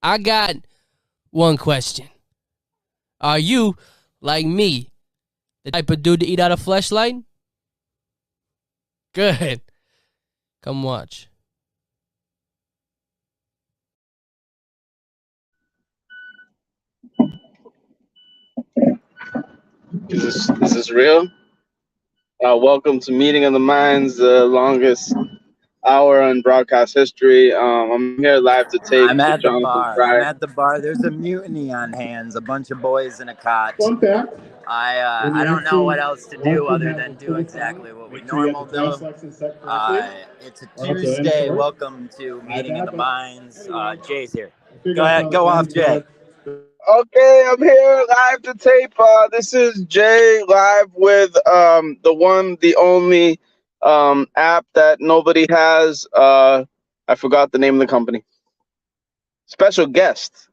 I got one question. Are you, like me, the type of dude to eat out a fleshlight? Good. Come watch. Is this real? Welcome to Meeting of the Minds, the longest hour in broadcast history. I'm here live to tape I'm with at the Jonathan bar. Fry. There's a mutiny on hands. A bunch of boys in a cot. Fun fact. I don't know what else to do other than do exactly what we normally do. It's a Tuesday. Welcome to Meeting of the Minds. Jay's here. Go ahead. Go off, Jay. Okay, I'm here live to tape. This is Jay live with the one, the only app that nobody has. I forgot the name of the company. Special guest,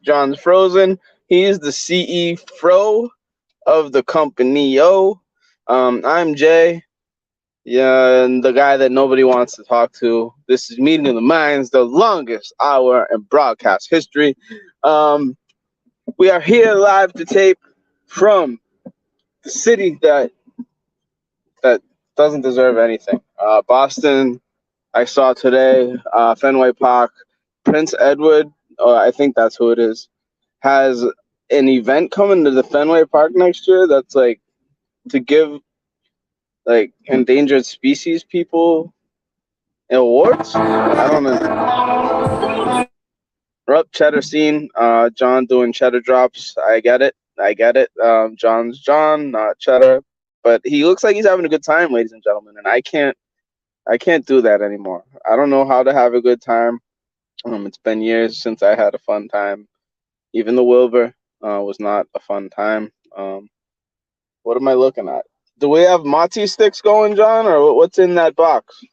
John's Frozen. He's the CEO of the company. I'm Jay. Yeah, and the guy that nobody wants to talk to. This is Meeting of the Minds, the longest hour in broadcast history. We are here live to tape from the city that doesn't deserve anything. Boston, I saw today, Fenway Park, Prince Edward, I think that's who it is, has an event coming to the Fenway Park next year that's like to give like endangered species people awards. I don't know. We're up cheddar scene. John doing cheddar drops. I get it. John's John, not cheddar. But he looks like he's having a good time, ladies and gentlemen. And I can't do that anymore. I don't know how to have a good time. It's been years since I had a fun time. Even the Wilbur was not a fun time. What am I looking at? Do we have mozzie sticks going, John, or what's in that box?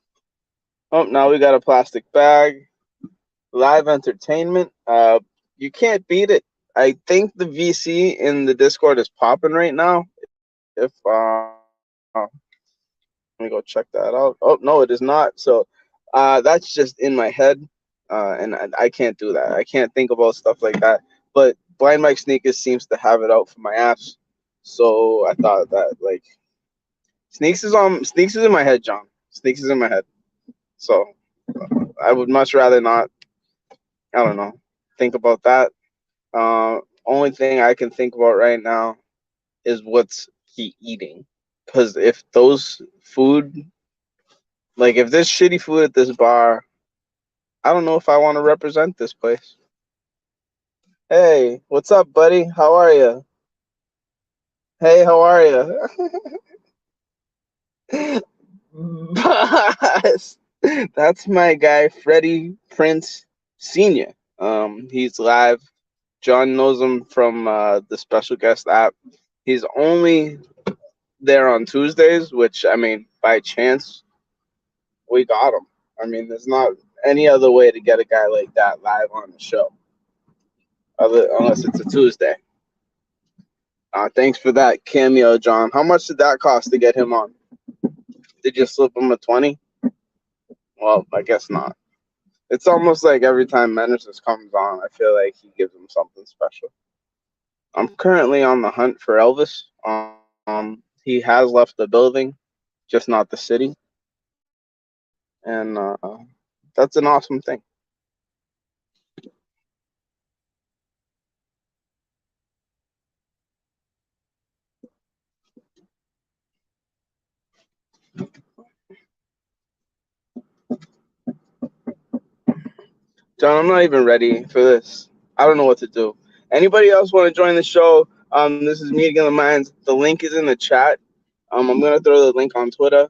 Oh, now we got a plastic bag. Live entertainment. You can't beat it. I think the VC in the Discord is popping right now. If let me go check that out. Oh no, it is not. So that's just in my head, and I can't do that. I can't think about stuff like that. But Blind Mike Sneakers seems to have it out for my ass. So I thought that like Sneaks is in my head, John. Sneaks is in my head. So I would much rather not. I don't know. Think about that. Only thing I can think about right now is what's he eating. Because if those food, like if there's shitty food at this bar, I don't know if I want to represent this place. Hey, what's up, buddy? How are you? Hey, how are you? Boss, that's my guy, Freddie Prince Senior. He's live. John knows him from the special guest app. He's only there on Tuesdays, which I mean, by chance, we got him. I mean, there's not any other way to get a guy like that live on the show, unless it's a Tuesday. Thanks for that cameo, John. How much did that cost to get him on? Did you slip him a 20? Well, I guess not. It's almost like every time Meneses comes on, I feel like he gives him something special. I'm currently on the hunt for Elvis. He has left the building, just not the city. And that's an awesome thing. John, I'm not even ready for this. I don't know what to do. Anybody else want to join the show? This is Meeting of the Minds. The link is in the chat. I'm gonna throw the link on Twitter,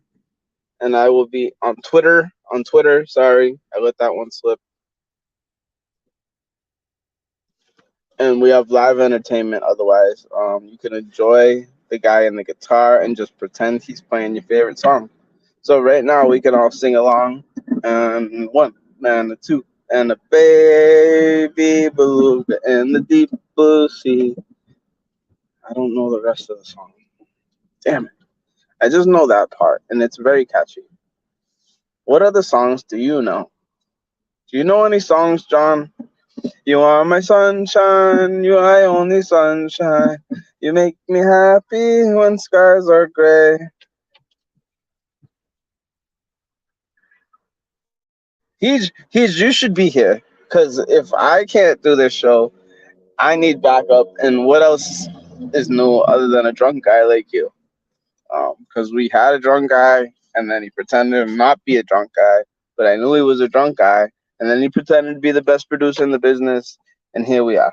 and I will be on Twitter. Sorry, I let that one slip. And we have live entertainment. Otherwise, you can enjoy the guy in the guitar and just pretend he's playing your favorite song. So right now we can all sing along. And one, and a two, and a baby blue in the deep blue sea. I don't know the rest of the song. Damn it. I just know that part, and it's very catchy. What other songs do you know? Do you know any songs, John, You are my sunshine, you are my only sunshine. You make me happy when skies are gray. You should be here. Because if I can't do this show, I need backup. And what else is new other than a drunk guy like you? Because we had a drunk guy, and then he pretended to not be a drunk guy, but I knew he was a drunk guy, and then he pretended to be the best producer in the business, and here we are,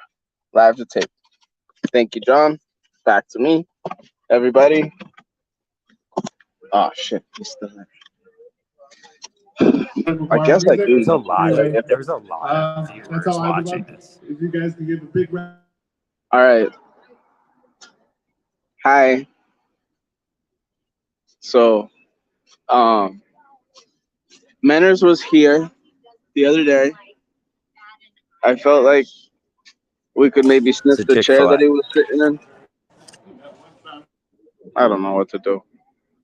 live to tape. Thank you, John. Back to me, everybody. Oh shit, he's still there. I guess I do. There's a lot of viewers watching this. If you guys can give a big round. All right. Hi. So, Manners was here the other day. I felt like we could maybe sniff It's a the chair Chick-fil-A. that he was sitting in. I don't know what to do.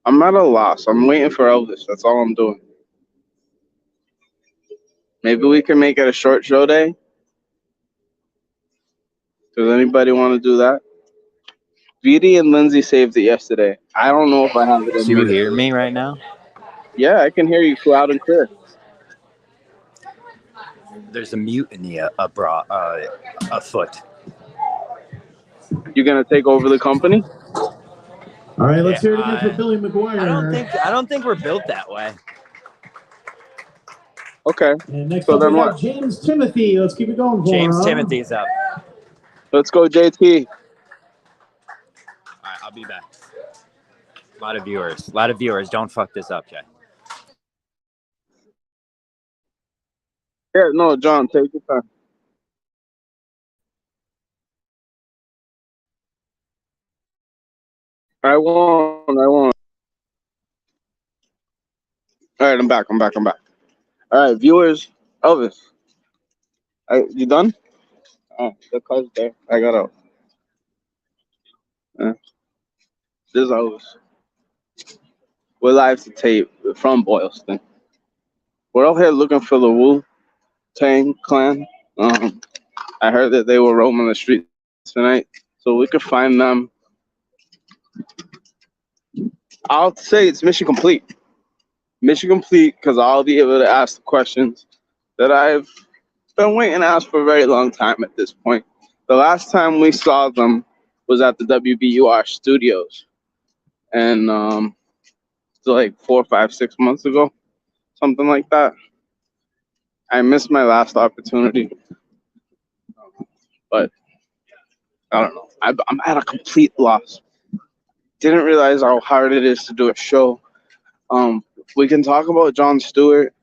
I'm at a loss. I'm waiting for Elvis. That's all I'm doing. Maybe we can make it a short show day. Does anybody want to do that? Viti and Lindsay saved it yesterday. I don't know if I have it Do in you me. hear me right now? Yeah, I can hear you loud and clear. There's a mutiny afoot. You gonna take over the company? All right, let's hear it again for Billy McGuire. I don't think we're built that way. Okay. And next So up, then we what? got James Timothy. Let's keep it going for James him. Timothy's up. Let's go, JT. All right, I'll be back. A lot of viewers. Don't fuck this up, Jay. Yeah, no, John, take your time. I won't. All right, I'm back. All right, viewers, Elvis. You done? Oh, the car's there. I got out. This is Elvis. We're live to tape from Boylston. We're out here looking for the Wu-Tang Clan. I heard that they were roaming the streets tonight, so we could find them. I'll say it's mission complete. Mission complete because I'll be able to ask the questions that I've been waiting to ask for a very long time at this point. The last time we saw them was at the WBUR studios, and it's like 4, 5, 6 months ago, something like that. I missed my last opportunity, but I don't know. I'm at a complete loss. Didn't realize how hard it is to do a show. We can talk about Jon Stewart.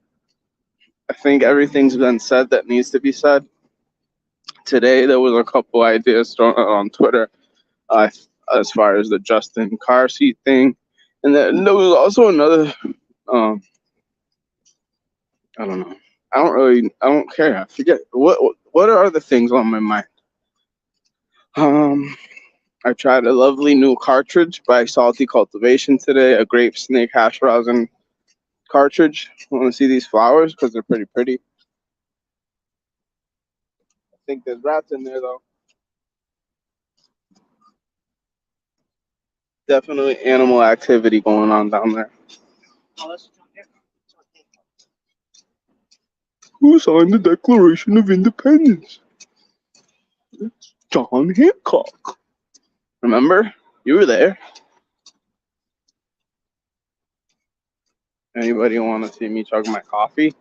I think everything's been said that needs to be said. Today there was a couple ideas thrown out on Twitter, as far as the Justin car seat thing, and then there was also another. I don't know. I don't care. I forget what are the things on my mind. I tried a lovely new cartridge by Salty Cultivation today, a grape snake hash rosin cartridge. I want to see these flowers because they're pretty. I think there's rats in there though. Definitely animal activity going on down there. Who signed the Declaration of Independence? John Hancock. Remember? You were there. Anybody want to see me chug my coffee?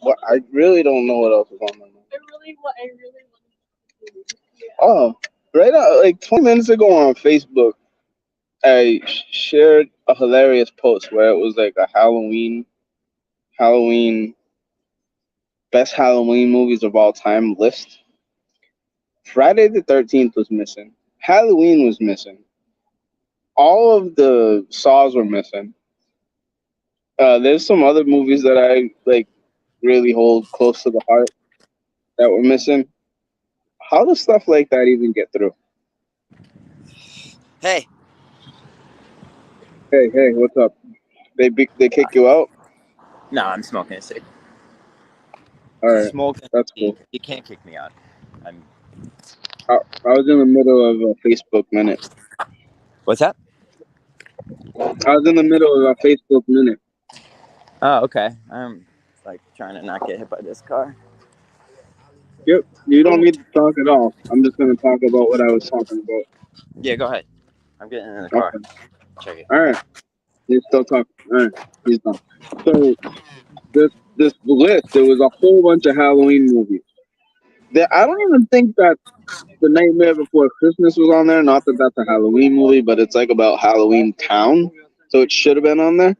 Well, I really don't know what else is on my mind. Oh, right out, like 20 minutes ago on Facebook, I shared a hilarious post where it was like a Halloween best Halloween movies of all time list. Friday the 13th was missing. Halloween was missing. All of the Saws were missing. There's some other movies that I like really hold close to the heart that were missing. How does stuff like that even get through? Hey. Hey, what's up? They kick you out? No, I'm smoking a cig. All right, Smoking. that's cool. You can't kick me out. I was in the middle of a Facebook minute. What's that? I was in the middle of a Facebook minute. Oh, okay. I'm like trying to not get hit by this car. Yep, you don't need to talk at all. I'm just going to talk about what I was talking about. Yeah, go ahead. I'm getting in the car. Okay. Check it. All right, he's still talking. All right, he's done. So this list, there was a whole bunch of Halloween movies. I don't even think that The Nightmare Before Christmas was on there. Not that that's a Halloween movie, but it's like about Halloween Town, so it should have been on there.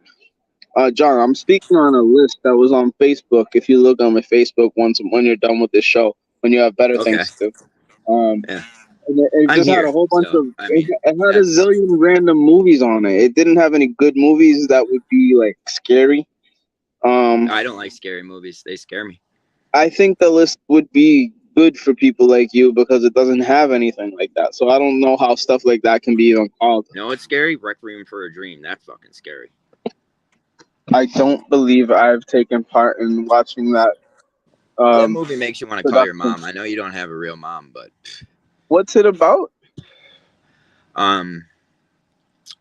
John, I'm speaking on a list that was on Facebook. If you look on my Facebook when you're done with this show, when you have better things to do. Yeah. And it just had a whole bunch of. I mean, it had a zillion random movies on it. It didn't have any good movies that would be like scary. I don't like scary movies. They scare me. I think the list would be good for people like you because it doesn't have anything like that. So I don't know how stuff like that can be even called. No, it's scary. Requiem for a Dream. That's fucking scary. I don't believe I've taken part in watching that. That movie makes you want to call your mom. I know you don't have a real mom, but what's it about?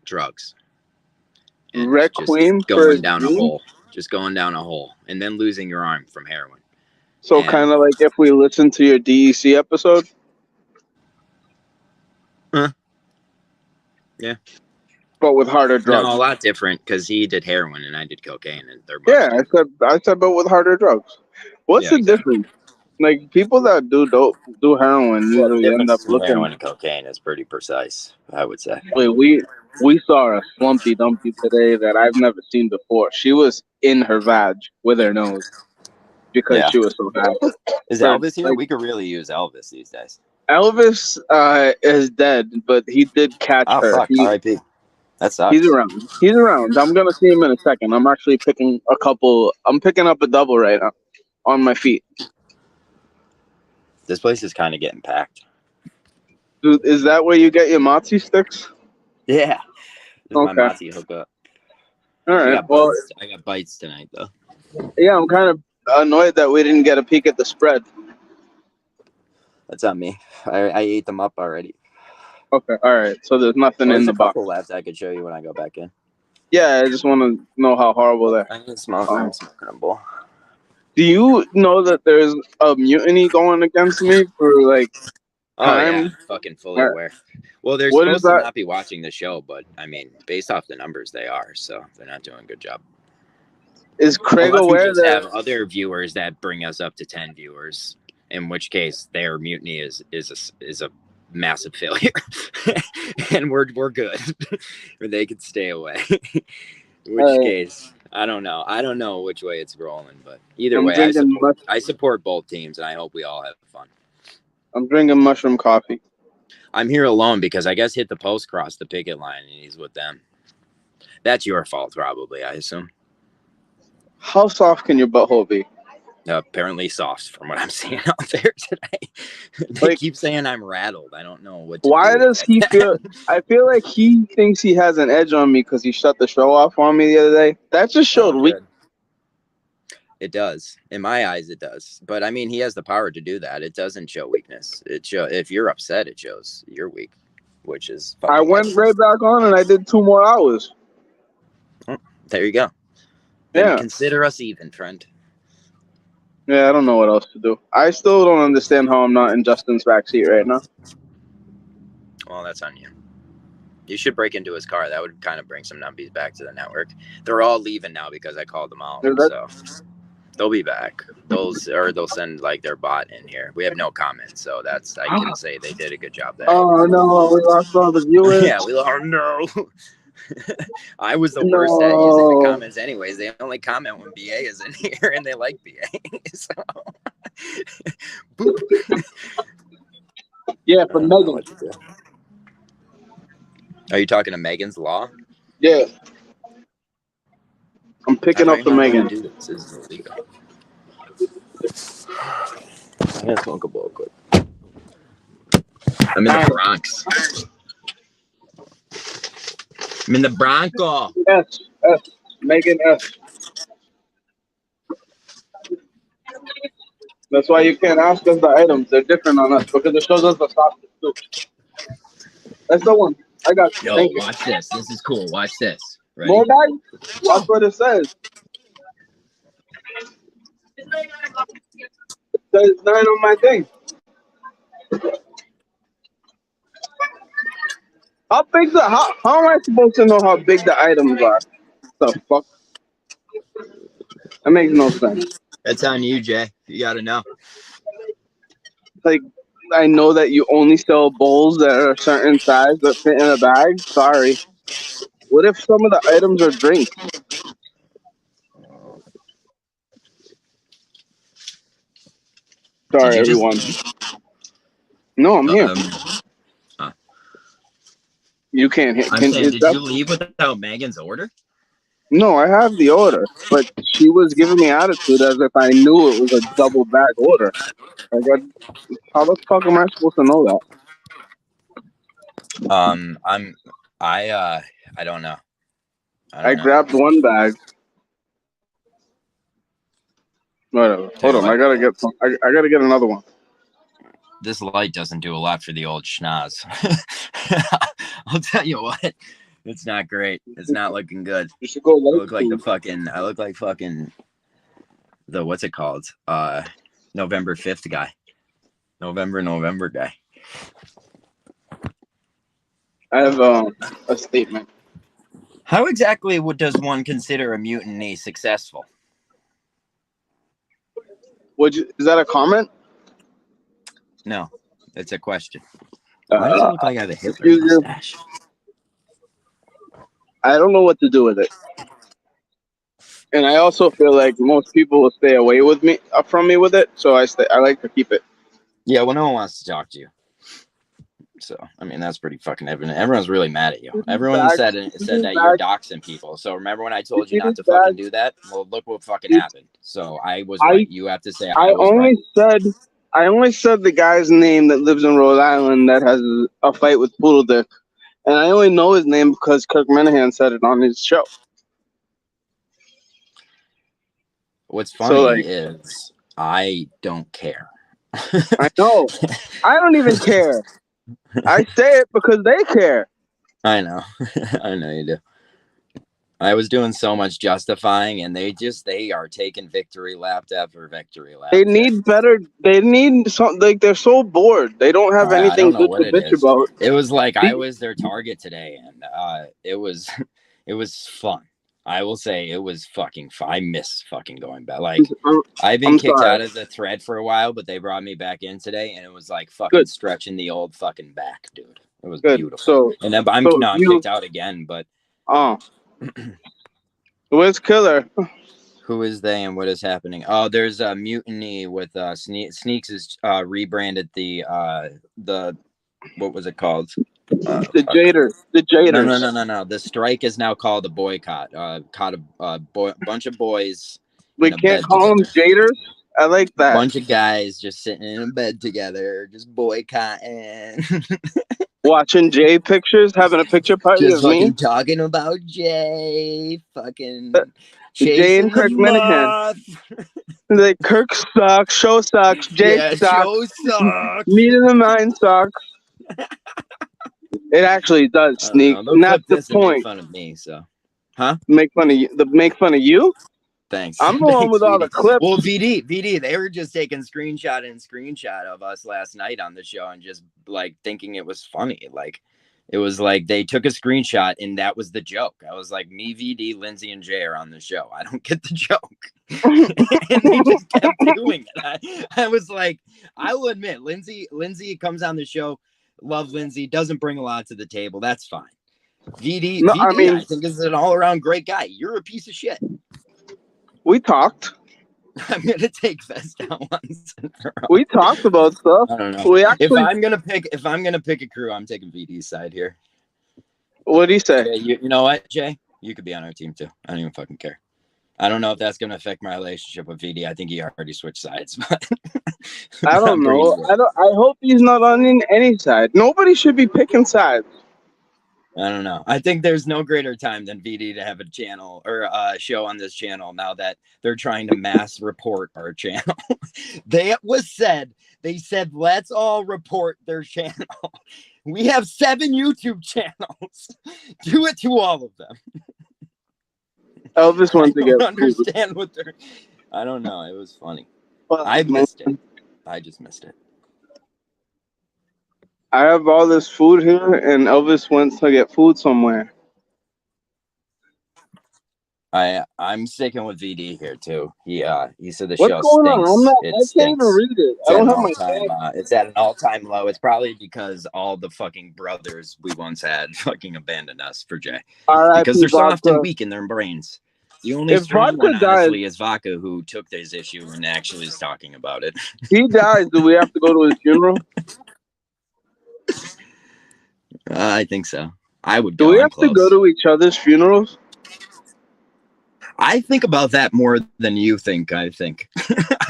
Drugs. And Requiem just going for down a Dream? hole. Just going down a hole. And then losing your arm from heroin. So kind of like if we listen to your DEC episode? Yeah. But with harder drugs. No, a lot different because he did heroin and I did cocaine, and they're yeah, I said, but with harder drugs. What's the difference? Like people that do heroin usually end up looking. Heroin and cocaine is pretty precise, I would say. Wait, we saw a Slumpy Dumpy today that I've never seen before. She was in her vag with her nose because she was so bad. Is Elvis here? We could really use Elvis these days. Elvis is dead, but he did catch her. Fuck, R.I.P. That sucks. He's around. He's around. I'm gonna see him in a second. I'm actually picking up a double right now on my feet. This place is kind of getting packed. Dude, is that where you get your Mozzie sticks? Yeah. This is my Mozzie hookup. All right. I got bites tonight, though. Yeah, I'm kind of annoyed that we didn't get a peek at the spread. That's on me. I ate them up already. Okay, all right. So there's nothing in the box. There's a couple left I could show you when I go back in. Yeah, I just want to know how horrible they're. I'm smoking a bowl. Do you know that there's a mutiny going against me for like time? Oh, yeah. Fucking fully aware. Well, they're supposed to not be watching the show, but I mean, based off the numbers, they are, so they're not doing a good job. Is Craig aware that have other viewers that bring us up to 10 viewers, in which case their mutiny is a massive failure, and we're good. They could stay away. In which case, I don't know which way it's rolling, but either way, I support both teams, and I hope we all have fun. I'm drinking mushroom coffee. I'm here alone because I guess Hit the Post crossed the picket line and he's with them. That's your fault, probably, I assume. How soft can your butthole be? Apparently soft from what I'm seeing out there today. They keep saying I'm rattled. I don't know what to Why do does he feel? I feel like he thinks he has an edge on me because he shut the show off on me the other day. That just showed weakness. It does. In my eyes, it does. But I mean, he has the power to do that. It doesn't show weakness. If you're upset, it shows you're weak, which is. I went right back on and I did 2 more hours. There you go. Then consider us even, friend. Yeah, I don't know what else to do. I still don't understand how I'm not in Justin's backseat right now. Well, that's on you. You should break into his car. That would kind of bring some numbies back to the network. They're all leaving now because I called them out. So they'll be back. They'll send like their bot in here. We have no comments, so I can say they did a good job there. Oh no, we lost all the viewers. Yeah, we lost. No. I was the worst at using the comments anyways. They only comment when BA is in here and they like BA. So boop. Yeah, for Megan. Are you talking to Megan's Law? Yeah. I'm picking up the Megan. This is illegal. I'm gonna smoke a bowl quick. I'm in the Bronx. I'm in the Bronco. S. Megan S. That's why you can't ask us the items. They're different on us because it shows us the softest too. That's the one. I got you. Yo, Thank you. watch this. This is cool. Watch this. Ready? More bags? That's what it says. It says 9 on my thing. How big the how am I supposed to know how big the items are? The fuck? That makes no sense. That's on you, Jay. You got to know. Like, I know that you only sell bowls that are a certain size that fit in a bag. Sorry. What if some of the items are drinks? Sorry, everyone. No, I'm here. You can't hit. I'm saying, did you leave without Megan's order? No, I have the order, but she was giving me attitude as if I knew it was a double bag order. Like, how the fuck am I supposed to know that? I don't know. I grabbed one bag. Whatever. Hold on, I gotta get some. I gotta get another one. This light doesn't do a lot for the old schnoz. I'll tell you what, it's not great. It's not looking good. You should go. I look like fucking the what's it called? November 5th guy. November guy. I have a statement. How exactly does one consider a mutiny successful? Is that a comment? No, it's a question. Why does it look like I have a Hitler mustache? I don't know what to do with it. And I also feel like most people will stay away from me with it, so I like to keep it. Yeah, well, no one wants to talk to you. So, I mean, that's pretty fucking evident. Everyone's really mad at you. Everyone said that you're doxing people. So remember when I told you not to fucking do that? Well, look what fucking happened. So I was right. You have to say I only said the guy's name that lives in Rhode Island that has a fight with Poodle Dick. And I only know his name because Kirk Minahan said it on his show. What's funny is I don't care. I know. I don't even care. I say it because they care. I know. I know you do. I was doing so much justifying, and they are taking victory lap after victory lap. They need better. They need something. Like, they're so bored. They don't have anything good to bitch about. It was like I was their target today, and it was fun. I will say it was fucking fun. I miss fucking going back. Like, I've been kicked out of the thread for a while, but they brought me back in today, and it was like fucking stretching the old fucking back, dude. It was beautiful. So, and then I'm kicked out again, but where's Killer? Who is they and what is happening? Oh, there's a mutiny with Sneaks is rebranded the what was it called? The Jaders. No. The strike is now called a boycott. Caught a bunch of boys. We can't call them Jaders. I like that. Bunch of guys just sitting in a bed together, just boycotting. Watching Jay pictures, having a picture party. Just fucking talking about Jay. Fucking Jay and Kirk Minahan. Like, Kirk sucks, show sucks, Jay sucks, show sucks. Meet in the Mind sucks. It actually does, Sneak. And that's the point. Make fun of me, so. Huh? Make fun of you? Make fun of you? Thanks. I'm the one with all the clips. Well, VD, they were just taking screenshot of us last night on the show and just like thinking it was funny. Like, it was like they took a screenshot and that was the joke. I was like, me, VD, Lindsay, and Jay are on the show. I don't get the joke. And they just kept doing it. I was like, I will admit, Lindsay comes on the show. Love Lindsay, doesn't bring a lot to the table. That's fine. VD, I think is an all-around great guy. You're a piece of shit. We talked. I'm gonna take Fest out once. We talked about stuff. I don't know. If I'm gonna pick a crew, I'm taking VD's side here. What do you say? Yeah, you know what, Jay? You could be on our team too. I don't even fucking care. I don't know if that's gonna affect my relationship with VD. I think he already switched sides, but I don't know. I hope he's not on any side. Nobody should be picking sides. I don't know. I think there's no greater time than VD to have a channel or a show on this channel now that they're trying to mass report our channel. They said, let's all report their channel. We have 7 YouTube channels. Do it to all of them. Elvis wants to get understand what they're. I don't know. It was funny. I missed it. I just missed it. I have all this food here, and Elvis wants to get food somewhere. I'm sticking with VD here too. He said the What's show going stinks. on? I can't stinks. even read it. I don't have my phone. It's at an all-time low. It's probably because all the fucking brothers we once had fucking abandoned us for Jay. Because they're soft and weak in their brains. The only strong one, honestly, is Vodka, who took this issue and actually is talking about it. He dies. Do we have to go to his funeral? I think so. I would go. Do we have to go to each other's funerals? I think about that more than you think. I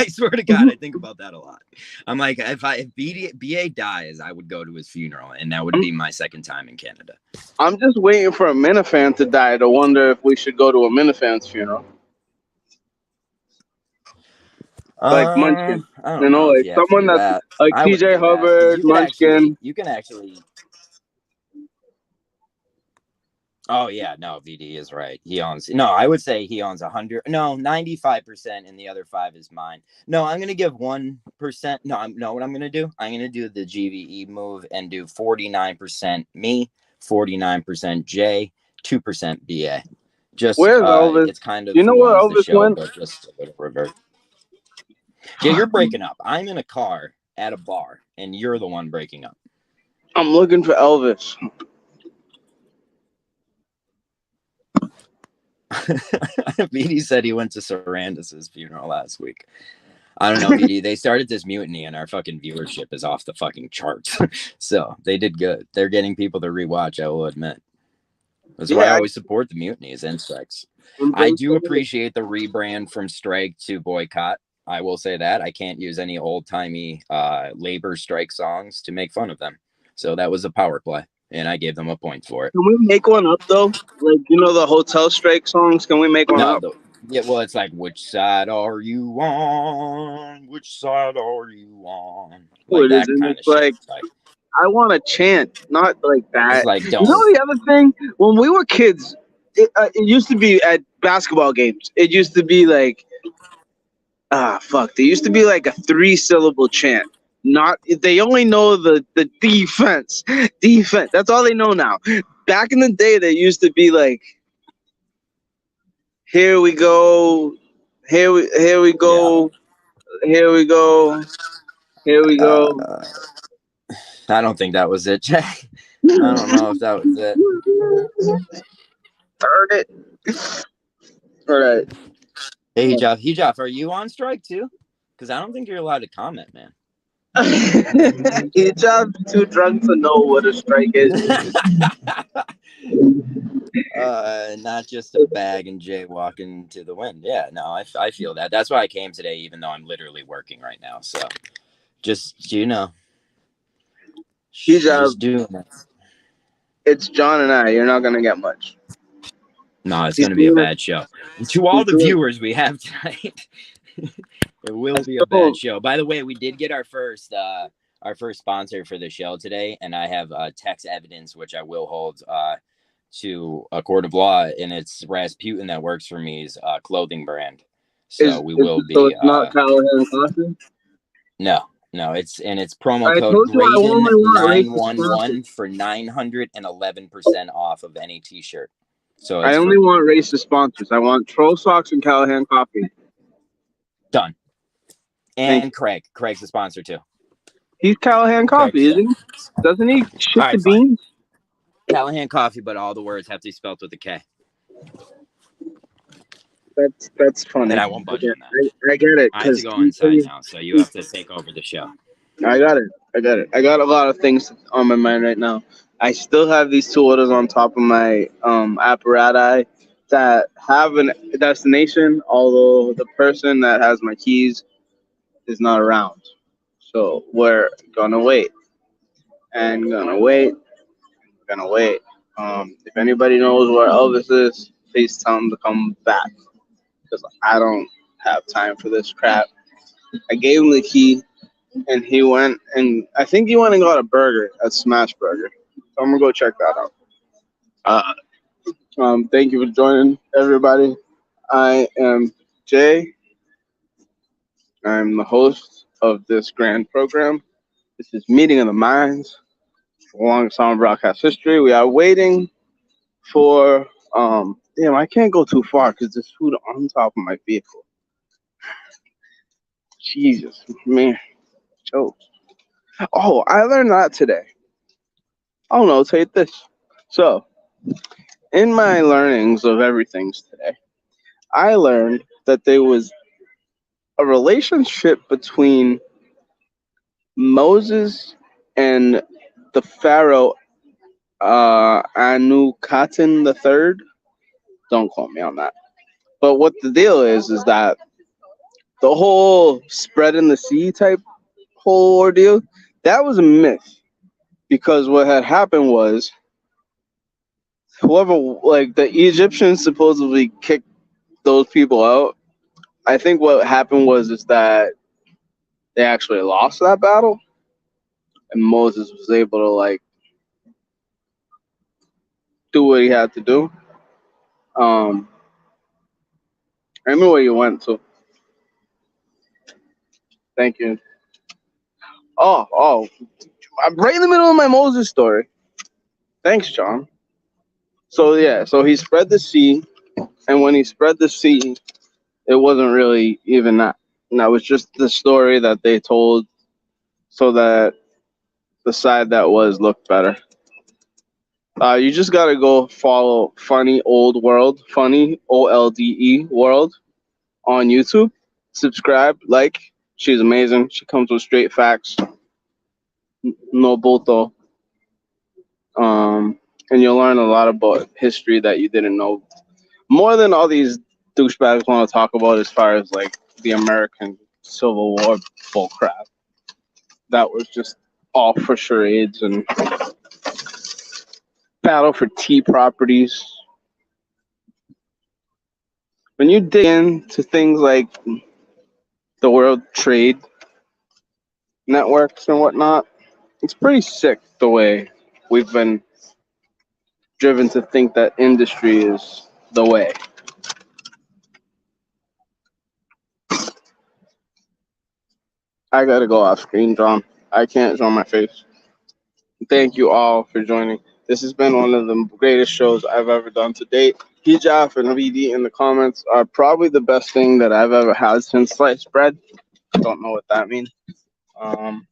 swear to God, I think about that a lot. I'm like, if BA dies, I would go to his funeral, and that would be my second time in Canada. I'm just waiting for a Minifan to die to wonder if we should go to a Minifan's funeral. Like Munchkin, I don't know, like someone that's like TJ Hubbard, Munchkin. You can actually. Oh yeah, no, VD is right. He owns. No, I would say he owns 100. No, 95%, and the other 5 is mine. No, I'm gonna give 1%. No, what I'm gonna do? I'm gonna do the GVE move and do 49% me, 49% J, 2% BA. Just where's Elvis? It's kind of you know where Elvis went? But just a little revert. Yeah, you're breaking up. I'm in a car at a bar, and you're the one breaking up. I'm looking for Elvis. VD said he went to Sarandis's funeral last week. I don't know, VD. They started this mutiny, and our fucking viewership is off the fucking charts. So they did good. They're getting people to rewatch, I will admit. That's why I always support the mutinies and strikes. I do appreciate the rebrand from strike to boycott. I will say that. I can't use any old-timey labor strike songs to make fun of them. So that was a power play, and I gave them a point for it. Can we make one up, though? Like, the hotel strike songs? Can we make one up? Yeah, well, it's like, which side are you on? Which side are you on? Like that kind of shit. Like, I want to chant, not like that. It's like, don't. The other thing? When we were kids, it used to be at basketball games. It used to be like, there used to be like a 3-syllable chant. They only know the defense. Defense. That's all they know now. Back in the day, they used to be like, here we go, here we go, here we go, here we go. I don't think that was it, Jack. I don't know if that was it. Heard it. All right. Hey, Jeff, are you on strike too? Because I don't think you're allowed to comment, man. Hijab's too drunk to know what a strike is. Not just a bag and jaywalking to the wind. Yeah, no, I feel that. That's why I came today, even though I'm literally working right now. So, just Hijab, just doing it. It's John and I. You're not gonna get much. No, it's going to be a bad show. To all the viewers we have tonight, it will be a bad show. By the way, we did get our first sponsor for the show today, and I have text evidence, which I will hold to a court of law, and it's Rasputin that works for me's clothing brand. So we will be. So it's not Callahan Coffee? No, it's promo code Raven911 for 911% off of any t-shirt. So I only want racist sponsors. I want Troll Socks and Callahan Coffee. Done. And Craig's the sponsor too. He's Callahan Coffee, isn't he? Doesn't he ship the beans? Callahan Coffee, but all the words have to be spelled with a K. That's funny. And I won't budge on that. I get it. I have to go inside now, so you have to take over the show. I got it. I got a lot of things on my mind right now. I still have these 2 orders on top of my apparatus that have a destination, although the person that has my keys is not around. So we're gonna wait. And gonna wait. If anybody knows where Elvis is, please tell him to come back because I don't have time for this crap. I gave him the key, and he went, and I think he went and got a burger at Smash Burger. So I'm gonna go check that out. Thank you for joining, everybody. I am Jay. I'm the host of this grand program. This is Meeting of the Minds, along summer broadcast history. We are waiting for damn, I can't go too far because there's food on top of my vehicle. Jesus, man, jokes. Oh, I learned that today. I'll notate this. So, in my learnings of everything today, I learned that there was a relationship between Moses and the Pharaoh Anukhaten the Third. Don't quote me on that. But what the deal is that the whole spread in the sea type whole ordeal, that was a myth. Because what had happened was whoever, like the Egyptians supposedly kicked those people out. I think what happened is that they actually lost that battle, and Moses was able to like do what he had to do. I remember where you went to. Thank you. Oh, I'm right in the middle of my Moses story. Thanks, John. So yeah, so he spread the sea, and when he spread the sea, it wasn't really even that. And that was just the story that they told so that the side that was looked better. You just gotta go follow Funny Old World, Funny OLDE World on YouTube. Subscribe, like. She's amazing. She comes with straight facts, no bulto. And you'll learn a lot about history that you didn't know. More than all these douchebags want to talk about as far as like the American Civil War bullcrap. That was just all for charades and battle for tea properties. When you dig into things like the World Trade Networks and whatnot, it's pretty sick the way we've been driven to think that industry is the way. I gotta go off screen, John. I can't show my face. Thank you all for joining. This has been one of the greatest shows I've ever done to date. Hijaf and VD in the comments are probably the best thing that I've ever had since sliced bread. Don't know what that means. I'm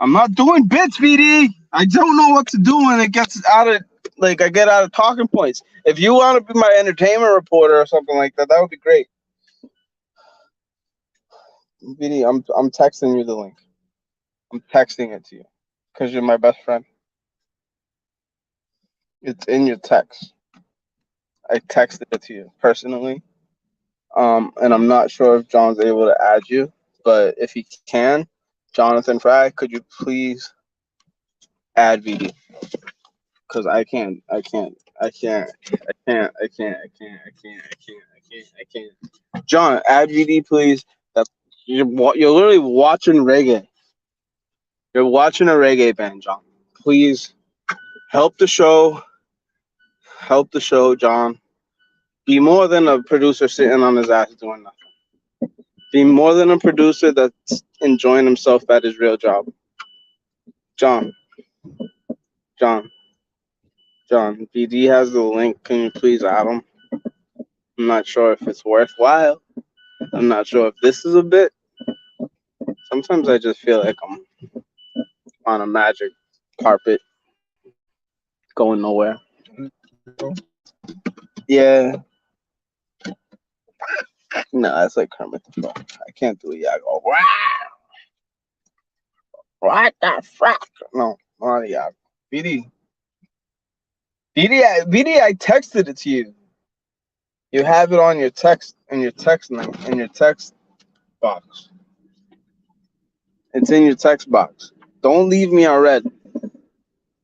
not doing bits, VD. I don't know what to do when it gets out of I get out of talking points. If you want to be my entertainment reporter or something like that, that would be great. VD, I'm texting you the link. I'm texting it to you because you're my best friend. It's in your text. I texted it to you personally. And I'm not sure if John's able to add you, but if he can, Jonathan Fry, could you please add VD? Because I can't. John, add VD, please. You're literally watching reggae. You're watching a reggae band, John. Please help the show. Help the show, John. Be more than a producer sitting on his ass doing nothing. Be more than a producer that's enjoying himself at his real job. John, BD has the link. Can you please add him? I'm not sure if it's worthwhile. I'm not sure if this is a bit. Sometimes I just feel like I'm on a magic carpet going nowhere. Yeah. No, that's like Kermit the Frog. I can't do it. Yeah, I go, wow. What the fuck? No, not yeah. BD, I texted it to you. You have it on your text, in your text box. It's in your text box. Don't leave me on red.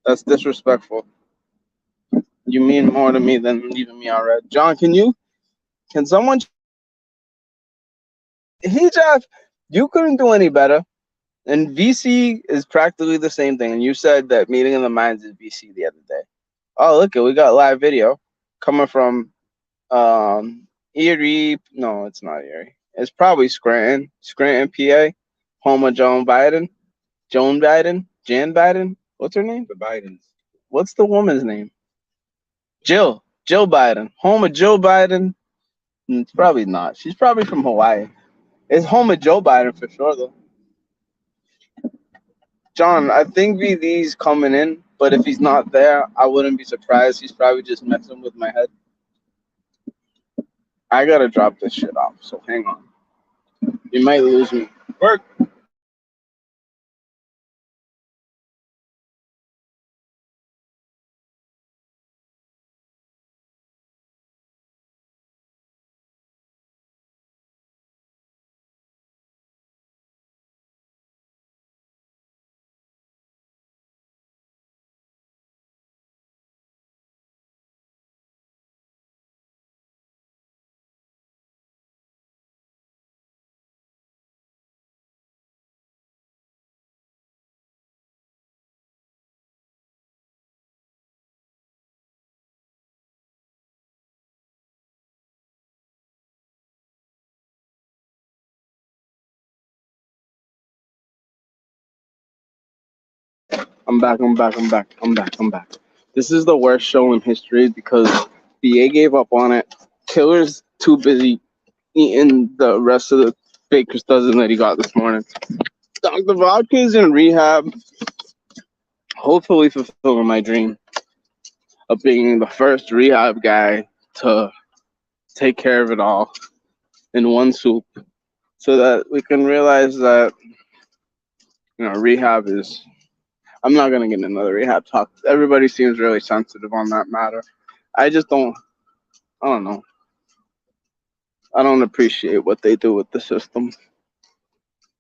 That's disrespectful. You mean more to me than leaving me on red. John, can someone hijab? You couldn't do any better. And VC is practically the same thing. And you said that Meeting in the Minds is VC the other day. Oh, look, we got live video coming from Erie. No, it's not Erie. It's probably Scranton, PA. Home of Joan Biden. Jan Biden. What's her name? The Bidens. What's the woman's name? Jill Biden. Home of Joe Biden. It's probably not. She's probably from Hawaii. It's home of Joe Biden for sure, though. John, I think VD's coming in, but if he's not there, I wouldn't be surprised. He's probably just messing with my head. I gotta drop this shit off, so hang on. You might lose me. Work. I'm back. This is the worst show in history because BA gave up on it. Killer's too busy eating the rest of the baker's dozen that he got this morning. Dr. Vodka's in rehab, hopefully fulfilling my dream of being the first rehab guy to take care of it all in one swoop so that we can realize that, rehab is... I'm not going to get into another rehab talk. Everybody seems really sensitive on that matter. I just don't... I don't know. I don't appreciate what they do with the system.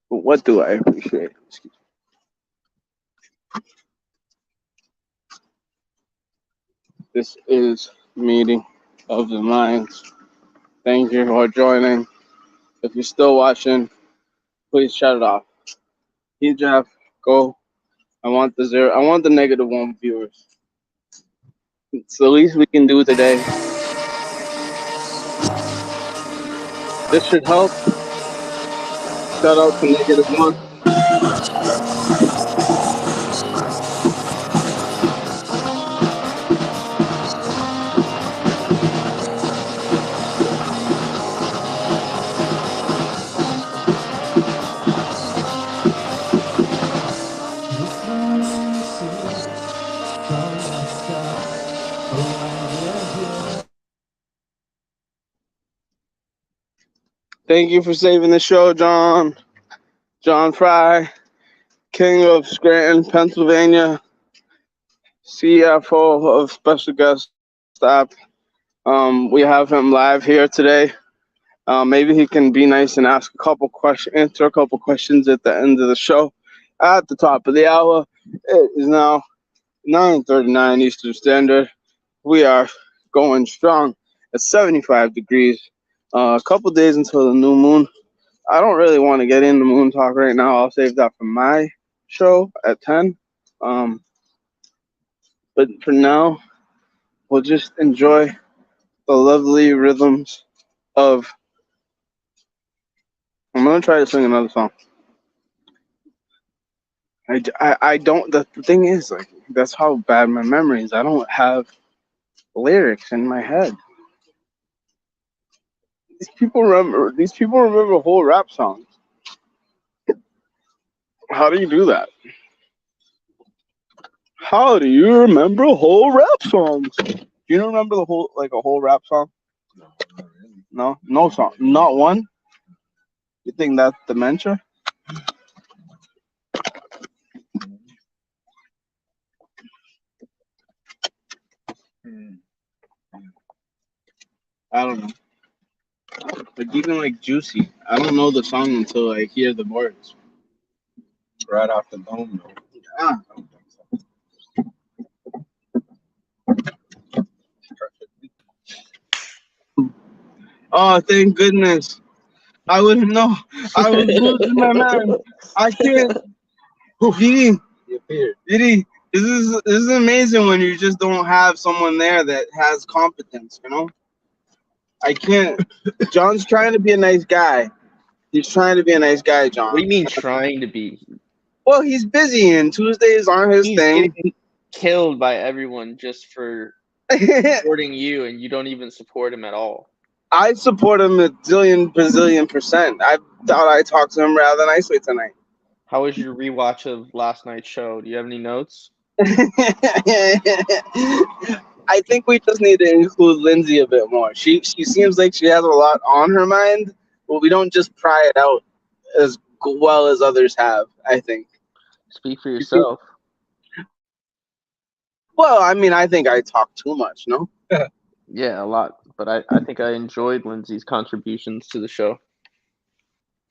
But what do I appreciate? Excuse me. This is Meeting of the Minds. Thank you for joining. If you're still watching, please shut it off. Jeff, go. I want the -1 viewers. It's the least we can do today. This should help. Shout out to -1. Thank you for saving the show, John. John Fry, King of Scranton, Pennsylvania, CFO of Special Guest Staff. We have him live here today. Maybe he can be nice and answer a couple questions at the end of the show. At the top of the hour, it is now 9:39 Eastern Standard. We are going strong at 75 degrees. A couple days until the new moon. I don't really want to get into moon talk right now. I'll save that for my show at 10. But for now, we'll just enjoy the lovely rhythms of... I'm going to try to sing another song. I don't... The thing is, like, that's how bad my memory is. I don't have lyrics in my head. These people remember whole rap songs. How do you do that? How do you remember whole rap songs? Do you remember a whole rap song? No, not really. No song, not one. You think that's dementia? I don't know. Like even like Juicy, I don't know the song until I hear the words. Right off the dome, though. Ah. I don't think so. Oh, thank goodness. I wouldn't know. I was losing my mind. I can't. Didi, Didi, this is amazing when you just don't have someone there that has competence, you know? I can't. John's trying to be a nice guy. He's trying to be a nice guy, John. What do you mean trying to be? Well, he's busy and Tuesdays aren't his He's thing. getting killed by everyone just for supporting you, and you don't even support him at all. I support him a bazillion %. I thought I talked to him rather nicely tonight. How was your rewatch of last night's show? Do you have any notes? I think we just need to include Lindsay a bit more. She seems like she has a lot on her mind, but we don't just pry it out as well as others have, I think. Speak for yourself. Well, I mean, I think I talk too much, no? Yeah, a lot. But I think I enjoyed Lindsay's contributions to the show.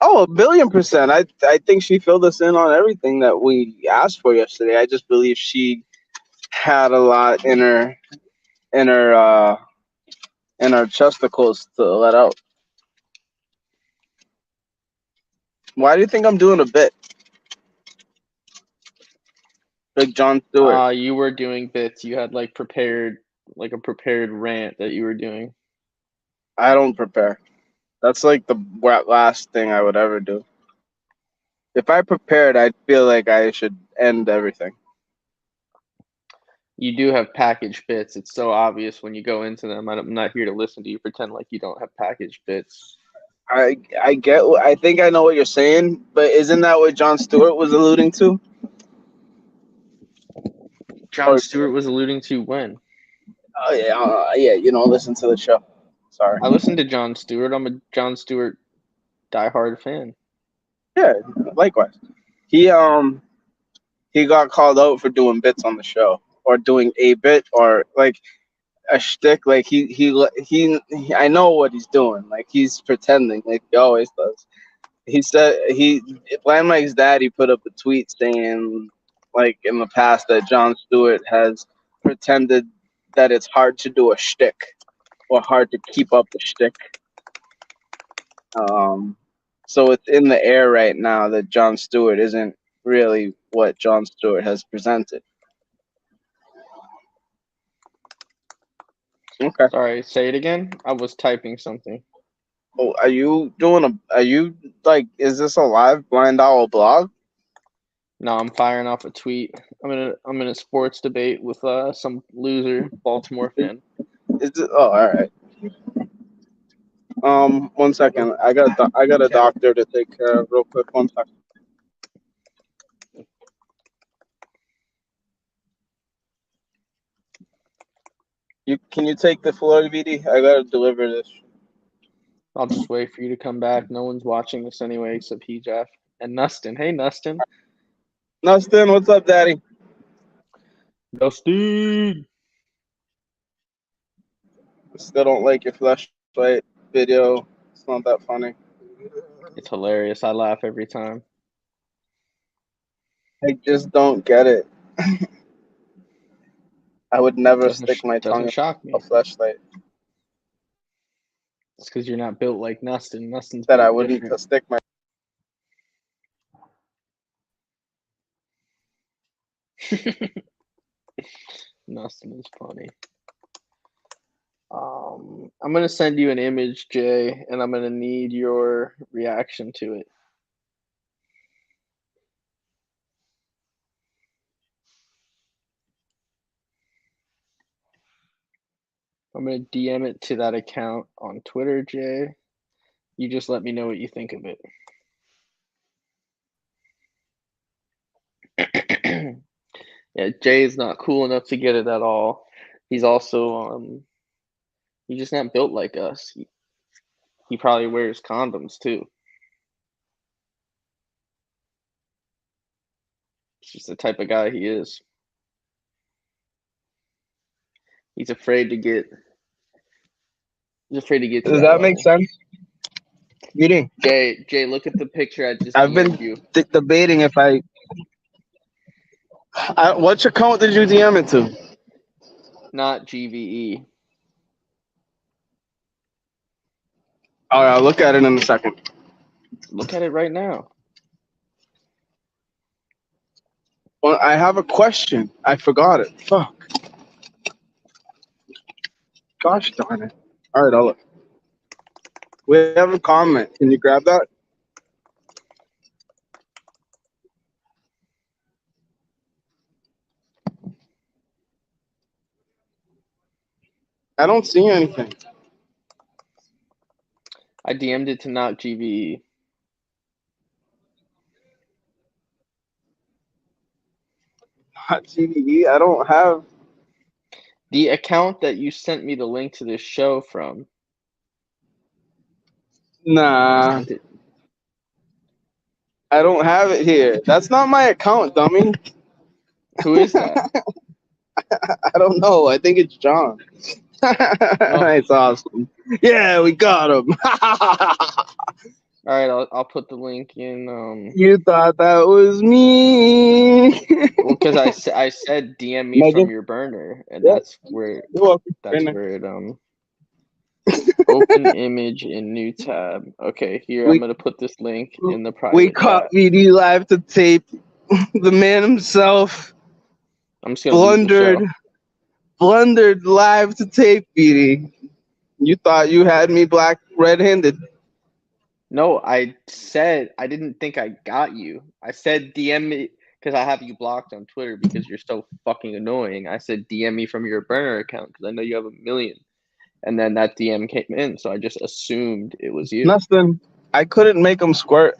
Oh, 1,000,000,000%. I think she filled us in on everything that we asked for yesterday. I just believe she had a lot in her chesticles to let out. Why do you think I'm doing a bit? Like Jon Stewart. You were doing bits. You had like a prepared rant that you were doing. I don't prepare. That's like the last thing I would ever do. If I prepared, I'd feel like I should end everything. You do have packaged bits. It's so obvious when you go into them. I'm not here to listen to you pretend like you don't have packaged bits. I think I know what you're saying, but isn't that what Jon Stewart was alluding to? Jon Stewart was alluding to when? Oh yeah. Listen to the show. Sorry. I listened to Jon Stewart. I'm a Jon Stewart diehard fan. Yeah, likewise. He got called out for doing bits on the show, or doing a bit, or like a shtick. Like he I know what he's doing. Like he's pretending, like he always does. He said Blind Mike's daddy put up a tweet saying, like in the past, that Jon Stewart has pretended that it's hard to do a shtick or hard to keep up a shtick. So it's in the air right now that Jon Stewart isn't really what Jon Stewart has presented. Okay. Sorry, say it again. I was typing something. Oh, is this a live Blind Owl blog? No, I'm firing off a tweet. I'm in a sports debate with some loser Baltimore fan. All right. 1 second. I got a doctor to take care of real quick. 1 second. Can you take the floor, VD? I gotta deliver this. I'll just wait for you to come back. No one's watching this anyway except he, Jeff, and Nustin. Hey, Nustin. Nustin, what's up, Daddy? Nustin. Still don't like your flashlight video. It's not that funny. It's hilarious. I laugh every time. I just don't get it. I would never stick my tongue shock in me. a flashlight. It's because you're not built like Nustin. Nustin's that I wouldn't different. Stick my. Nustin is funny. I'm gonna send you an image, Jay, and I'm gonna need your reaction to it. I'm gonna DM it to that account on Twitter, Jay. You just let me know what you think of it. Yeah, Jay's not cool enough to get it at all. He's also he's just not built like us. He probably wears condoms too. It's just the type of guy he is. He's afraid to get. He's afraid to get. Does that make sense? Meeting. Jay, look at the picture I just. I've been debating if I. Which account did you DM it to? Not GVE. All right, I'll look at it in a second. Look at it right now. Well, I have a question. I forgot it. Fuck. Gosh darn it. All right, I'll look. We have a comment. Can you grab that? I don't see anything. I DM'd it to not GVE. Not CDE. I don't have. The account that you sent me the link to this show from. Nah. Sent it. I don't have it here. That's not my account, dummy. Who is that? I don't know. I think it's John. That's awesome. Yeah, we got him. All right, I'll put the link in. You thought that was me. Well, because I said DM me from your burner, and that's where it open image in new tab. Okay, here I'm gonna put this link in the private. We caught VD live to tape. The man himself. I'm just gonna blundered live to tape, VD. You thought you had me red-handed. No, I said I didn't think I got you. I said DM me because I have you blocked on Twitter because you're so fucking annoying. I said DM me from your burner account because I know you have 1 million. And then that DM came in, so I just assumed it was you. Nothing. I couldn't make them squirt.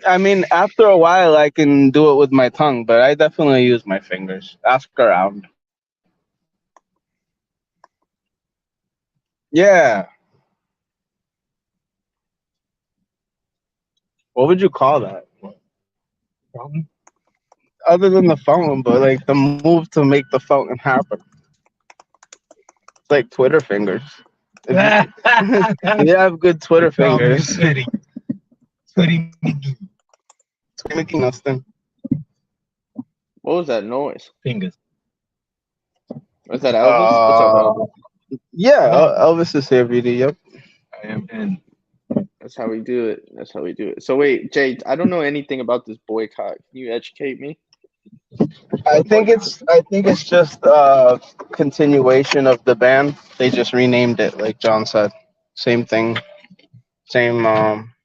I mean, after a while, I can do it with my tongue, but I definitely use my fingers. Ask around. Yeah. What would you call that? Fountain? Other than the fountain, but like the move to make the fountain happen. It's like Twitter fingers. You have good Twitter fingers. Twitty Mickey nothing. What was that noise? Fingers. Was that Elvis? What's up, Elvis? Yeah, Elvis is here, VD. Yep. I am in. That's how we do it. So wait, Jay, I don't know anything about this boycott. Can you educate me? I think it's just a continuation of the ban. They just renamed it, like John said. Same thing. Same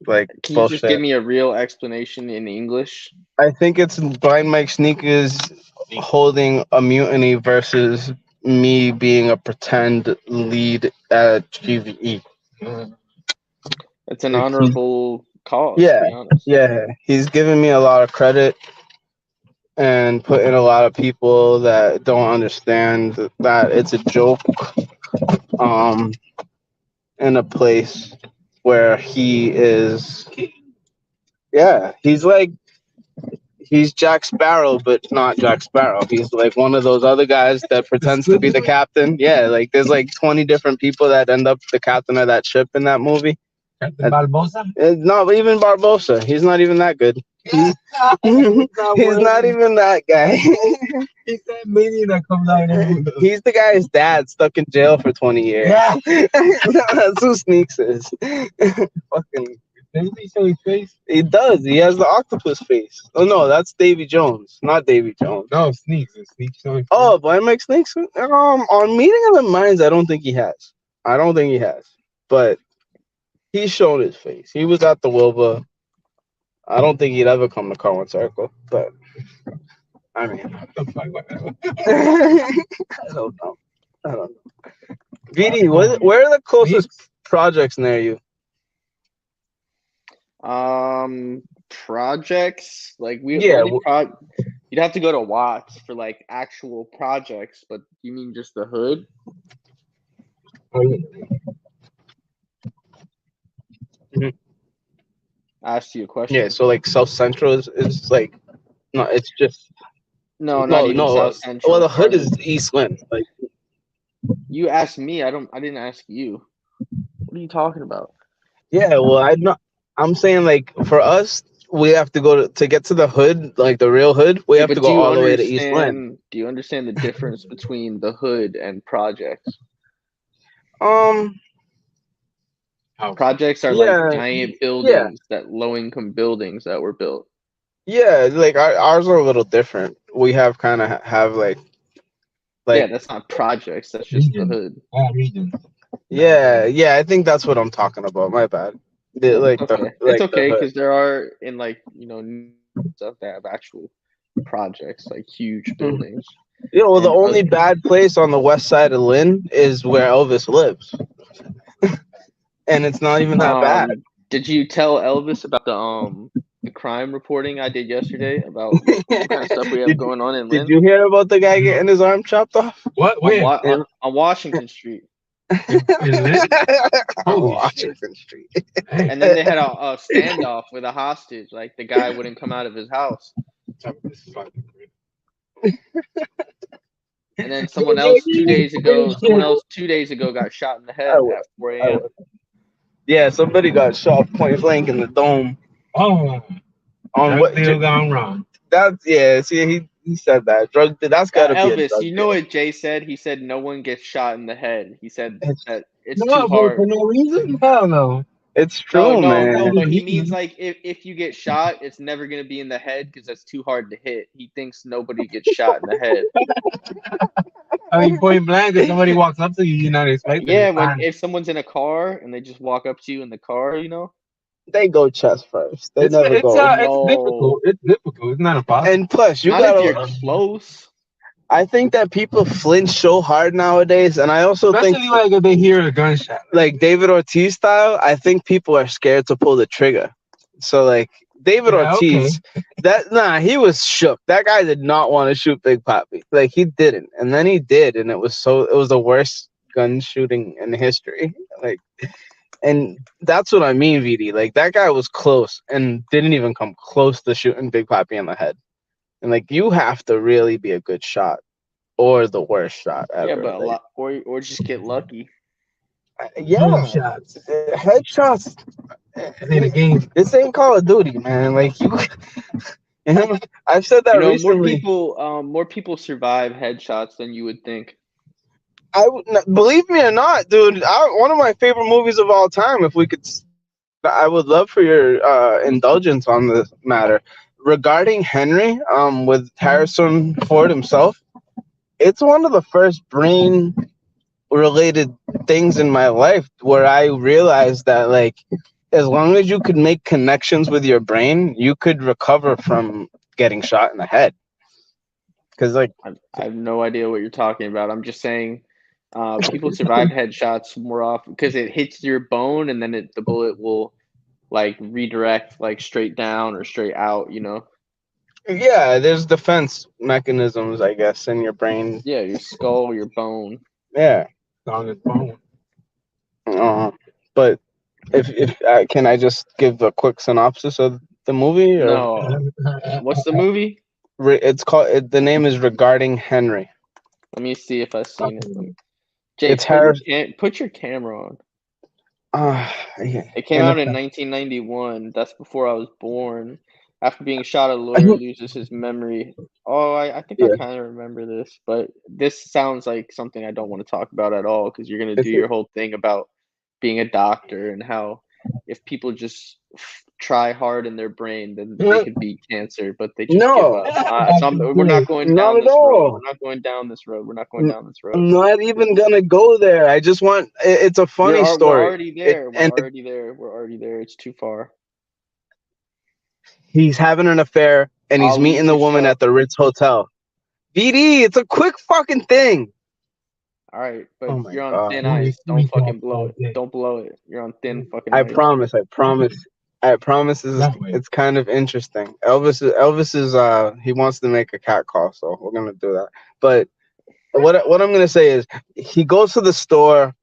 like Can you bullshit. just give me a real explanation in English? I think it's Blind Mike Sneakers holding a mutiny versus me being a pretend lead at GVE. It's an honorable cause, to be honest. Yeah. He's giving me a lot of credit and putting a lot of people that don't understand that it's a joke in a place where he is. Yeah, he's Jack Sparrow, but not Jack Sparrow. He's like one of those other guys that pretends to be the captain. Yeah, like there's like 20 different people that end up the captain of that ship in that movie. Captain Barbosa? No, even Barbosa. He's not even that good. He's not even that guy. He's that minion that comes out of He's the guy's dad stuck in jail for 20 years. Yeah. That's who Sneaks is. Fucking. Doesn't he show his face? He does. He has the octopus face. Oh no, that's Davy Jones, not Davy Jones. No, Sneaks. Sneaks showing face. Oh, Blind Mike Sneaks. On Meeting of the Minds, I don't think he has. But he's shown his face. He was at the Wilbur. I don't think he'd ever come to Cowan Circle, but I mean, I don't know. VD, where are the closest projects near you? Projects like you'd have to go to Watts for like actual projects, but you mean just the hood? Mm-hmm. I asked you a question. Yeah, so like South Central is like no, it's just not even South Central. Well, the hood is East Lynn. Like you asked me, I didn't ask you. What are you talking about? Yeah, well, I'm saying like for us, we have to go to get to the hood, like the real hood. We have to go all the way to East Lynn. Do you understand the difference between the hood and projects? Projects are like giant buildings, that low-income buildings that were built. Yeah, like ours are a little different. We have kind of have like yeah, that's not projects. That's just the hood. Yeah, I think that's what I'm talking about. My bad. It's okay because there are in stuff that have actual projects, like huge buildings. Yeah, well, the only bad place on the west side of Lynn is where Elvis lives, and it's not even that bad. Did you tell Elvis about the crime reporting I did yesterday about what kind of stuff we have going on in Lynn? Did you hear about the guy getting his arm chopped off? What? On Washington Street. Washington Street. And then they had a standoff with a hostage. Like the guy wouldn't come out of his house. And then someone else 2 days ago got shot in the head at 4 a.m. Yeah, somebody got shot point blank in the dome. On what deal gone wrong? See, he said that drug. That's gotta be Elvis. A drug You know what Jay said? He said no one gets shot in the head. He said that it's too hard for no reason. Hell no. It's true, man. No, but he means like if you get shot, it's never gonna be in the head because that's too hard to hit. He thinks nobody gets shot in the head. I mean, point blank, if somebody walks up to you, you're not expecting. Yeah, if someone's in a car and they just walk up to you in the car, they go chest first. It's difficult. It's difficult. It's not impossible. And plus, if you're close. I think that people flinch so hard nowadays, and I also especially think like if they hear a gunshot, like David Ortiz style. I think people are scared to pull the trigger. So like David Ortiz, he was shook. That guy did not want to shoot Big Papi. Like he didn't, and then he did, and it was the worst gun shooting in history. Like, and that's what I mean, VD. Like that guy was close and didn't even come close to shooting Big Papi in the head. And like you have to really be a good shot, or the worst shot ever. Yeah, but or just get lucky. Headshots. In a game. This ain't Call of Duty, man. Like you. I've said that recently. More people survive headshots than you would think. Believe me or not, dude. One of my favorite movies of all time. If we could, I would love for your indulgence on this matter. Regarding Henry, with Harrison Ford himself, it's one of the first brain-related things in my life where I realized that, like, as long as you could make connections with your brain, you could recover from getting shot in the head. Because, like, I have no idea what you're talking about. I'm just saying, people survive headshots more often because it hits your bone, and then the bullet will like redirect like straight down or straight out, Yeah, there's defense mechanisms, I guess, in your brain. Yeah, your skull, your bone. Yeah. On his bone. But if can I just give a quick synopsis of the movie? Or? No. What's the movie? It's called. The name is Regarding Henry. Let me see if I've seen it. Jake, put your camera on. Yeah. It came out in 1991. That's before I was born. After being shot, a lawyer loses his memory. Oh, I think I kind of remember this, but this sounds like something I don't want to talk about at all because you're going to do your whole thing about being a doctor and how if people just try hard in their brain, then they could beat cancer, but they just give up. We're not going down this road. We're not going down this road. We're not going down this road. I'm not even going to go there. I just want – it's a funny story. We're already there. We're already there. It's too far. He's having an affair, and he's meeting the woman at the Ritz Hotel. VD, it's a quick fucking thing. All right, but you're on thin ice. Don't fucking blow it. Don't blow it. You're on thin fucking ice. I promise. It's kind of interesting. Elvis is he wants to make a cat call, so we're gonna do that. But what I'm gonna say is he goes to the store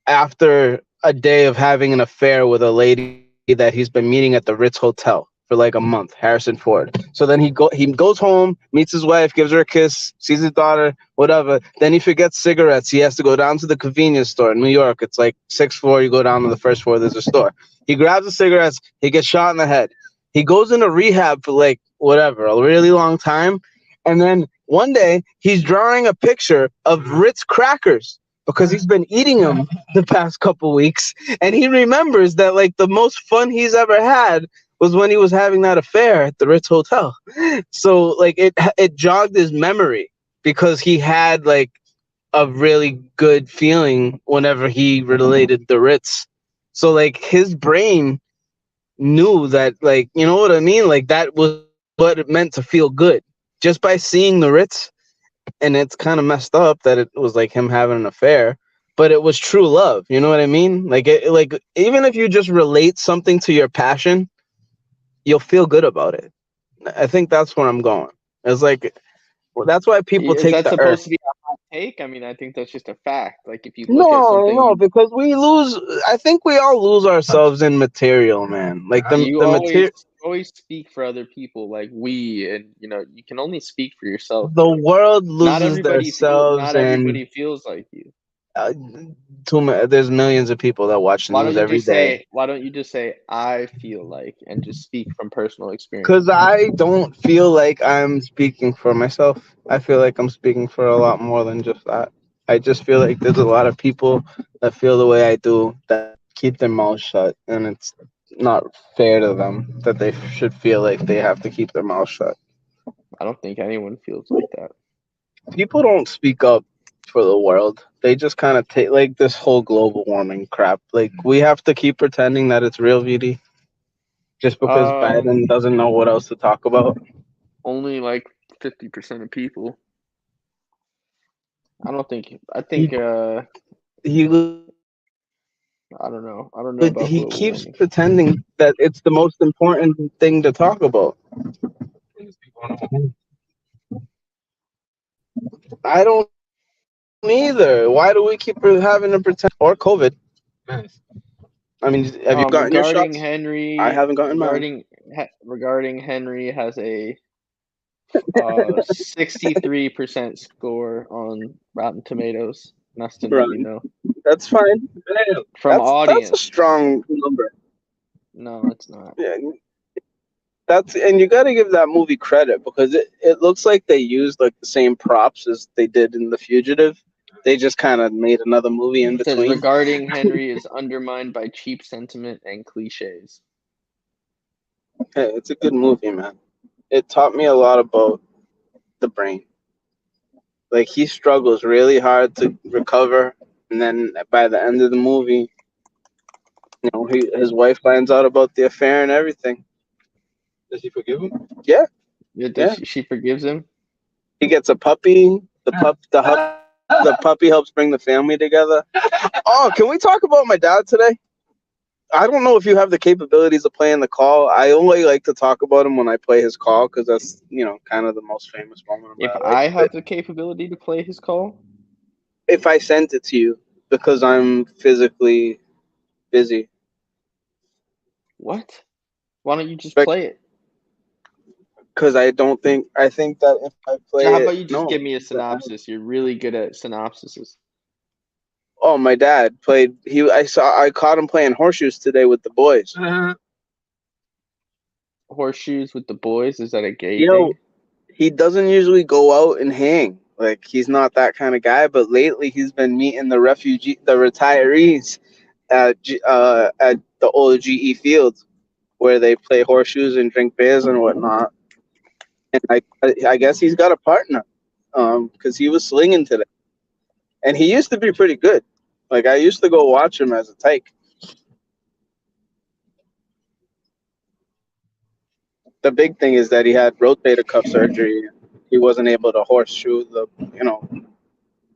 after a day of having an affair with a lady that he's been meeting at the Ritz Hotel for like a month, Harrison Ford. So then he goes home, meets his wife, gives her a kiss, sees his daughter, whatever. Then he forgets cigarettes. He has to go down to the convenience store in New York. It's like 6th floor. You go down to the first floor, there's a store. He grabs the cigarettes. He gets shot in the head. He goes into rehab for like whatever, a really long time. And then one day he's drawing a picture of Ritz crackers because he's been eating them the past couple weeks, and he remembers that like the most fun he's ever had was when he was having that affair at the Ritz Hotel. So like it jogged his memory because he had like a really good feeling whenever he related the Ritz. So like his brain knew that, like, you know what I mean? Like that was what it meant to feel good just by seeing the Ritz. And it's kind of messed up that it was like him having an affair, but it was true love. You know what I mean? Like like even if you just relate something to your passion, you'll feel good about it. I think that's where I'm going. It's like, well, that's why people Is take that the earth. supposed to be a hot take? I mean, I think that's just a fact. Like if you look at No, something, no, because we lose. I think we all lose ourselves in material, man. Like you the material, always speak for other people, like we, and you can only speak for yourself. the world Not loses themselves, not and everybody feels like you. uh, there's millions of people that watch the Why don't news you every just day. say I feel like and just speak from personal experience? Because I don't feel like I'm speaking for myself. I feel like I'm speaking for a lot more than just that. I just feel like there's a lot of people that feel the way I do that keep their mouths shut, and it's not fair to them that they should feel like they have to keep their mouth shut. I don't think anyone feels like that. People don't speak up for the world. They just kind of take like this whole global warming crap. Like we have to keep pretending that it's real, VD, just because Biden doesn't know what else to talk about. Only like 50% of people. I don't think. I He think. he I don't know. I don't know but about he global keeps warming. pretending that it's the most important thing to talk about. I don't either. Why do we keep having to pretend? Or COVID. I mean, have you gotten your Regarding shots? I Henry, haven't gotten mine. regarding Henry has a 63% score on Rotten Tomatoes. That's to let you Right. know. That's fine. From That's a audience. strong number. No, it's not. Yeah, and you got to give that movie credit because it looks like they used like the same props as they did in The Fugitive. They just kind of made another movie in It says between. regarding Henry is undermined by cheap sentiment and cliches. Hey, it's a good movie, man. It taught me a lot about the brain. Like he struggles really hard to recover, and then by the end of the movie, his wife finds out about the affair and everything. Does he forgive him? Yeah, yeah. She forgives him. He gets a puppy. The puppy helps bring the family together. Oh, can we talk about my dad today? I don't know if you have the capabilities of playing the call. I only like to talk about him when I play his call because that's kind of the most famous moment of If my life. I But have the capability to play his call, if I sent it to you because I'm physically busy, what? Why don't you just play it? because I think that if I play How it, about you just give me a synopsis? You're really good at synopsises. Oh, my dad played. I caught him playing horseshoes today with the boys. Horseshoes with the boys? Is that a gay You know, thing? he doesn't usually go out and hang. Like he's not that kind of guy. But lately, he's been meeting the retirees at the old GE Field where they play horseshoes and drink beers and whatnot. And I guess he's got a partner, because he was slinging today, and he used to be pretty good. Like I used to go watch him as a tyke. The big thing is that he had rotator cuff surgery. He wasn't able to horseshoe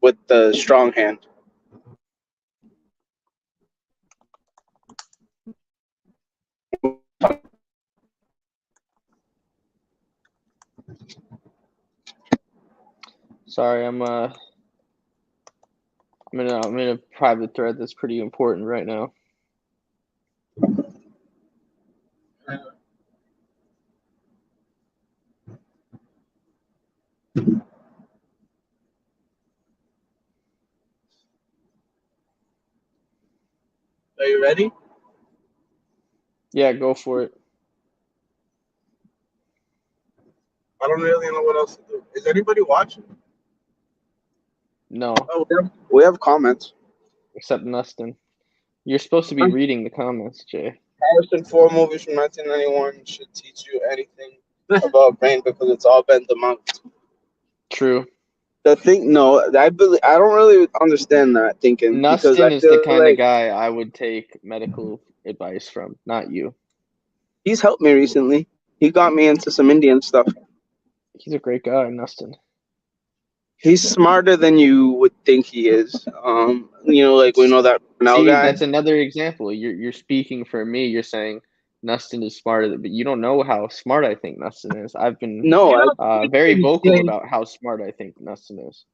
with the strong hand. Sorry, I'm in a private thread that's pretty important right now. Are you ready? Yeah, go for it. I don't really know what else to do. Is anybody watching? No, Oh, we have comments. except Nustin. You're supposed to be reading the comments, Jay. Harrison Ford movies from 1991 should teach you anything about brain because it's all been debunked. True. I don't really understand that thinking because I Nustin is feel the kind like of guy I would take medical advice from, not you. he's helped me recently. He got me into some Indian stuff. He's a great guy, Nustin. He's smarter than you would think he is. Like we know that Cornell See, guy. that's another example. You're speaking for me. You're saying Nustin is smarter, but you don't know how smart I think Nustin is. I've been very vocal about how smart I think Nustin is.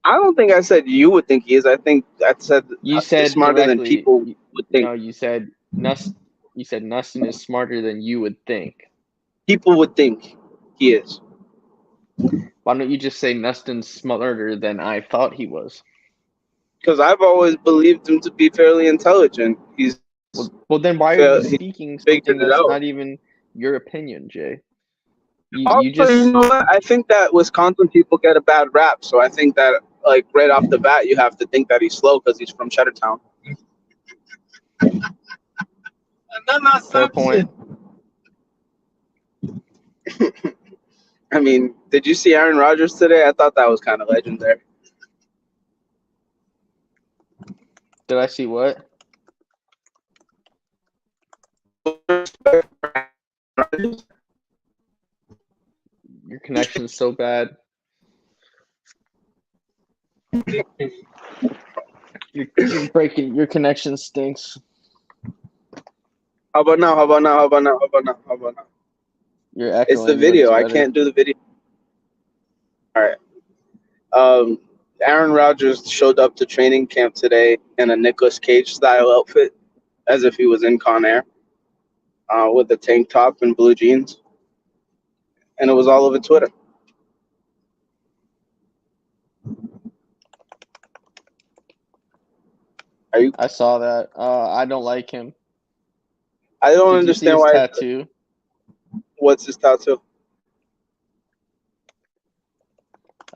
I don't think I said you would think he is. I said You he's said smarter than directly. people would think. No, you said Nustin is smarter than you would think. People would think he is. Why don't you just say Nustin's smarter than I thought he was? Because I've always believed him to be fairly intelligent. Well, then why are you speaking figured something it that's out. not even your opinion, Jay? Also, you know what? I think that Wisconsin people get a bad rap, so I think that like right off the bat you have to think that he's slow because he's from Cheddartown. Fair point. I mean, did you see Aaron Rodgers today? I thought that was kind of legendary. Did I see what? Your connection's so bad. You're breaking. Your connection stinks. How about now? How about now? How about now? How about now? How about now? You're echoing. It's the video. I can't do the video. All right. Aaron Rodgers showed up to training camp today in a Nicolas Cage style outfit, as if he was in Con Air, with a tank top and blue jeans, and it was all over Twitter. I saw that. I don't like him. I don't understand why. Tattoo. What's his tattoo?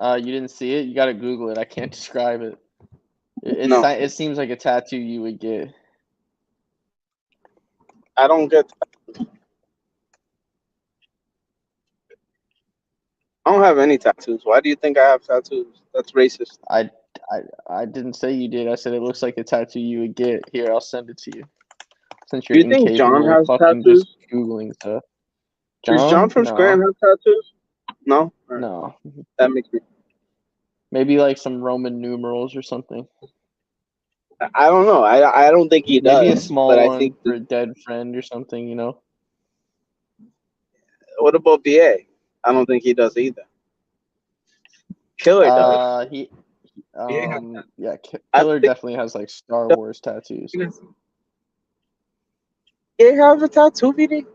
You didn't see it? You gotta Google it. I can't describe it. It seems like a tattoo you would get. I don't get that. I don't have any tattoos. Why do you think I have tattoos? That's racist. I didn't say you did. I said it looks like a tattoo you would get. Here, I'll send it to you. Since you're do you think John has fucking tattoos? Just Googling stuff. Does John from Scranton have tattoos? No? No. That makes me... Maybe like some Roman numerals or something. I don't know. I don't think he does. Maybe a small but one I think for a dead friend or something, you know? What about BA? I don't think he does either. Killer does. Killer definitely has like Star Wars tattoos. BA have a tattoo, BD?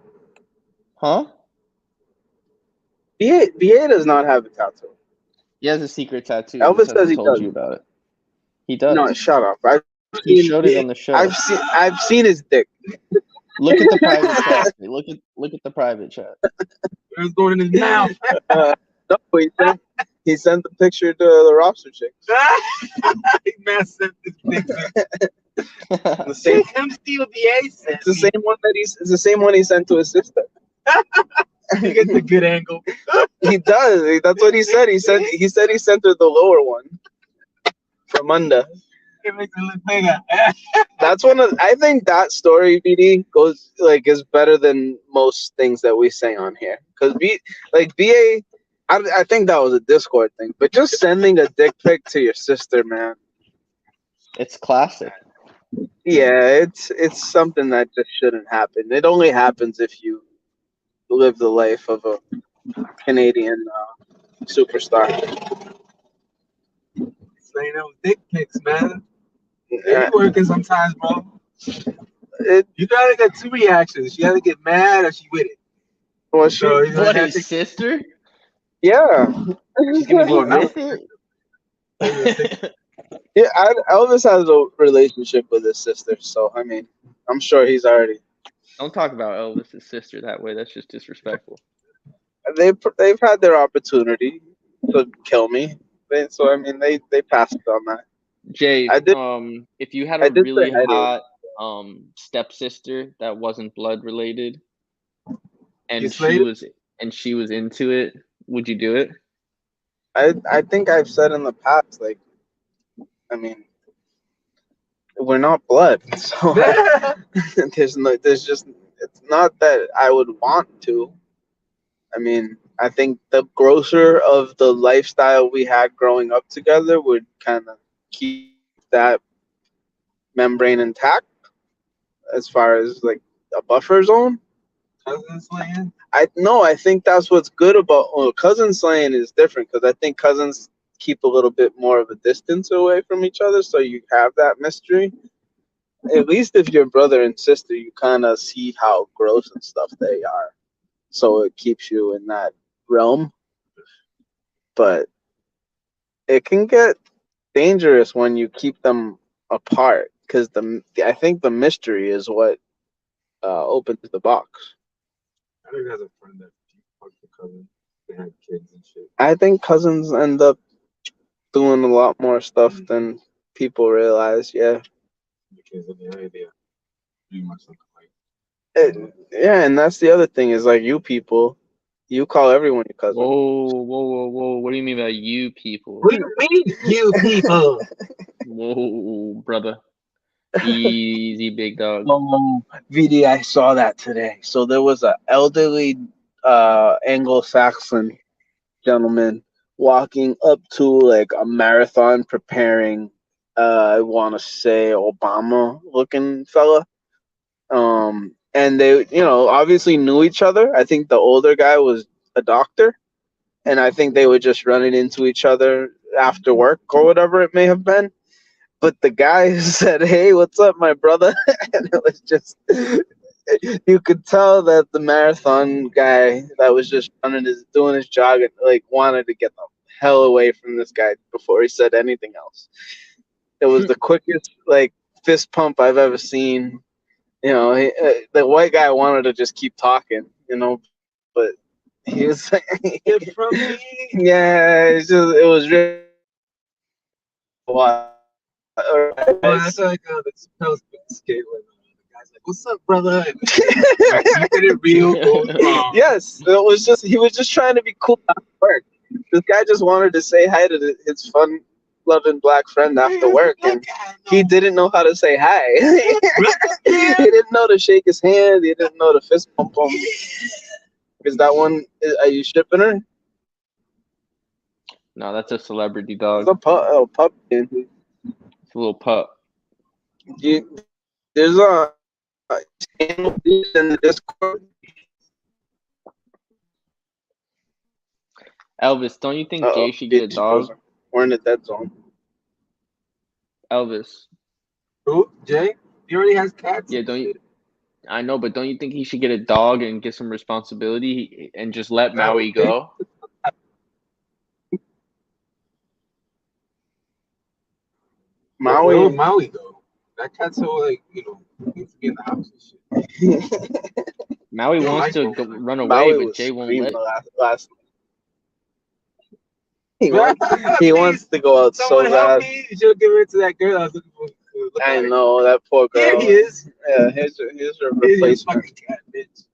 Huh? BA does not have a tattoo. He has a secret tattoo. Elvis says he told does. You about it. He does. No, shut up. He showed it on the show. I've seen his dick. Look at the private chat. Look at the private chat. It's going in his mouth. No, he sent the picture to the roster chicks. Man sent this picture. The same MCBA sent. It's the same one it's the same one he sent to his sister. He gets a good angle. He does. That's what he said. He said he sent her the lower one from under. It makes it look bigger. That's I think that story, BD, is better than most things that we say on here. Because BA, I think that was a Discord thing. But just sending a dick pic to your sister, man. It's classic. Yeah, it's something that just shouldn't happen. It only happens if you live the life of a Canadian superstar. Saying those dick pics, man. Yeah. It's working sometimes, bro. You gotta get two reactions. She either get mad or she with it. Well, what, his sister? Yeah. She's gonna go with it? Yeah, Elvis has a relationship with his sister, so I mean, I'm sure he's already. Don't talk about Elvis's sister that way. That's just disrespectful. They've had their opportunity to kill me. So I mean, they passed on that. Jay, I did. if you had I a did say really hi to her. hot stepsister that wasn't blood related You and slayed she was into it, would you do it? I think I've said in the past, like, I mean, we're not blood, so there's just, it's not that I would want to. I mean, I think the grosser of the lifestyle we had growing up together would kind of keep that membrane intact as far as like a buffer zone. cousin slaying. I think that's what's good about cousin slaying is different because I think cousins keep a little bit more of a distance away from each other, so you have that mystery. At least if you're brother and sister, you kind of see how gross and stuff they are, so it keeps you in that realm. But it can get dangerous when you keep them apart because I think the mystery is what opens the box. I think has a friend that fucked the cousin. They had kids and shit. I think cousins end up doing a lot more stuff than people realize. Yeah. Because of the idea, pretty much look alike. Yeah, and that's the other thing is like you people, you call everyone your cousin. Whoa! What do you mean by you people? What do you mean, you people? Whoa, brother. Easy, big dog. Oh, VD, I saw that today. So there was an elderly Anglo-Saxon gentleman walking up to like a marathon preparing I want to say Obama looking fella. And they, obviously knew each other. I think the older guy was a doctor, and I think they were just running into each other after work or whatever it may have been. But the guy said, "Hey, what's up, my brother?" And it was just, you could tell that the marathon guy that was just doing his jogging, like wanted to get the hell away from this guy before he said anything else. It was the quickest like fist pump I've ever seen. The white guy wanted to just keep talking, but he was like, Get from me. yeah, it was really wild. Oh, that's like the Chappelle skit when the guy's like, "What's up, brother?" And keeping it real, going wrong. Yes, he was just trying to be cool after work. This guy just wanted to say hi to his fun-loving black friend after work, and he didn't know how to say hi. He didn't know to shake his hand. He didn't know to fist bump him. Is that one? Are you shipping her? No, that's a celebrity It's dog. a pup. It's a little pup. There's a in the Discord. Elvis, don't you think Jay should get a dog? We're in the dead zone. Elvis. Who? Jay? He already has cats. Yeah, don't you? I know, but don't you think he should get a dog and get some responsibility and just let Maui go? Where would Maui go? That cat's so needs to be in the house and shit. Maui You don't wants like to Maui. run away, Maui but Jay won't let. last. He wants to go out so Someone help bad. me! You should have given it to that girl I was looking for. I know that poor girl. There he is. Yeah, here's her Here's your replacement. fucking cat, bitch.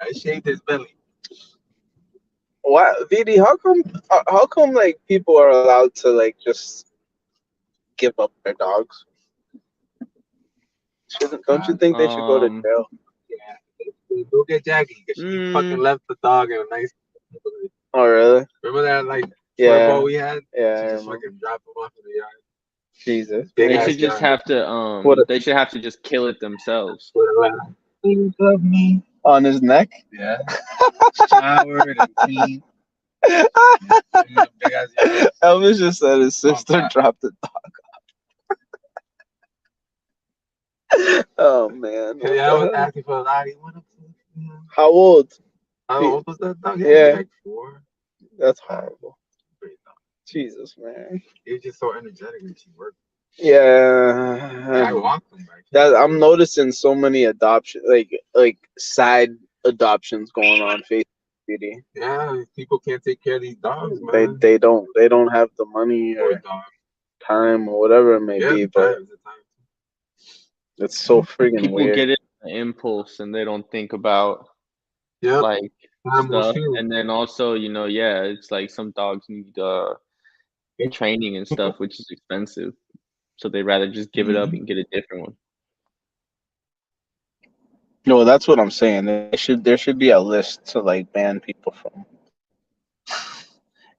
I shaved his belly. Why, VD? How come like people are allowed to like just give up their dogs? Don't you think they should go to jail? Yeah, go get Jackie because she fucking left the dog in a nice. Oh really? Remember that Yeah. ball we had? Yeah. She just fucking dropped him off in the yard. Jesus. Big They ass should just guy. have to they should have to just kill it themselves. Think of me. On his neck? Yeah. Showered and clean. Elvis just said his sister dropped the dog off. Oh man. Yeah, I was asking for a lot. How old? How old was that dog? Yeah. Like 4. That's horrible. Jesus, man. He was just so energetic when she worked. Yeah. I walked him back. I'm noticing so many adoption, like side adoptions going on Facebook. BD. Yeah, people can't take care of these dogs, man. They don't have the money or time or whatever it may be, but it's so friggin' People weird. get it an impulse and they don't think about Yep. like Animals stuff. too. And then also, yeah, it's like some dogs need training and stuff, which is expensive. So they rather just give it up and get a different one. No, that's what I'm saying. There should be a list to like ban people from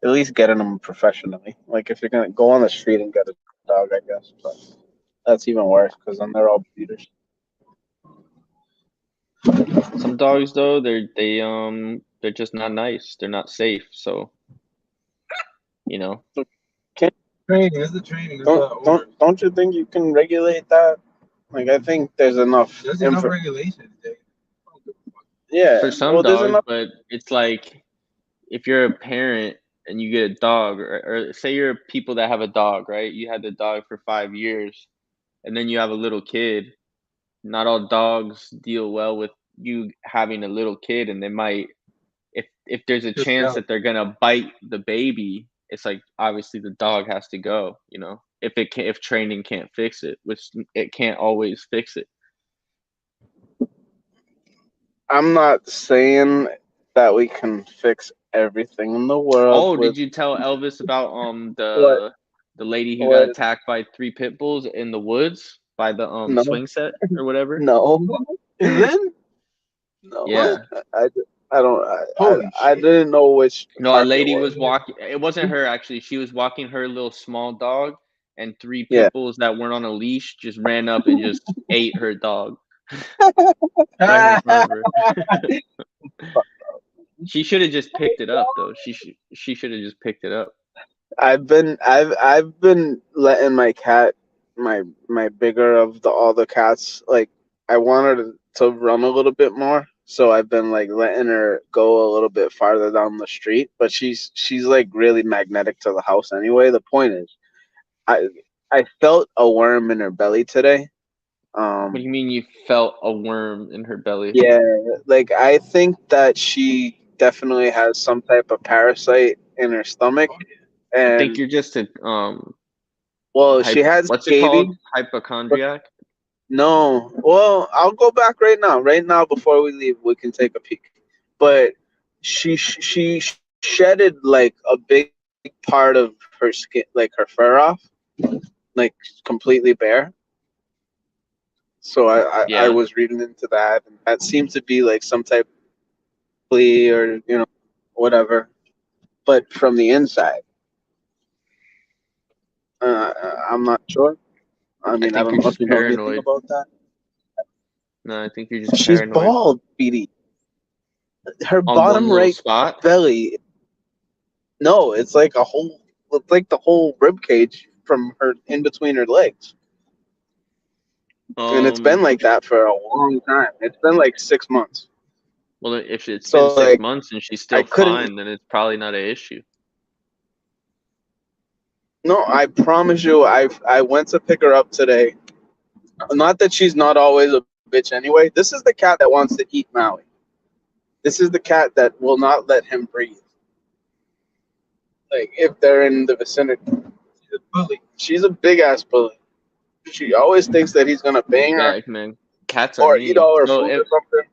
at least getting them professionally. Like if you're gonna go on the street and get a dog, I guess, but that's even worse because then they're all breeders. Some dogs though, they're just not nice. They're not safe. So, Training. It's the training. Don't you think you can regulate that? Like I think there's enough. There's enough regulations. Yeah. For some dogs, but it's like if you're a parent and you get a dog, or say you're people that have a dog, right? You had the dog for 5 years, and then you have a little kid. Not all dogs deal well with you having a little kid, and they might, if there's a chance that they're gonna bite the baby, it's like obviously the dog has to go. If training can't fix it, which it can't always fix it. I'm not saying that we can fix everything in the world. Did you tell Elvis about the lady who got attacked by 3 pit bulls in the woods by the swing set or whatever? No. And then? No. Yeah. I didn't know which. No, a lady was walking. It wasn't her actually. She was walking her little small dog, and 3 pit bulls that weren't on a leash just ran up and just ate her dog. Right in front of her. She should have just picked it up though. She should have just picked it up. I've been letting my cat, my bigger of all the cats, like I want her to run a little bit more. So I've been like letting her go a little bit farther down the street, but she's like really magnetic to the house anyway. The point is, I felt a worm in her belly today. What do you mean you felt a worm in her belly? Yeah, like I think that she definitely has some type of parasite in her stomach. And I think you're just a she has what's it called? Hypochondriac? No. Well, I'll go back right now. Right now, before we leave, we can take a peek. But she shedded like a big part of her skin, like her fur off, like completely bare. So I was reading into that, and that seems to be like some type of flea or whatever, but from the inside. I'm not sure. I mean, I don't know if you know anything about that. No, I think you're just She's paranoid. bald, BD. Her on bottom right spot? belly. No, it's like the whole rib cage from her in between her legs. And it's been like that for a long time. It's been like 6 months. Well, if it's been 6 months and she's still fine, then it's probably not an issue. No, I promise you, I went to pick her up today. Not that she's not always a bitch anyway. This is the cat that wants to eat Maui. This is the cat that will not let him breathe. Like, if they're in the vicinity. She's a bully. She's a big-ass bully. She always thinks that he's going to bang her. Yeah, man. Cats are mean. Eat all her food or something.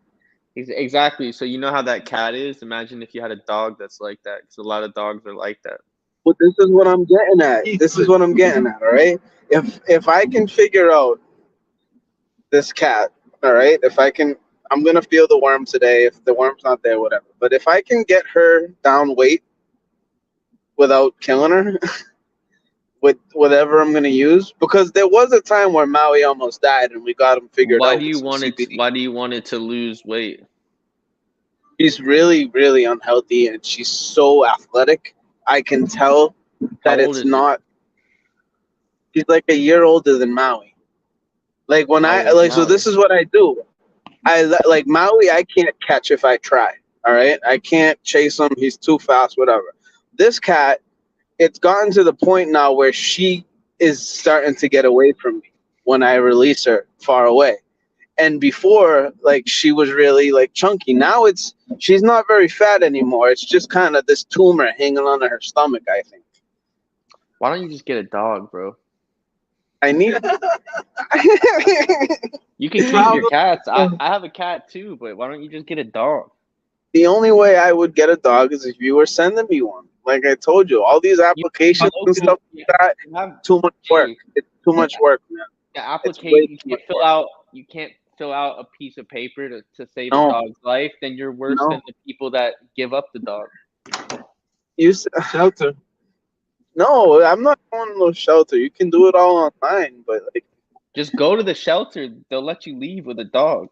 Exactly. So you know how that cat is? Imagine if you had a dog that's like that. Because a lot of dogs are like that. But this is what I'm getting at. All right? If I can figure out this cat, all right? I'm going to feel the worm today. If the worm's not there, whatever. But if I can get her down weight without killing her with whatever I'm going to use, because there was a time where Maui almost died and we got him figured out. Why do you want it to lose weight? She's really, really unhealthy and she's so athletic. I can tell that it's not. She's like a year older than Maui. Like when so this is what I do. Like Maui, I can't catch if I try. All right, I can't chase him. He's too fast. Whatever. This cat, it's gotten to the point now where she is starting to get away from me when I release her far away, And before, like, she was really like chunky. Now she's not very fat anymore. It's just kind of this tumor hanging under her stomach, I think. Why don't you just get a dog, bro? I need. You can keep your cats. I have a cat too, but why don't you just get a dog? The only way I would get a dog is if you were sending me one. Like I told you, all these applications and stuff like that, too much work. It's too much work, man. The application you can't fill out a piece of paper to save a dog's life. Then you're worse than the people that give up the dog. You shelter. No, I'm not going to no shelter. You can do it all online, but like, just go to the shelter. They'll let you leave with a dog.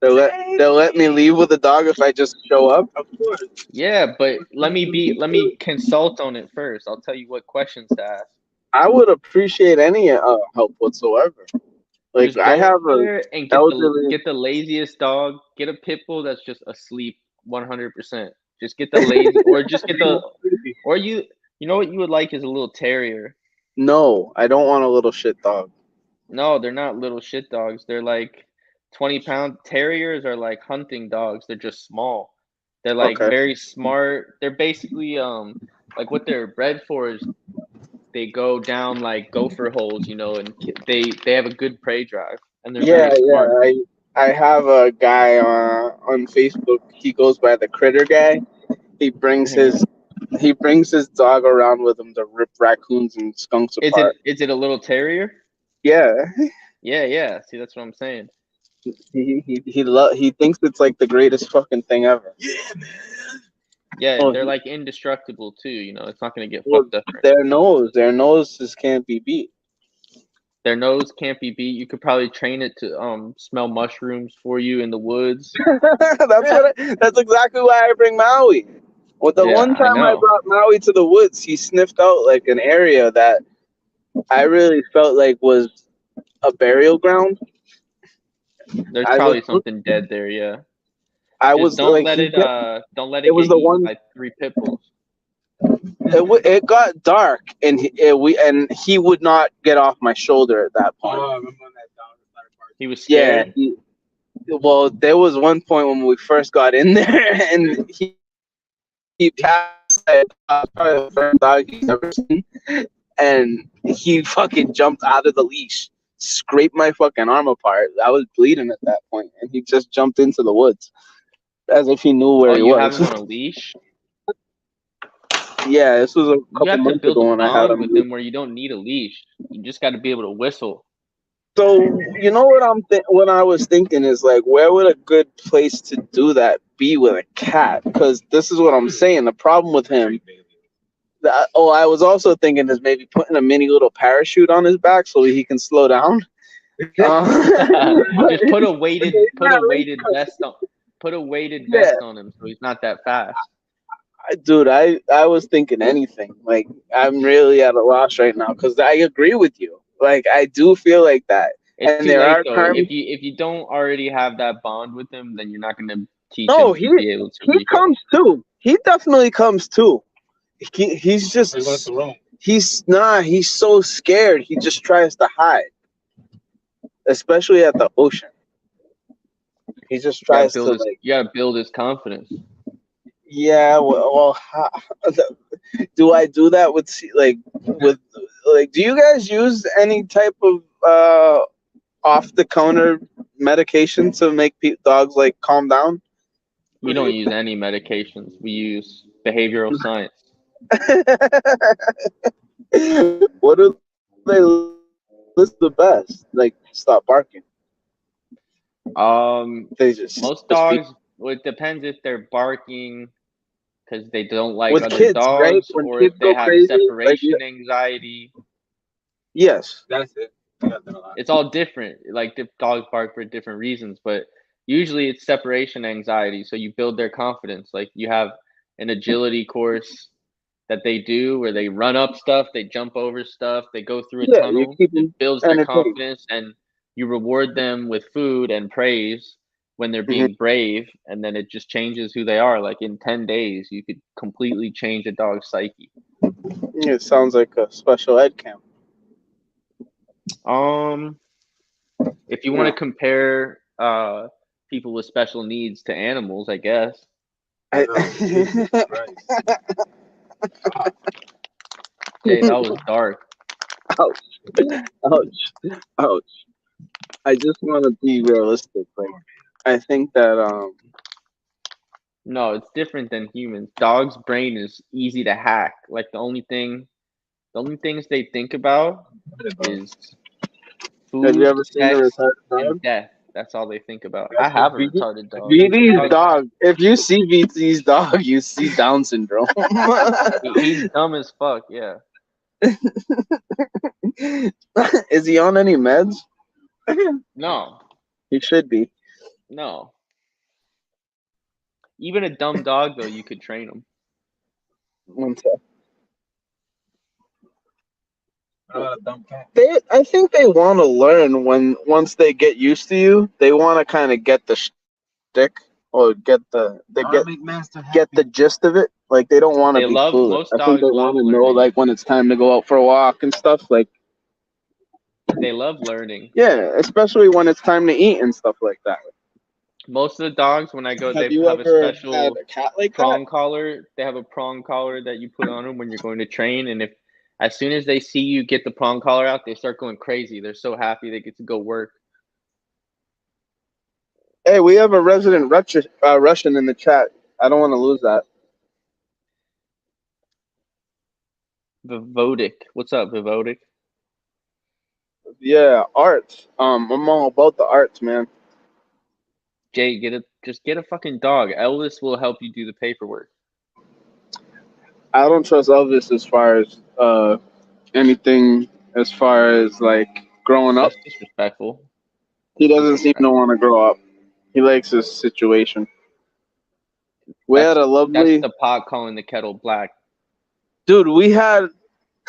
They'll let me leave with a dog if I just show up. Of course. Yeah, but let me consult on it first. I'll tell you what questions to ask. I would appreciate any help whatsoever. Like, just go I have and get the laziest dog. Get a pit bull that's just asleep 100%. Just get the lazy, or just get the, or you know what you would like is a little terrier. No, I don't want a little shit dog. No, they're not little shit dogs. They're like 20-pound terriers are like hunting dogs. They're just small. They're like very smart. They're basically like what they're bred for is they go down like gopher holes, you know, and they have a good prey drive, and they're very smart. Yeah. I have a guy on Facebook. He goes by the Critter Guy. He brings his dog around with him to rip raccoons and skunks apart. Is it a little terrier? Yeah. Yeah. See, that's what I'm saying. He thinks it's like the greatest fucking thing ever. Yeah, man. Yeah, they're like indestructible too. You know, it's not gonna get fucked up. Their noses can't be beat. Their nose can't be beat. You could probably train it to smell mushrooms for you in the woods. That's exactly why I bring Maui. Well, the one time I brought Maui to the woods, he sniffed out like an area that I really felt like was a burial ground. There's probably something dead there, yeah. Don't let it get eaten by 3 pit bulls. It got dark, and he would not get off my shoulder at that point. Oh, I remember when that dog started barking. He was scared. Yeah. Well, there was one point when we first got in there, and he passed probably the first dog he's ever seen, and he fucking jumped out of the leash, scraped my fucking arm apart. I was bleeding at that point, and he just jumped into the woods as if he knew where he was. You have him on a leash? Yeah, this was a couple months ago when I had him. With him where you don't need a leash. You just got to be able to whistle. So you know what I was thinking is like, where would a good place to do that be with a cat? Because this is what I'm saying. The problem with him. I was also thinking is maybe putting a mini little parachute on his back so he can slow down. Just put a weighted vest on. Put a weighted vest on him so he's not that fast. Dude, I was thinking anything. Like, I'm really at a loss right now because I agree with you. Like, I do feel like that. It's too late, though. If you don't already have that bond with him, then you're not going to teach him to be able to. He comes too. He definitely comes too. He's just. He's so scared. He just tries to hide, especially at the ocean. He just tries to you gotta build his confidence. Yeah, well, do I do that with do you guys use any type of off the counter medication to make dogs like calm down? We don't use any medications. We use behavioral science. What do they list the best? Like, stop barking. Most dogs. Well, it depends if they're barking because they don't like with other kids, dogs, right? or if they have separation anxiety. Yes, that's it. It's all different. Like, the dogs bark for different reasons, but usually it's separation anxiety. So you build their confidence. Like, you have an agility course that they do where they run up stuff, they jump over stuff, they go through a tunnel. It builds their confidence, and you reward them with food and praise when they're being brave, and then it just changes who they are. Like, in 10 days, you could completely change a dog's psyche. It sounds like a special ed camp. If you want to compare people with special needs to animals, I guess. Jesus Christ. Jay, that was dark. Ouch. Ouch. Ouch. I just want to be realistic. Like, I think that No, it's different than humans. Dog's brain is easy to hack. Like the only things they think about is have you food, ever seen a sex, retarded dog? and death. That's all they think about. I have a retarded dog. VD's dog. If you see VD's dog, you see Down syndrome. He's dumb as fuck. Yeah. Is he on any meds? No. He should be. No. Even a dumb dog, though, you could train him. One sec. A dumb cat. I think they want to learn once they get used to you. They want to kind of get the shtick or get the gist of it. Like they don't want to be clueless. Most I think dogs they love want to know learning. like when it's time to go out for a walk and stuff. Like they love learning. Yeah, especially when it's time to eat and stuff like that. Most of the dogs, when I go, they have a special prong collar. They have a prong collar that you put on them when you're going to train, and as soon as they see you get the prong collar out, they start going crazy. They're so happy they get to go work. Hey, we have a resident Russian in the chat. I don't want to lose that. Vivotic. What's up, Vivotic? Yeah, arts. I'm all about the arts, man. Jay, just get a fucking dog. Elvis will help you do the paperwork. I don't trust Elvis as far as anything as far as like growing up. That's disrespectful. He doesn't seem to want to grow up. He likes his situation. That's the pot calling the kettle black. Dude, we had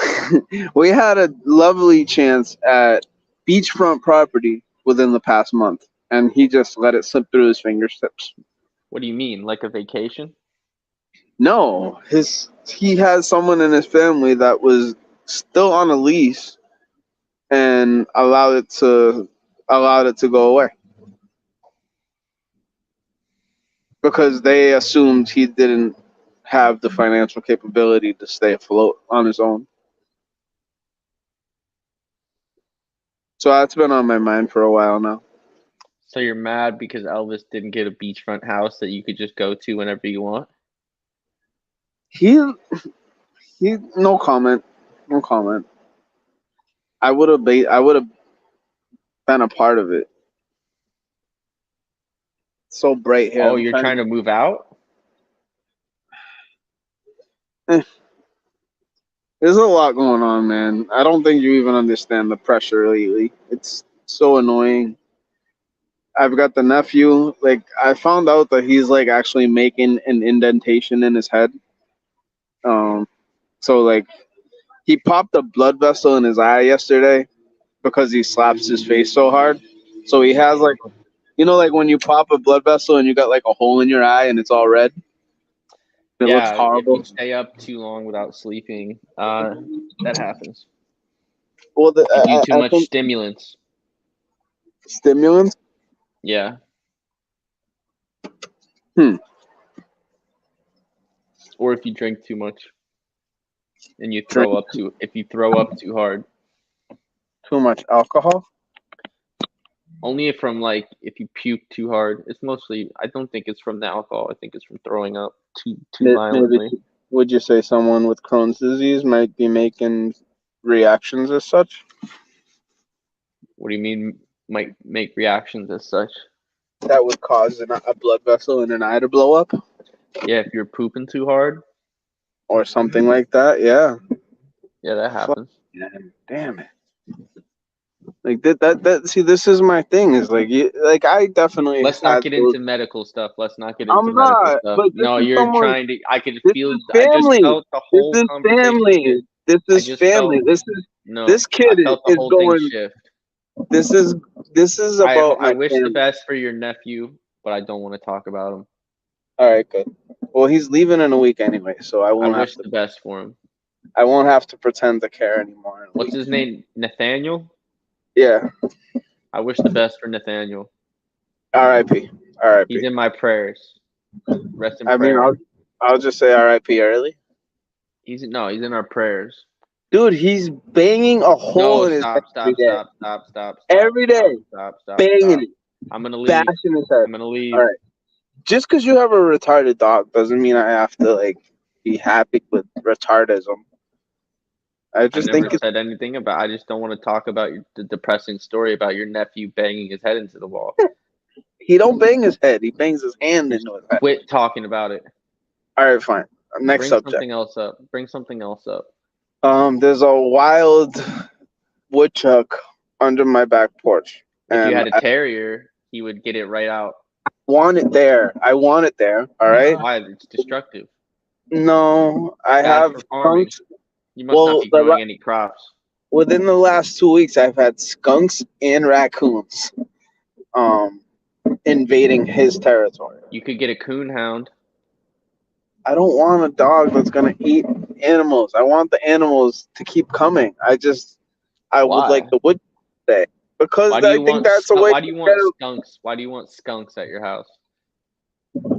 a lovely chance at beachfront property within the past month, and he just let it slip through his fingertips. What do you mean, like a vacation? No, he has someone in his family that was still on a lease and allowed it to go away because they assumed he didn't have the financial capability to stay afloat on his own. So that's been on my mind for a while now. So you're mad because Elvis didn't get a beachfront house that you could just go to whenever you want? He no comment. No comment. I would have been a part of it. So bright here. Oh, you're trying to move out? There's a lot going on, man. I don't think you even understand the pressure lately. It's so annoying. I've got the nephew. Like, I found out that he's like actually making an indentation in his head. So like, he popped a blood vessel in his eye yesterday because he slaps his face so hard. So he has like, like when you pop a blood vessel and you got like a hole in your eye and it's all red. It looks horrible. If you stay up too long without sleeping, that happens. Well, you do too much stimulants. Stimulants? Yeah. Or if you drink too much, and you throw up too. If you throw up too hard. Too much alcohol? Only if you puke too hard. It's mostly. I don't think it's from the alcohol. I think it's from throwing up too violently. Maybe, would you say someone with Crohn's disease might be making reactions as such? What do you mean might make reactions as such? That would cause a blood vessel in an eye to blow up? Yeah, if you're pooping too hard. Or something like that, yeah. Yeah, that happens. Yeah, damn it. Like that see, this is my thing, is like I definitely let's not get into medical stuff. Let's not get into medical stuff. No, you're trying to I could feel I just felt the whole conversation. This is family. This kid is going shift. This is about I wish the best for your nephew, but I don't want to talk about him. All right, good. Well, he's leaving in a week anyway, so I wish the best for him. I won't have to pretend to care anymore. What's his name? Nathaniel? Yeah. I wish the best for Nathaniel. R.I.P. R.I.P. He's in my prayers. Rest in I mean, prayer. I'll just say R.I.P. early. He's in our prayers. Dude, he's banging a hole in his head Stop. every day. Stop. Banging it. I'm gonna leave. Bashing his head. I'm gonna leave. All right. Just because you have a retarded dog doesn't mean I have to like be happy with retardism. I just think never said anything about. I just don't want to talk about the depressing story about your nephew banging his head into the wall. He don't bang his head. He bangs his hand into his head. Quit talking about it. All right, fine. Next subject. Bring something else up. There's a wild woodchuck under my back porch. If you had a terrier, he would get it right out. I want it there. All right. Why? It's destructive. No, I have skunks. You must not be growing any crops. Within the last 2 weeks, I've had skunks and raccoons invading his territory. You could get a coon hound. I don't want a dog that's gonna eat animals. I want the animals to keep coming. I would like the wood day because I think that's a way. Why do you want skunks? Why do you want skunks at your house?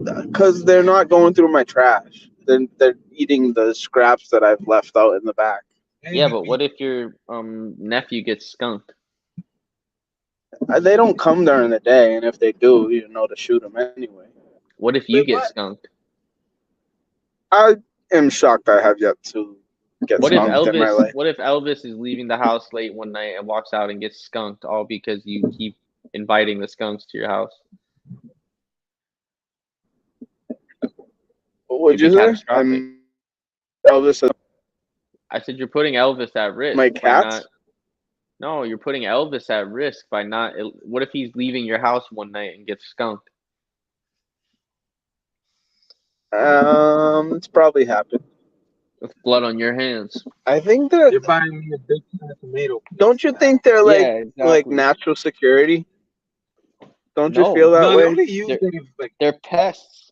Because they're not going through my trash. They're eating the scraps that I've left out in the back. Yeah, but what if your nephew gets skunked? They don't come during the day, and if they do, you know to shoot them anyway. What if you get skunked? I am shocked I have yet to get skunked in my life. What if Elvis is leaving the house late one night and walks out and gets skunked, all because you keep inviting the skunks to your house? What would you say? Elvis. I said you're putting Elvis at risk. My cats? No, you're putting Elvis at risk by not. What if he's leaving your house one night and gets skunked? It's probably happened. With blood on your hands. I think that you're buying me a big can of tomato. Don't you think they're like natural security? Don't you feel that way? They're pests.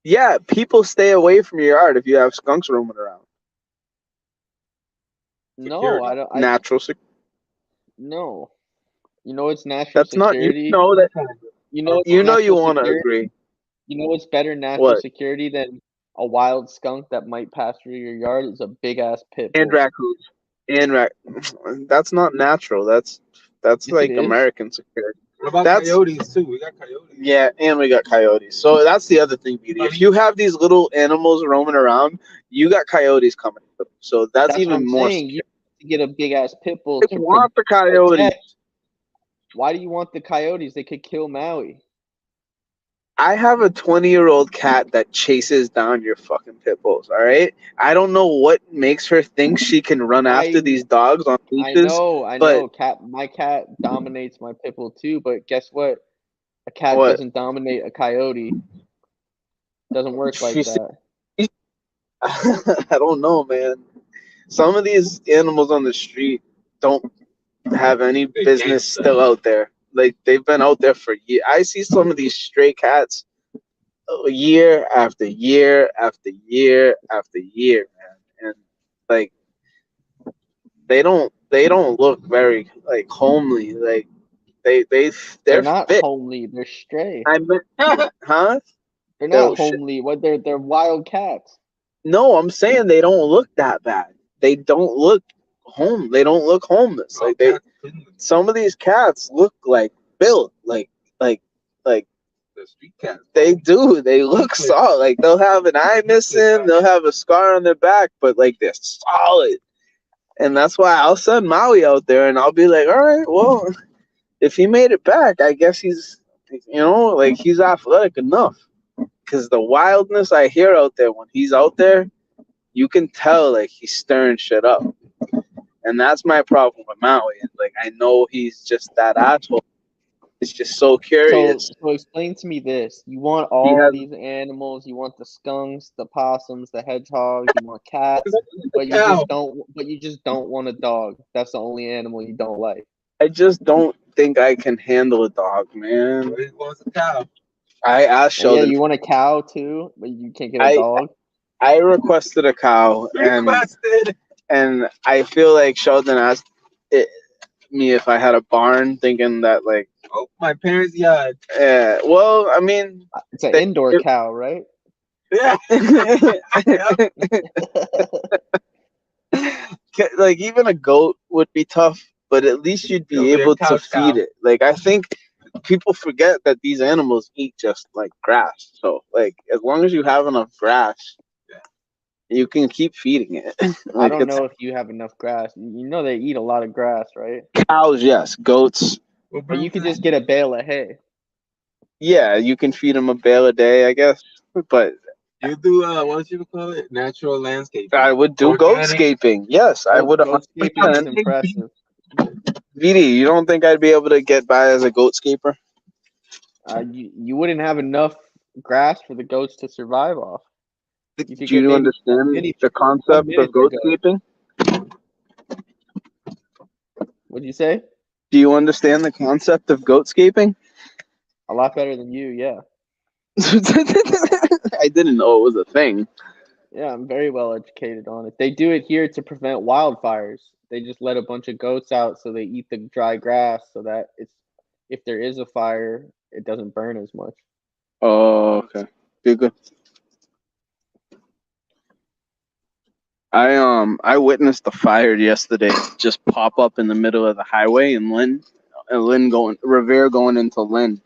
Yeah, people stay away from your yard if you have skunks roaming around. No, I don't. Natural security. No, you know it's natural That's security. Not. You know you want to agree. You know what's better natural security than a wild skunk that might pass through your yard? Is a big ass pit bull. And raccoons. That's not natural. That's like American security. What about coyotes too? We got coyotes. Yeah, and we got coyotes. So that's the other thing, BD. If you have these little animals roaming around, you got coyotes coming. So that's even more. You get a big ass pit bull. I want the coyotes. Why do you want the coyotes? They could kill Maui. I have a 20-year-old cat that chases down your fucking pit bulls, all right? I don't know what makes her think she can run after these dogs on leashes. I know. My cat dominates my pit bull too, but guess what? A cat doesn't dominate a coyote. Doesn't work like that. I don't know, man. Some of these animals on the street don't have any business still out there. Like, they've been out there for years. I see some of these stray cats year after year after year after year, man. And like, they don't look very like homely. Like they're not fit. Homely. They're stray. Huh? They're not homely. What? They're wild cats. No, I'm saying they don't look that bad. They don't look They don't look homeless. Like some of these cats look like built like the street cats. They do. They look solid. Like they'll have an eye missing. They'll have a scar on their back, but like they're solid. And that's why I'll send Maui out there, and I'll be like, all right, well, if he made it back, I guess he's, like he's athletic enough. Because the wildness I hear out there when he's out there, you can tell like he's stirring shit up. And that's my problem with Maui. Like, I know he's just that asshole. He's just so curious. So explain to me this. You want all these animals. You want the skunks, the possums, the hedgehogs. You want cats, but you just don't want a dog. That's the only animal you don't like. I just don't think I can handle a dog, man. He wants a cow. I asked Sheldon. Yeah, you want a cow too, but you can't get a dog. I requested a cow, and I feel like Sheldon asked it. me if I had a barn, thinking that like, Oh, my parents' yard. yeah. Well, I mean, It's an indoor cow, right? Yeah. like even a goat would be tough, but at least you'd be It'll be a able to couch feed cow. it. Like I think people forget that these animals eat just like grass. So like as long as you have enough grass, you can keep feeding it. I Like don't it's know if you have enough grass. You know they eat a lot of grass, right? cows, yes. Goats, But you could just get a bale of hay. yeah, you can feed them a bale a day, I guess. But You do what you call it? Natural landscaping. I would do Organic. goatscaping. Yes, I would Goatscaping is 100%. impressive. VD, you don't think I'd be able to get by as a goatscaper? You wouldn't have enough grass for the goats to survive off. You could Do get you maybe 1 understand minute, the 1 concept of minute per goat. goatscaping? What'd you say? Do you understand the concept of goatscaping? A lot better than you, yeah. I didn't know it was a thing. Yeah, I'm very well educated on it. They do it here to prevent wildfires. They just let a bunch of goats out so they eat the dry grass so that if there is a fire, it doesn't burn as much. Oh, okay. Be good. I witnessed the fire yesterday just pop up in the middle of the highway in Lynn, Revere going into Lynn.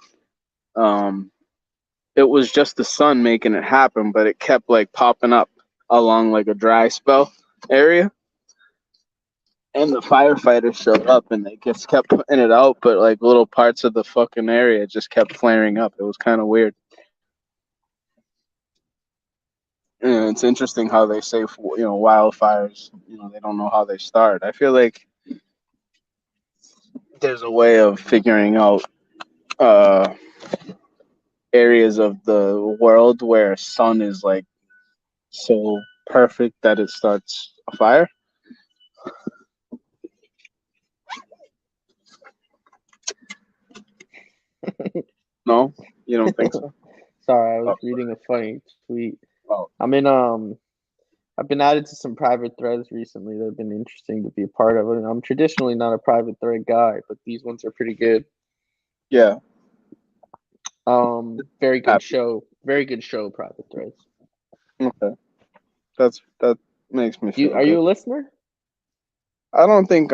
It was just the sun making it happen, but it kept like popping up along like a dry spell area. And the firefighters showed up and they just kept putting it out, but like little parts of the fucking area just kept flaring up. It was kind of weird. And it's interesting how they say, wildfires, they don't know how they start. I feel like there's a way of figuring out areas of the world where sun is like so perfect that it starts a fire. No, you don't think so? Sorry, I was Oh, reading a funny tweet. oh. I've been added to some private threads recently that have been interesting to be a part of. And I'm traditionally not a private thread guy, but these ones are pretty good. Yeah. Very good Happy. show. Very good show, private threads. Okay. That makes me feel Are you good. a listener? I don't think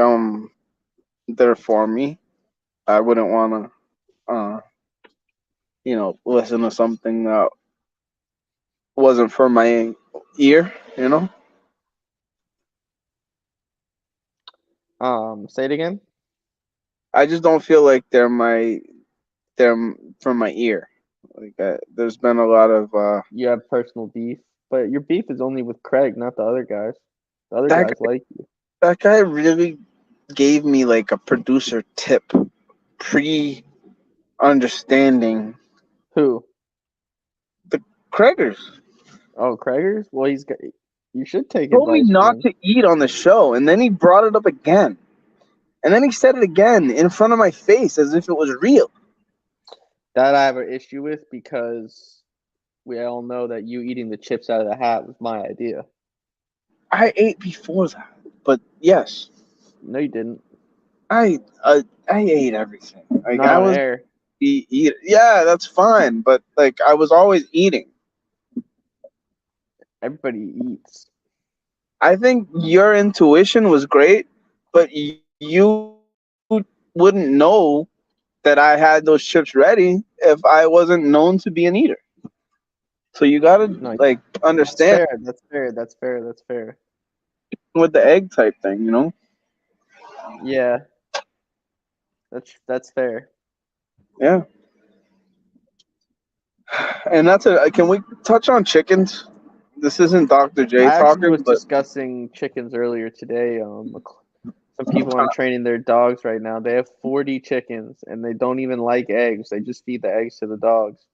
they're for me. I wouldn't want to listen to something that wasn't for my ear, Say it again. I just don't feel like they're from my ear. Like there's been a lot of You have personal beef, but your beef is only with Craig, not the other guys. The other that guys like you. that guy really gave me like a producer tip, pre-understanding Who? the Craigers. Oh, Craigers? Well, you should take Told me advice from not him. to eat on the show, and then he brought it up again, and then he said it again in front of my face as if it was real. That I have an issue with because we all know that you eating the chips out of the hat was my idea. I ate before that, but yes, No, you didn't. I ate everything. Like Not I on was air. eat. Yeah, that's fine, but like I was always eating. Everybody eats. I think your intuition was great, but you wouldn't know that I had those chips ready if I wasn't known to be an eater. So you gotta No, like that's understand fair. That's fair. That's fair. That's fair. with the egg type thing, Yeah, that's fair. Yeah. And that's it. Can we touch on chickens? This isn't Dr. J I actually was talking, but discussing chickens earlier today. Some people I'm training their dogs right now. They have 40 chickens and they don't even like eggs. They just feed the eggs to the dogs.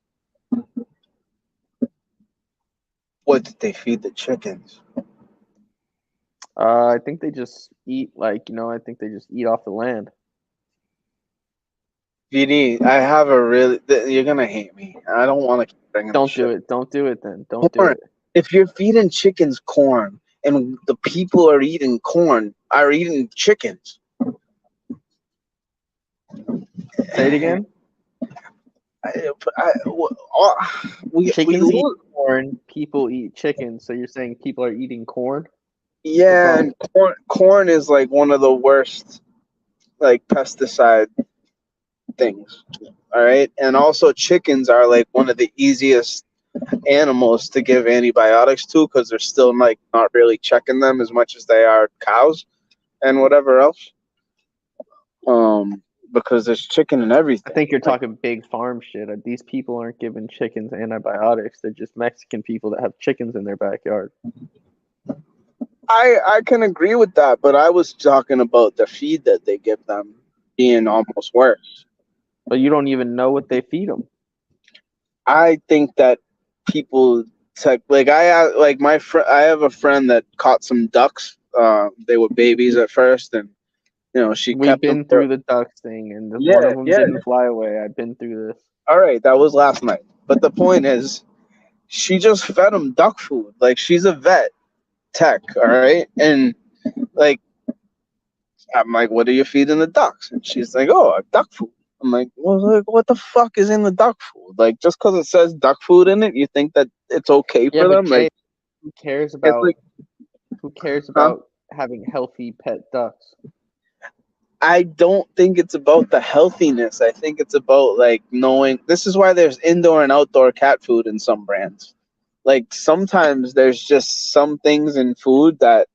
what did they feed the chickens? I think they just eat I think they just eat off the land. VD, I have a really. You're gonna hate me. I don't want to keep bringing. Don't do it. Don't do it then. Don't do Corn. it. If you're feeding chickens corn, and the people are eating chickens, Say it again. We Chickens eat lose. corn. People eat chicken. So you're saying people are eating corn? Yeah, and corn is like one of the worst like pesticide things. All right, and also chickens are like one of the easiest animals to give antibiotics to because they're still like not really checking them as much as they are cows and whatever else. Because there's chicken and I everything. think you're talking big farm shit. These people aren't giving chickens antibiotics. They're just Mexican people that have chickens in their backyard. I can agree with that, but I was talking about the feed that they give them being almost worse. But you don't even know what they feed them. I think that people like my friend. I have a friend that caught some ducks. They were babies at first, and she We've kept them. been through the ducks thing, and Yeah, one of them yeah. didn't fly away. I've been through this. All right, that was last night. But the point is, she just fed them duck food. Like she's a vet tech, all right, and like I'm like, what are you feeding the ducks? And she's like, oh, duck food. I'm like, well, like, what the fuck is in the duck food? Like, just because it says duck food in it, you think that it's okay Yeah, for but them? Jay, Like, who cares it's about like, huh? having healthy pet ducks? I don't think it's about the healthiness. I think it's about like knowing. This is why there's indoor and outdoor cat food in some brands. Like sometimes there's just some things in food that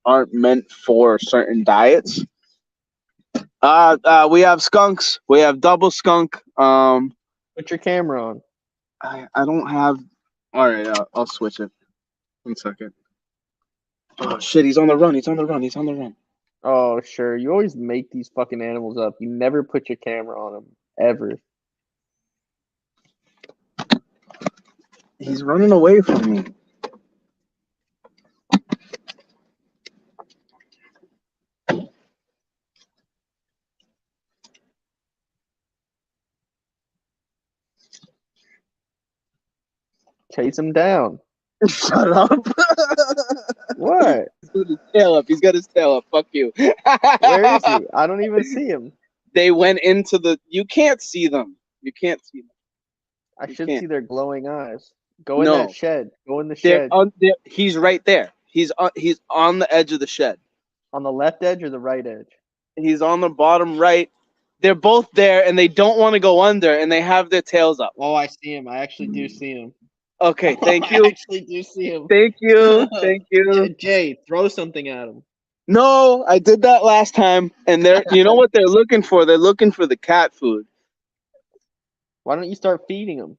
aren't meant for certain diets. We have skunks. We have double skunk. Put your camera on. I don't have. All right, I'll switch it. 1 second. Oh shit, he's on the run. He's on the run. He's on the run. Oh, sure. You always make these fucking animals up. You never put your camera on them, ever. He's running away from me. Chase him down. Shut up. What? He's got his tail up. He's got his tail up. Fuck you. Where is he? I don't even see him. They went into the. You can't see them. You can't see them. I You should can't. see their glowing eyes. Go in No. that shed. Go in the They're shed. on. He's right there. He's on the edge of the shed. On the left edge or the right edge? He's on the bottom right. They're both there, and they don't want to go under, and they have their tails up. Oh, I see him. I actually do see him. Okay, thank I you. actually do see him. Thank you. Thank you. Jay, throw something at him. No, I did that last time, and you know what they're looking for? They're looking for the cat food. Why don't you start feeding them?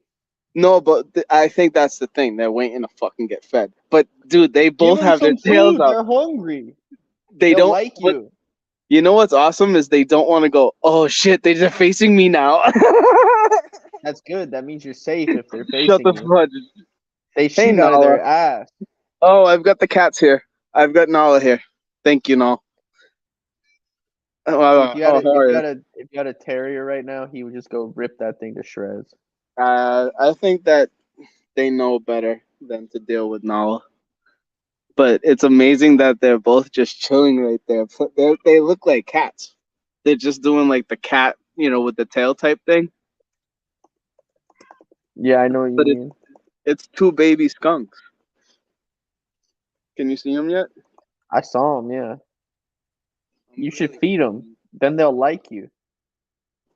No, but I think that's the thing. They're waiting to fucking get fed. But dude, they both Give them have their some tails food. up. They're hungry. They They'll don't like but you. You know what's awesome is they don't want to go. Oh shit! They're just facing me now. That's good. That means you're safe if they're Shut facing the you. fudge. They shoot out of their ass. Oh, I've got the cats here. I've got Nala here. Thank you, Nala. If you How are you? if you had a terrier right now, he would just go rip that thing to shreds. I think that they know better than to deal with Nala. But it's amazing that they're both just chilling right there. They look like cats. They're just doing like the cat, with the tail type thing. Yeah, I know what you mean. It's two baby skunks. Can you see them yet? I saw them, yeah. You should feed them. Then they'll like you.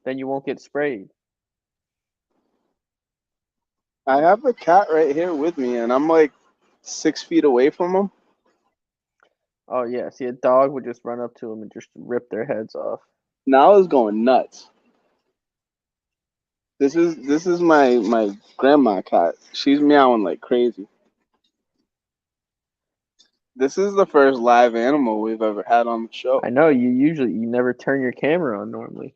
Then you won't get sprayed. I have a cat right here with me, and I'm like 6 feet away from him. Oh, yeah. See, a dog would just run up to them and just rip their heads off. Now is going nuts. This is my grandma cat. She's meowing like crazy. This is the first live animal we've ever had on the show. I know, you never turn your camera on normally.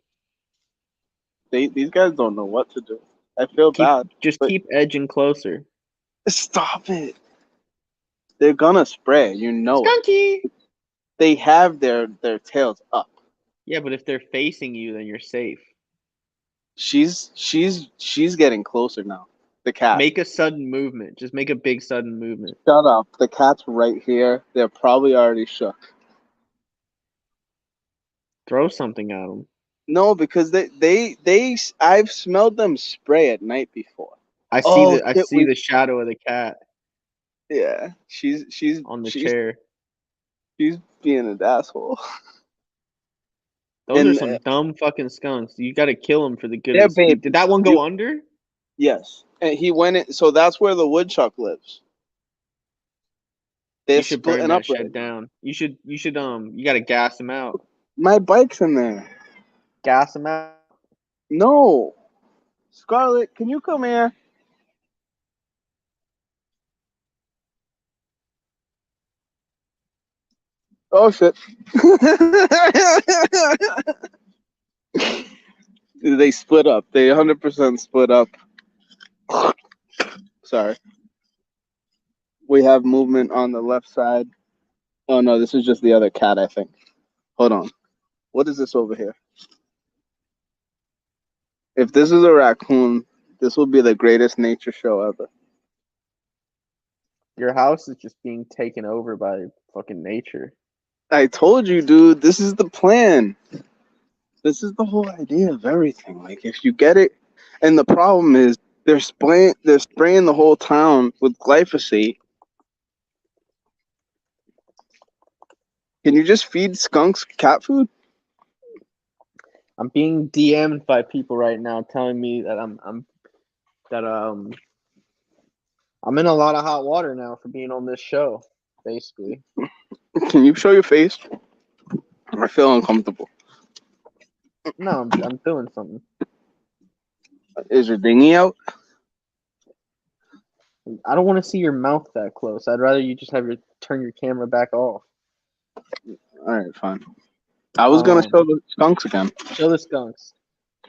These guys don't know what to do. I feel bad. Just keep edging closer. Stop it. They're gonna spray, Skunky! it. They have their tails up. Yeah, but if they're facing you, then you're safe. She's getting closer now. The cat. Make a sudden movement. Just make a big sudden movement. Shut up. The cat's right here. They're probably already shook. Throw something at them. No, because I've smelled them spray at night before. I see Oh I shit, see the shadow of the cat yeah, she's on the chair. she's being an asshole. Those are And some dumb fucking skunks. You got to kill them for the good yeah, of the speed. babe, Did that one go under? yes, and he went in. So that's where the woodchuck lives. They're You should burn splitting that up shit right now. down. You got to gas them out. My bike's in there. Gas them out. No, Scarlett, can you come here? Oh shit. They split up. They 100% split up. Sorry. We have movement on the left side. Oh no, this is just the other cat, I think. Hold on. What is this over here? If this is a raccoon, this will be the greatest nature show ever. Your house is just being taken over by fucking nature. I told you, dude, this is the plan. This is the whole idea of everything. Like, if you get it, and the problem is they're spraying the whole town with glyphosate. Can you just feed skunks cat food? I'm being DM'd by people right now telling me that I'm in a lot of hot water now for being on this show, basically. Can you show your face? I feel uncomfortable. No, I'm doing something. Is your dinghy out? I don't want to see your mouth that close. I'd rather you just turn your camera back off. All right, fine. I was gonna show the skunks again. Show the skunks.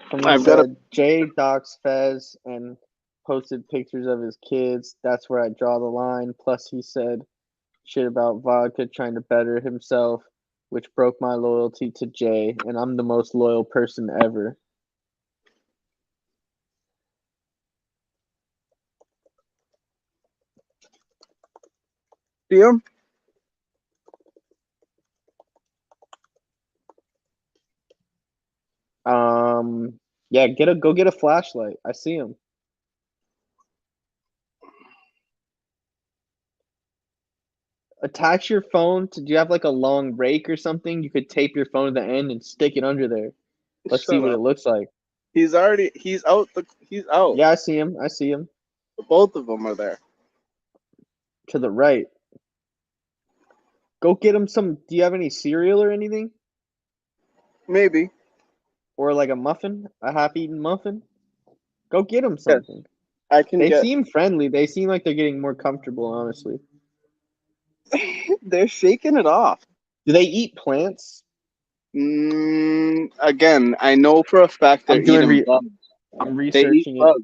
Someone said Jay docs Fez and posted pictures of his kids. That's where I draw the line. Plus, he said shit about vodka trying to better himself, which broke my loyalty to Jay, and I'm the most loyal person ever. See him? Yeah, go get a flashlight. I see him. Attach your phone to. Do you have like a long rake or something? You could tape your phone to the end and stick it under there. Let's see what it looks like. He's out. He's out. Yeah, I see him. Both of them are there. To the right. Go get him some. Do you have any cereal or anything? Maybe. Or like a muffin? A half-eaten muffin? Go get him something. Yes, I can They seem friendly. They seem like they're getting more comfortable, honestly. They're shaking it off. Do they eat plants? Again, I know for a fact they're eating bugs. I'm researching it. Bugs.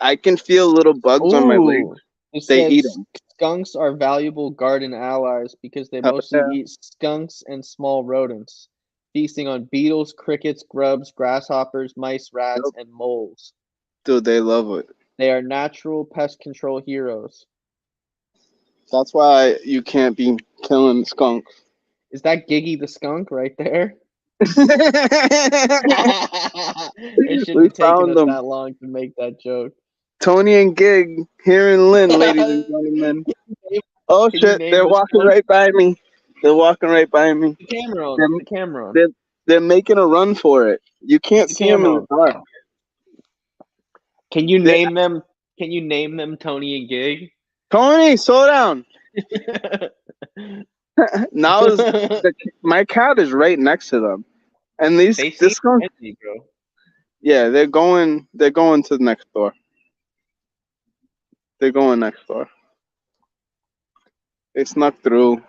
I can feel little bugs on my legs. They eat them. Skunks are valuable garden allies because they mostly eat skunks and small rodents, feasting on beetles, crickets, grubs, grasshoppers, mice, rats, and moles. Dude, they love it. They are natural pest control heroes. That's why you can't be killing skunks. Is that Giggy the skunk right there? It shouldn't have taken us that long to make that joke. Tony and Gig here in Lynn, ladies and gentlemen. Oh shit, they're walking right by me. The camera on. They're making a run for it. You can't see them in the dark. Can you name them? Can you name them Tony and Gig? Tony, slow down. Now my cat is right next to them, and this skunk. Bro. Yeah, they're going to the next door. They're going next door. They snuck through.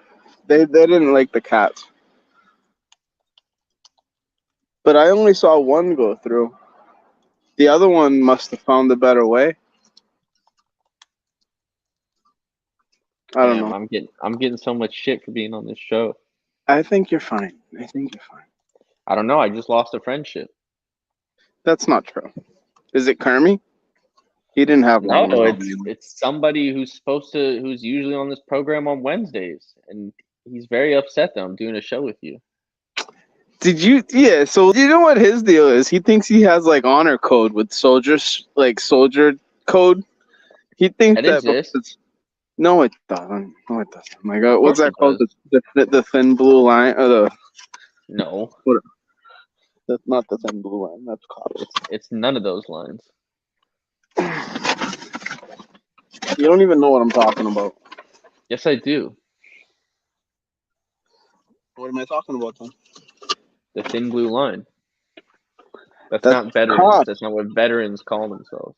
They didn't like the cats. But I only saw one go through. The other one must have found a better way. I don't know. I'm getting so much shit for being on this show. I think you're fine. I don't know. I just lost a friendship. That's not true. Is it Kermie? He didn't have one. No, it's somebody who's usually on this program on Wednesdays, and he's very upset that I'm doing a show with you. Did you? Yeah. So you know what his deal is? He thinks he has like honor code with soldiers, like soldier code. He thinks It that exists. no, it doesn't. No, it doesn't. Like, Of what's course that it called? does. The thin blue line, or the No, what? That's not the thin blue line. That's cops. it's none of those lines. You don't even know what I'm talking about. Yes, I do. What am I talking about then? The thin blue line. That's That's not veterans. cops. That's not what veterans call themselves.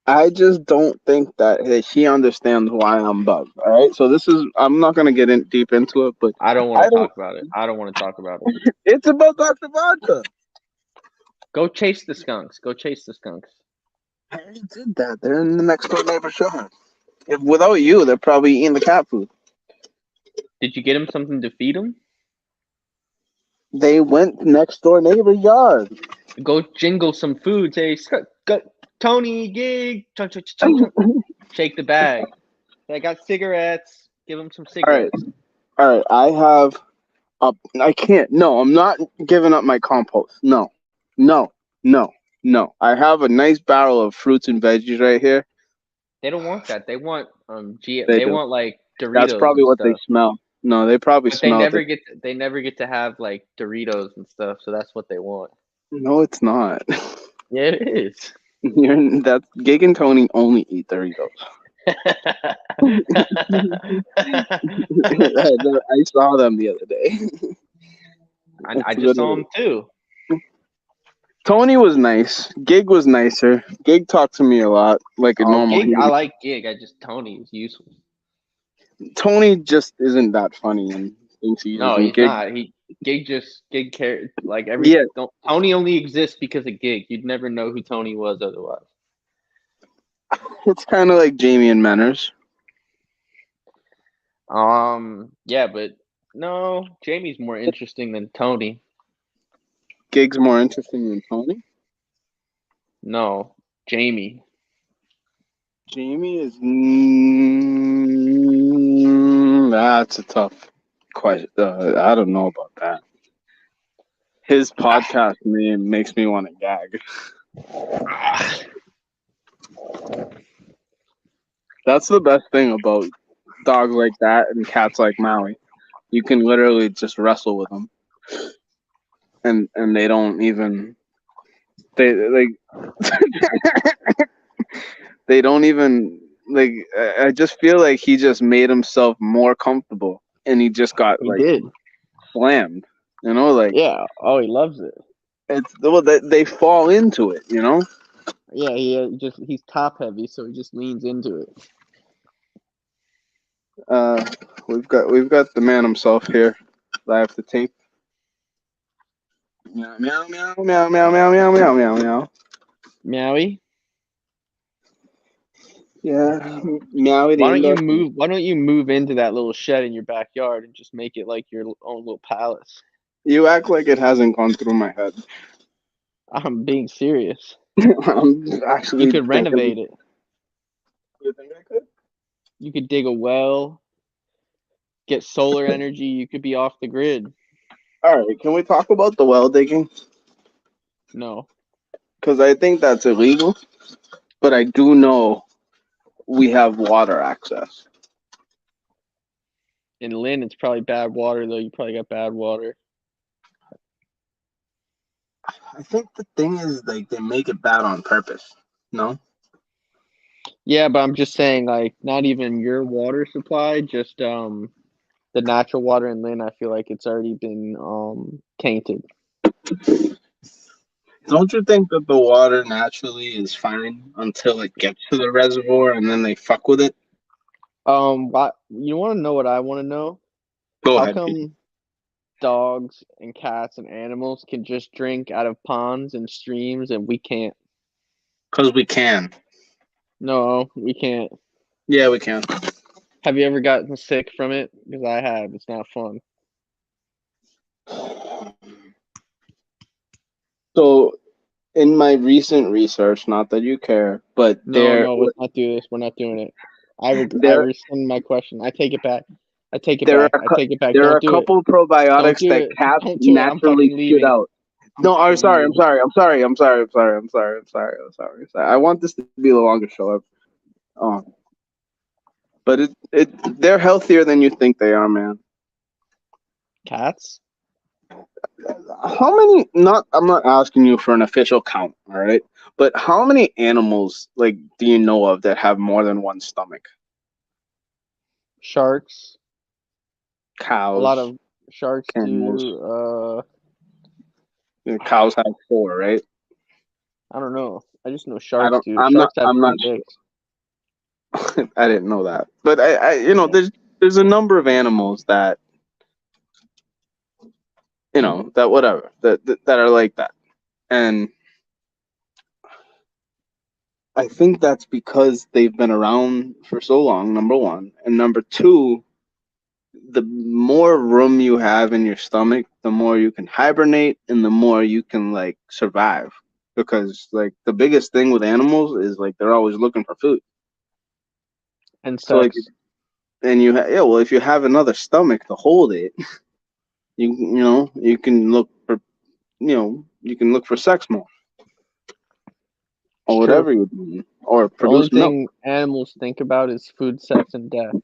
I just don't think that he understands why I'm bugged. All right, so this is. I'm not gonna get in deep into it, but I don't want I to don't. talk about it. I don't want to talk about it. It's about Dr. Vodka. Go chase the skunks. Go chase the skunks. I already did that. They're in the next door neighbor's yard. If without you, they're probably eating the cat food. Did you get him something to feed him? They went next door neighbor's yard. Go jingle some food. Say, go, Tony, gig. Chunk, chunk, chunk, chunk. Shake the bag. I got cigarettes. Give him some cigarettes. All right. I have. I can't. No, I'm not giving up my compost. No. I have a nice barrel of fruits and veggies right here. They don't want that. They want They They do. want like Doritos. That's probably and what stuff. they smell. No, they probably But they smell never it. get. They never get to have like Doritos and stuff. So that's what they want. No, it's not. Yeah, it is. That's Gig and Tony only eat Doritos. I saw them the other day. I just saw him too. Tony was nice. Gig was nicer. Gig talked to me a lot, like a normal Gig, I human. like Gig. Tony is useless. Tony just isn't that funny and thinks he is. No, And he's Gig, not. Gig cares like every. yeah, Tony only exists because of Gig. You'd never know who Tony was otherwise. it's kind of like Jamie and Manners. Yeah, but no, Jamie's more interesting than Tony. Gig's more interesting than Tony. No, Jamie. Jamie is. That's a tough question. I don't know about that. His podcast name makes me want to gag. That's the best thing about dogs like that and cats like Maui. You can literally just wrestle with them, and they don't even they they don't even like. I just feel like he just made himself more comfortable, and he just got He did. slammed. You know, like Yeah. Oh, he loves it. it's well they fall into it. You know. Yeah, he's top heavy, so he just leans into it. We've got the man himself here. I have to tape. Meow meow meow meow meow meow meow meow meow meow. Meowie. Yeah, meowie. Why don't you move into that little shed in your backyard and just make it like your own little palace? You act like it hasn't gone through my head. I'm being serious. I'm actually. You could renovate it. You think I could? You could dig a well, get solar energy. You could be off the grid. All right, can we talk about the well digging? No. Because I think that's illegal, but I do know we have water access. In Lynn, it's probably bad water, though. You probably got bad water. I think the thing is, like, they make it bad on purpose. No? Yeah, but I'm just saying, like, not even your water supply, just the natural water in Lynn, I feel like it's already been tainted. Don't you think that the water naturally is fine until it gets to the reservoir and then they fuck with it? What you want to know? What I want to know? Go How ahead. come dogs and cats and animals can just drink out of ponds and streams and we can't? Because we can. No, we can't. Yeah, we can. Have you ever gotten sick from it? Because I have. It's not fun. So, in my recent research, not that you care, but No, let's not do this. We're not doing it. I rescind my question. I take it back. I take it There back. are I take it back. there are Don't a do it. couple Don't probiotics do that it. cats Don't do it. I'm naturally fucking shit leaving. out. I'm No, I'm fucking sorry. I'm leaving. sorry. I'm sorry. I'm sorry. I'm sorry. I'm sorry. I'm sorry. I'm sorry. I'm sorry. I want this to be the longest show ever. But they're healthier than you think they are, man. Cats? How many? Not. I'm not asking you for an official count. All right. But how many animals like do you know of that have more than one stomach? Sharks. Cows. A lot of sharks camels. do. Cows have 4, right? I don't know. I just know I sharks don't. do. I'm not. Sharks have I'm not 3 sure. dicks. I didn't know that. But Yeah. there's a number of animals that that whatever that are like that, and I think that's because they've been around for so long. Number one, and number two, the more room you have in your stomach, the more you can hibernate, and the more you can like survive. Because like the biggest thing with animals is like they're always looking for food. And So like, sex. and well, if you have another stomach to hold it, you can look for you can look for sex more or It's true. whatever you're doing or The only produce milk. thing animals think about is food, sex, and death.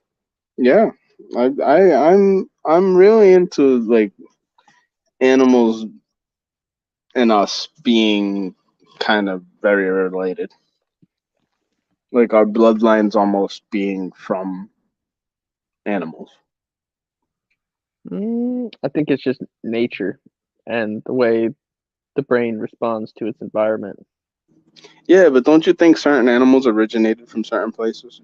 Yeah, I'm really into like animals and us being kind of very related. Like our bloodlines almost being from animals. I think it's just nature and the way the brain responds to its environment. Yeah, but don't you think certain animals originated from certain places?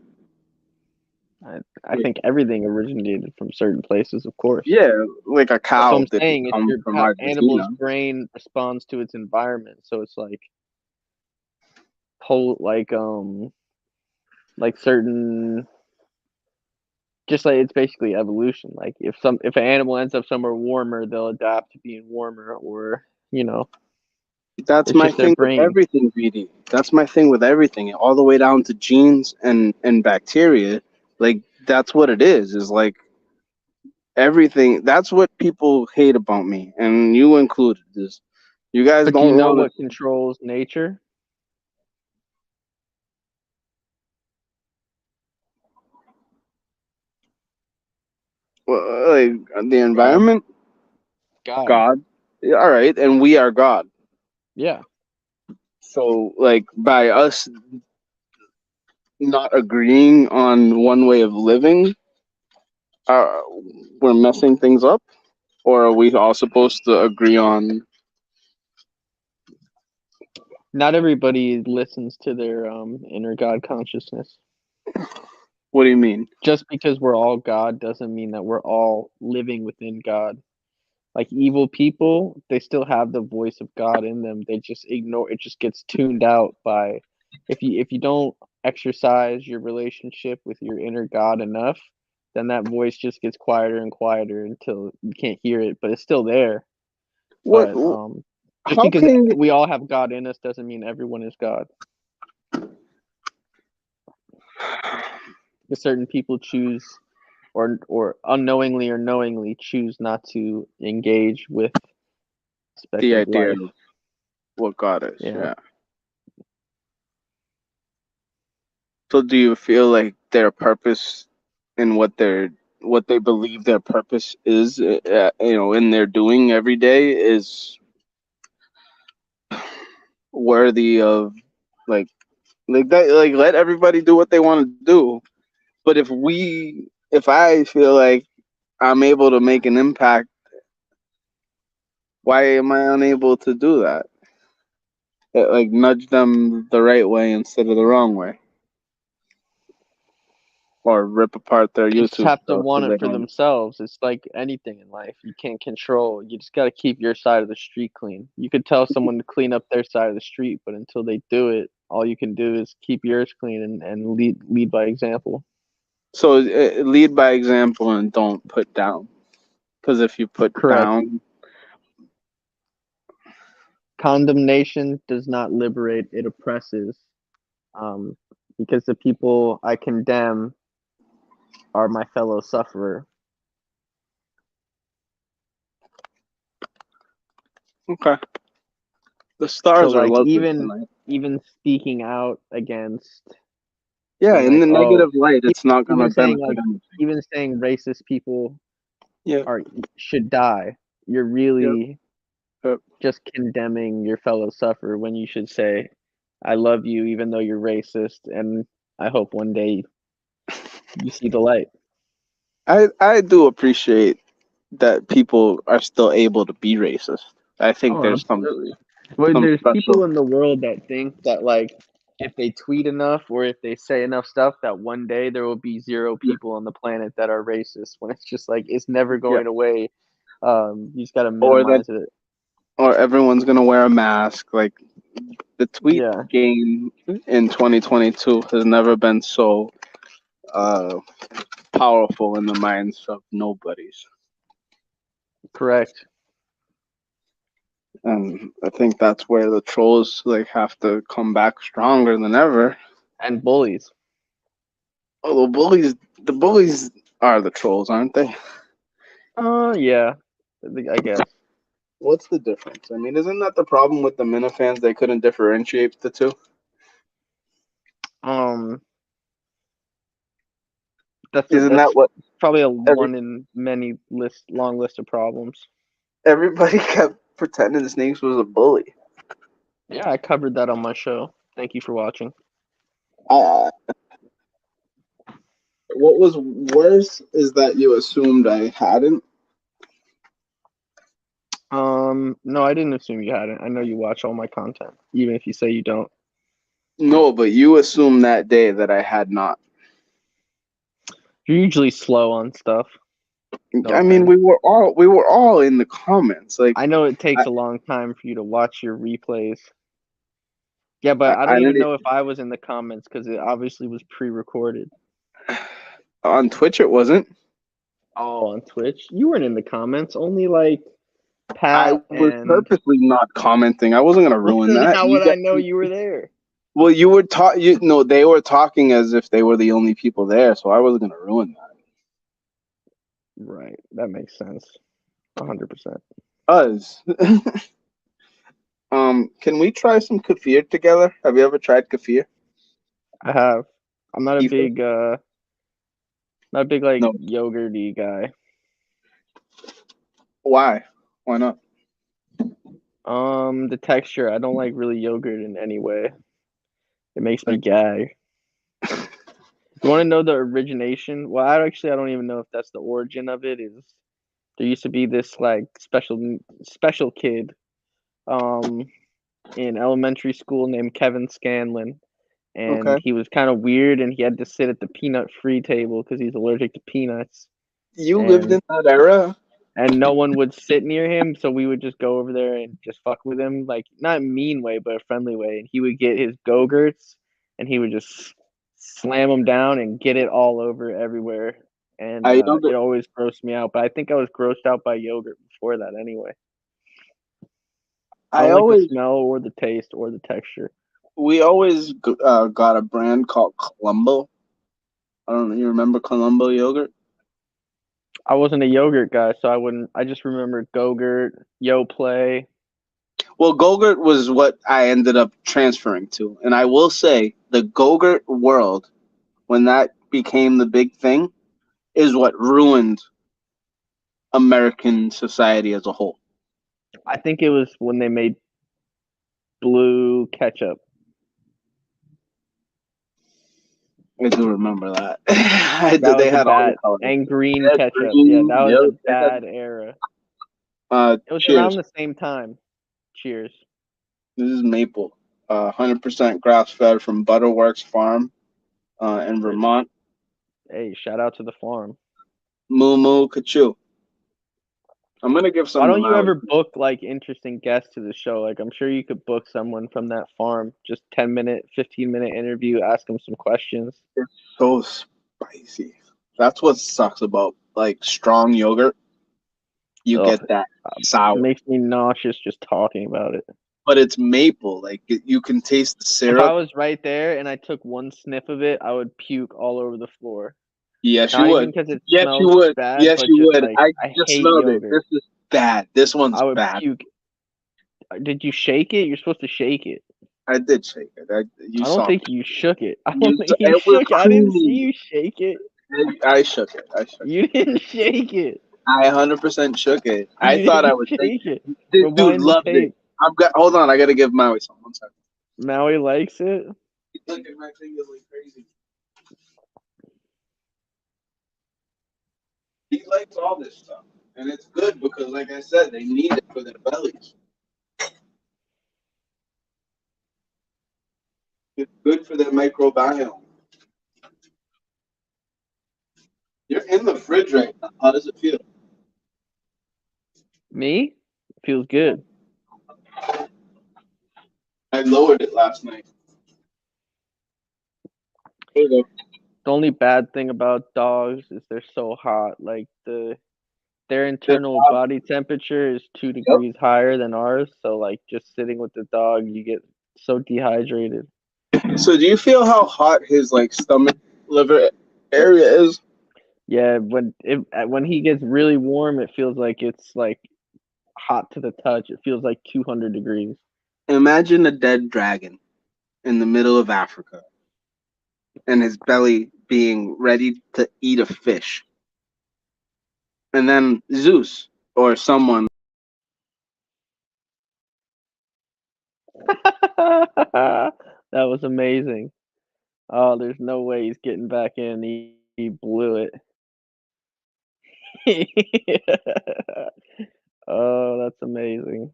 I think everything originated from certain places, of course. Yeah, like a That's what cow I'm didn't saying. It's come your from animal's Argentina. brain responds to its environment, so it's like certain, just like it's basically evolution. Like if an animal ends up somewhere warmer, they'll adapt to being warmer, or That's it's my just their thing with brain. everything, BD. That's my thing with everything, all the way down to genes and bacteria. Like that's what it is like everything. That's what people hate about me, and you included. This, you guys But do you don't know want what to. controls nature? Well, like the God. environment, God. God. Yeah, all right, and we are God. Yeah. So, like, by us not agreeing on one way of living, uh, we're messing things up, or are we all supposed to agree on? Not everybody listens to their inner God consciousness. What do you mean? Just because we're all God doesn't mean that we're all living within God. Like evil people, they still have the voice of God in them. They just ignore it, just gets tuned out by if you don't exercise your relationship with your inner God enough, then that voice just gets quieter and quieter until you can't hear it, but it's still there. What? But just How because can? we all have God in us doesn't mean everyone is God. Because certain people choose or unknowingly or knowingly choose not to engage with aspect The of idea life. of what God is. Yeah. Yeah. So, do you feel like their purpose and what they believe their purpose is, in their doing every day is worthy of like that? Like, let everybody do what they want to do. But if I feel like I'm able to make an impact, why am I unable to do that? Like, nudge them the right way instead of the wrong way, or rip apart their They just YouTube have to stuff want because it they for don't. themselves. It's like anything in life. You can't control. You just got to keep your side of the street clean. You could tell someone to clean up their side of the street, but until they do it, all you can do is keep yours clean and lead by example. So lead by example and don't put down. Because if you put Correct. down, Condemnation does not liberate, it oppresses. Because the people I condemn are my fellow sufferer. Okay. The stars So are like lovely tonight. even speaking out against Yeah, being in like, the negative light, it's not going to even saying benefit anything. even saying racist people Yeah. should die, you're really Yep. just condemning your fellow sufferer when you should say, I love you even though you're racist, and I hope one day you see the light. I do appreciate that people are still able to be racist. I think there's Absolutely. Well, some there's people special. in the world that think that like if they tweet enough or if they say enough stuff that one day there will be zero people on the planet that are racist, when it's just like it's never Yeah. going away. You just got to Or that, minimize it. or everyone's gonna wear a mask. Like the tweet Yeah, game in 2022 has never been so powerful in the minds of nobodies. correct. And I think that's where the trolls like have to come back stronger than ever. And bullies. Oh, the bullies are the trolls, aren't they? Yeah, I guess. What's the difference? I mean, isn't that the problem with the Minifans? They couldn't differentiate the two. Um, Isn't that's that what probably a every, one in many long list of problems. everybody kept pretending Snakes was a bully? Yeah, I covered that on my show. Thank you for watching. Uh, what was worse is that you assumed I hadn't. No, I didn't assume you hadn't. I know you watch all my content, even if you say you don't. No, but you assumed that day that I had not. You're usually slow on stuff. I mean, we were all in the comments. Like I know it takes I, a long time for you to watch your replays. Yeah, but I I don't even didn't know if I was in the comments because it obviously was pre-recorded. on Twitch. It wasn't. Oh, on Twitch, you weren't in the comments. Only like I Pat was and. purposely not commenting. I wasn't gonna ruin Then that. how would I know you were there? Well, you were they were talking as if they were the only people there, so I wasn't gonna ruin that. Right, that makes sense. 100%. Us. Can we try some kefir together? Have you ever tried kefir? I have. I'm not a Kefir? big like No. yogurty guy. Why? Why not? The texture. I don't like really yogurt in any way. It makes me gag. You want to know the origination? Well, I don't even know if that's the origin of it. Is there used to be this like special kid, in elementary school named Kevin Scanlon, and Okay. he was kind of weird, and he had to sit at the peanut-free table because he's allergic to peanuts. You lived in that era? And no one would sit near him, so we would just go over there and just fuck with him, like not a mean way, but a friendly way. And he would get his Go-Gurts, and he would just slam them down and get it all over everywhere. And I know that it always grossed me out. But I think I was grossed out by yogurt before that anyway. I I don't like the always smell or the taste or the texture. we always got a brand called Columbo. I don't know. You remember Columbo yogurt? I wasn't a yogurt guy, so I wouldn't. I just remember Go-Gurt, Yoplait. Well, Go-Gurt was what I ended up transferring to, and I will say the Go-Gurt world, when that became the big thing, is what ruined American society as a whole. I think it was when they made blue ketchup. I do remember that. That They was a had all the bad colors. and green Red, ketchup. Yeah, green, that was yep, a they had, bad era. It was around cheers. the same time. Cheers. This is maple. 100% grass-fed from Butterworks Farm in Vermont. Hey, shout out to the farm. Moo moo kachoo. I'm gonna give Why someone. don't you ever book like interesting guests to the show? Like I'm sure you could book someone from that farm. Just 10-minute, 15-minute interview. Ask them some questions. It's so spicy. That's what sucks about like strong yogurt. You Ugh, get that it sour, makes me nauseous just talking about it. but it's maple. Like you can taste the If I syrup. was right there and I took one sniff of it, I would puke all over the floor. Yes, Not you even would. because it Yes, you smells would. bad, Yes, but you just would. like I I just hate smelled it. yogurt. This is bad. This one's I would bad. puke. Did you shake it? You're supposed to shake it. I did shake it. I You don't saw think me. you shook it. I You don't think you it was shook it. I didn't see creamy. you shake it. I shook it. You didn't shake it. I 100% shook it. I You thought I didn't was shake it. This dude Rewind the loved it. tape. Hold on. I gotta give Maui some. 1 second. Maui likes it. He's looking at my fingers like crazy. He likes all this stuff, and it's good because, like I said, they need it for their bellies. It's good for their microbiome. You're in the fridge right now. How does it feel? Me? Feels good. I lowered it last night. There you go. The only bad thing about dogs is they're so hot. Like their internal body temperature is 2 degrees higher than ours. So like just sitting with the dog, you get so dehydrated. So do you feel how hot his like stomach, liver area is? Yeah, when he gets really warm, it feels like it's like hot to the touch. It feels like 200 degrees. Imagine a dead dragon in the middle of Africa and his belly being ready to eat a fish. And then Zeus or someone. That was amazing. Oh, there's no way he's getting back in. He blew it. Oh, that's amazing.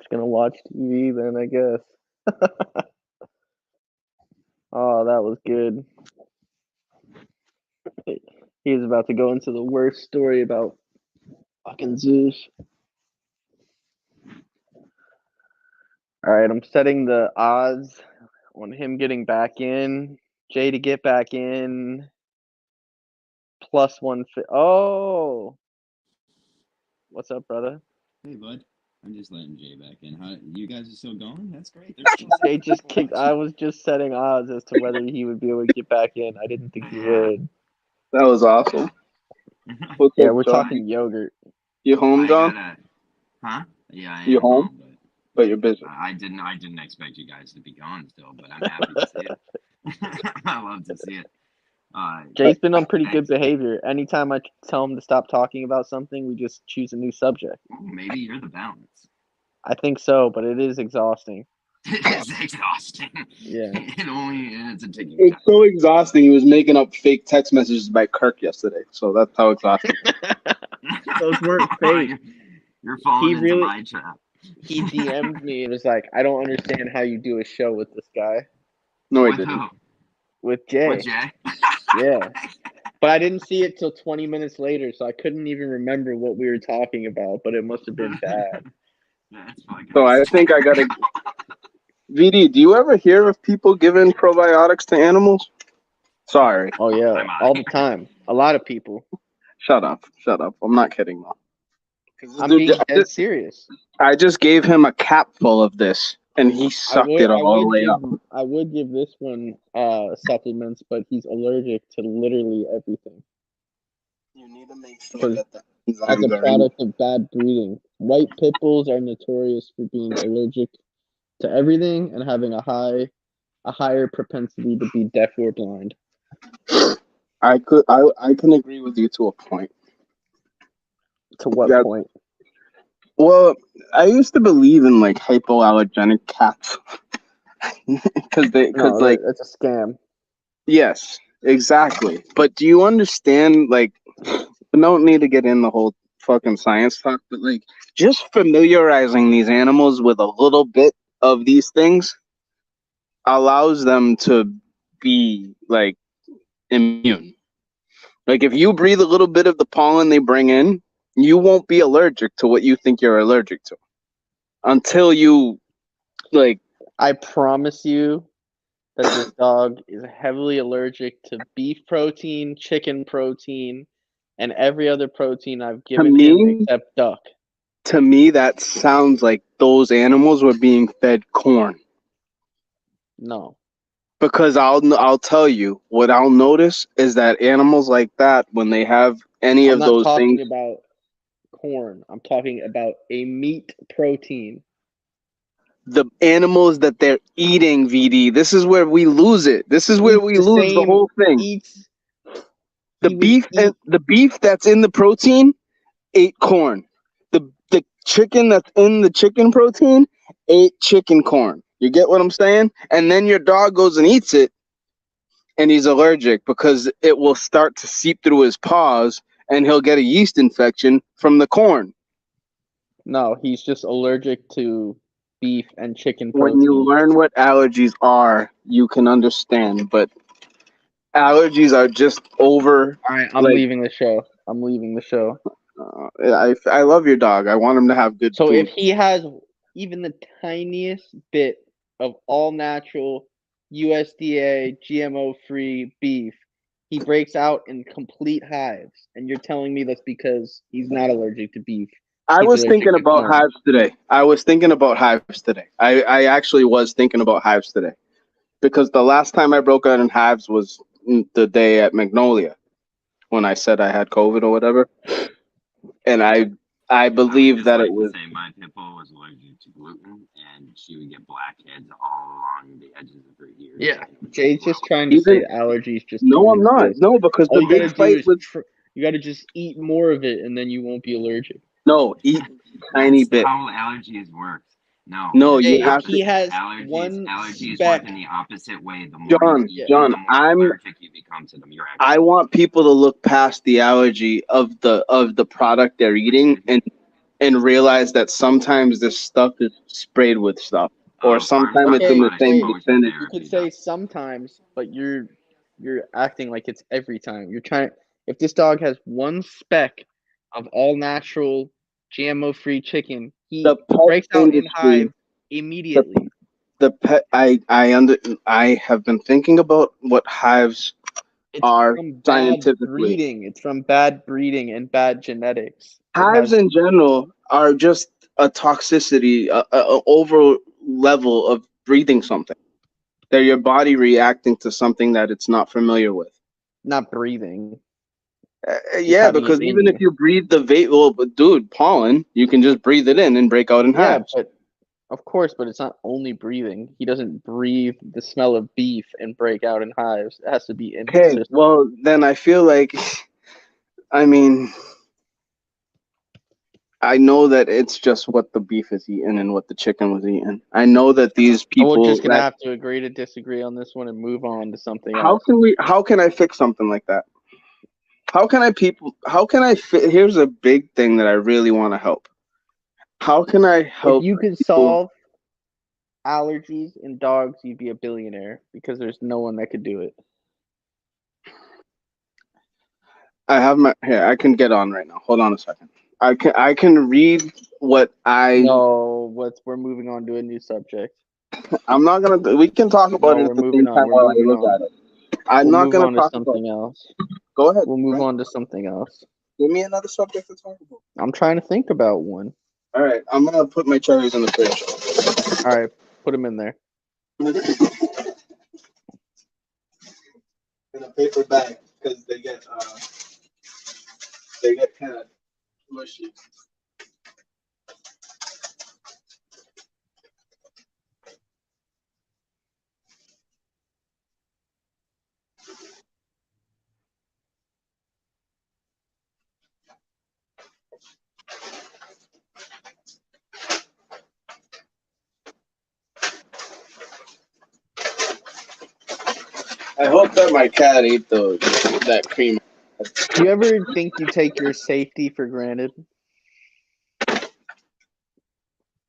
Just gonna watch TV then, I guess. Oh, that was good. He was about to go into the worst story about fucking Zeus. All right, I'm setting the odds on him getting back in. Jay to get back in. Plus 150. Oh, what's up, brother? Hey, bud. I'm just letting Jay back in. How you guys are still going? That's great. Jay just kicked. I was just setting odds as to whether he would be able to get back in. I didn't think he would. That was awesome. Yeah, we're talking yogurt. You home, John? Huh? Yeah, I am You home? But you're busy. I didn't expect you guys to be gone still, but I'm happy to see it. I love to see it. Jay's been on pretty good behavior. Anytime I tell him to stop talking about something, we just choose a new subject. Maybe you're the balance. I think so, but it is exhausting. It is exhausting. Yeah. It's a ticking It's time. so exhausting. He was making up fake text messages by Kirk yesterday, so that's how exhausting. Those weren't fake. You're falling into my trap. He DM'd me and was like, I don't understand how you do a show with this guy. No, I didn't. Who? With Jay. With Jay? Yeah. But I didn't see it till 20 minutes later, so I couldn't even remember what we were talking about, but it must have been bad. That's fucking So I think I gotta. VD, do you ever hear of people giving probiotics to animals? Sorry. Oh, yeah. All the time. A lot of people. Shut up. I'm not kidding, though. I'm being dead serious. I just gave him a cap full of this, and he sucked it all the way up. I would give this one supplements, but he's allergic to literally everything. You need to make sure that as a product of bad breeding. White pit bulls are notorious for being allergic to everything and having a higher propensity to be deaf or blind. I can agree with you to a point. To what point? Well, I used to believe in like hypoallergenic cats because it's a scam. Yes, exactly. But do you understand? Like, we don't need to get in the whole fucking science talk, but like, just familiarizing these animals with a little bit of these things allows them to be like immune. Like, if you breathe a little bit of the pollen they bring in, you won't be allergic to what you think you're allergic to until you, like... I promise you that this dog is heavily allergic to beef protein, chicken protein, and every other protein I've given him except duck. To me, that sounds like those animals were being fed corn. No. Because I'll tell you, what I'll notice is that animals like that, when they have any of those things... I'm not talking about corn. I'm talking about a meat protein. The animals that they're eating, VD. This is where we lose it. This is where we lose the whole thing. The beef that's in the protein ate corn. The chicken that's in the chicken protein ate chicken corn. You get what I'm saying? And then your dog goes and eats it, and he's allergic because it will start to seep through his paws, and he'll get a yeast infection from the corn. No, he's just allergic to beef and chicken protein. When you learn what allergies are, you can understand. But allergies are just over. All right, I'm leaving the show. I love your dog. I want him to have good So food. if he has even the tiniest bit of all natural USDA GMO-free beef, he breaks out in complete hives. And you're telling me that's because he's not allergic to beef. I was thinking about hives today. I actually was thinking about hives today. Because the last time I broke out in hives was the day at Magnolia when I said I had COVID or whatever. And I believe that it was. My pit bull was allergic to gluten, and she would get blackheads all along the edges of her ears. Yeah, Jay's just trying to say allergies just no, I'm not. No, because all the big fight was you got to just eat more of it, and then you won't be allergic. No, eat tiny bit. How allergies work. No, you have he to. Has allergies work in the opposite way. The more you eat, John, the more allergic you become to them. I want people to look past the allergy of the product they're eating and realize that sometimes this stuff is sprayed with stuff, or sometimes it's in the same vicinity. You could say sometimes, but you're acting like it's every time. You're trying. If this dog has one speck of all natural GMO-free chicken, he breaks out in hive immediately. I have been thinking about what hives are scientifically. It's from bad breeding and bad genetics. Hives in general are just a toxicity, a over level of breathing something. They're your body reacting to something that it's not familiar with. Not breathing. Yeah, because even if you breathe the but dude, pollen, you can just breathe it in and break out in hives. Yeah, but of course, but it's not only breathing. He doesn't breathe the smell of beef and break out in hives. It has to be in his system. Well, then I feel like, I mean, I know that it's just what the beef is eating and what the chicken was eating. I know that these people. We're just gonna have to agree to disagree on this one and move on to something else. How can I fix something like that? How can I here's a big thing that I really want to help. How can I help? If you could solve allergies in dogs, you'd be a billionaire because there's no one that could do it. I have I can get on right now. Hold on a second. I can read what I. No, we're moving on to a new subject. I'm not gonna. We can talk about it at the same time while I look at it. I'm not gonna talk about something else. Go ahead. We'll move on to something else. Give me another subject to talk about. I'm trying to think about one. All right, I'm gonna put my cherries in the fridge. All right, put them in there. In a paper bag because they get kind of mushy. I hope that my cat ate that cream. Do you ever think you take your safety for granted?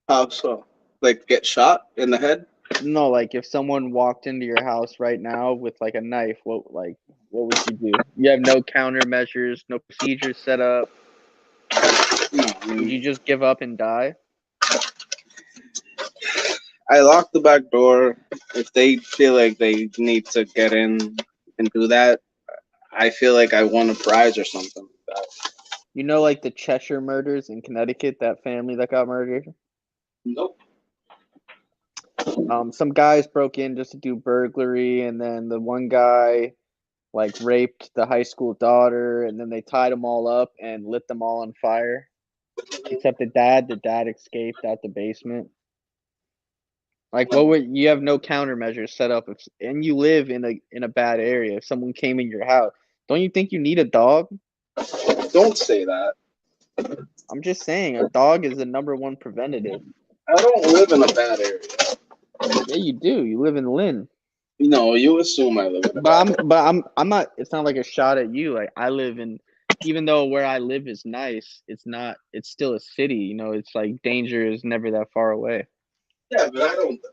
How so? Like get shot in the head? No, like if someone walked into your house right now with like a knife, what would you do? You have no countermeasures, no procedures set up. Would you just give up and die? I lock the back door. If they feel like they need to get in and do that, I feel like I won a prize or something like that. You know, like the Cheshire murders in Connecticut, that family that got murdered? Nope. Some guys broke in just to do burglary, and then the one guy like raped the high school daughter, and then they tied them all up and lit them all on fire. Except the dad escaped out the basement. Like, what would you have no countermeasures set up and you live in a bad area? If someone came in your house, don't you think you need a dog? Don't say that. I'm just saying, a dog is the #1 preventative. I don't live in a bad area. Yeah, you do. You live in Lynn. No, you assume I live in a bad area. But I'm not. It's not like a shot at you. Like, I live in, even though where I live is nice, it's not. It's still a city. You know, it's like danger is never that far away. Yeah, but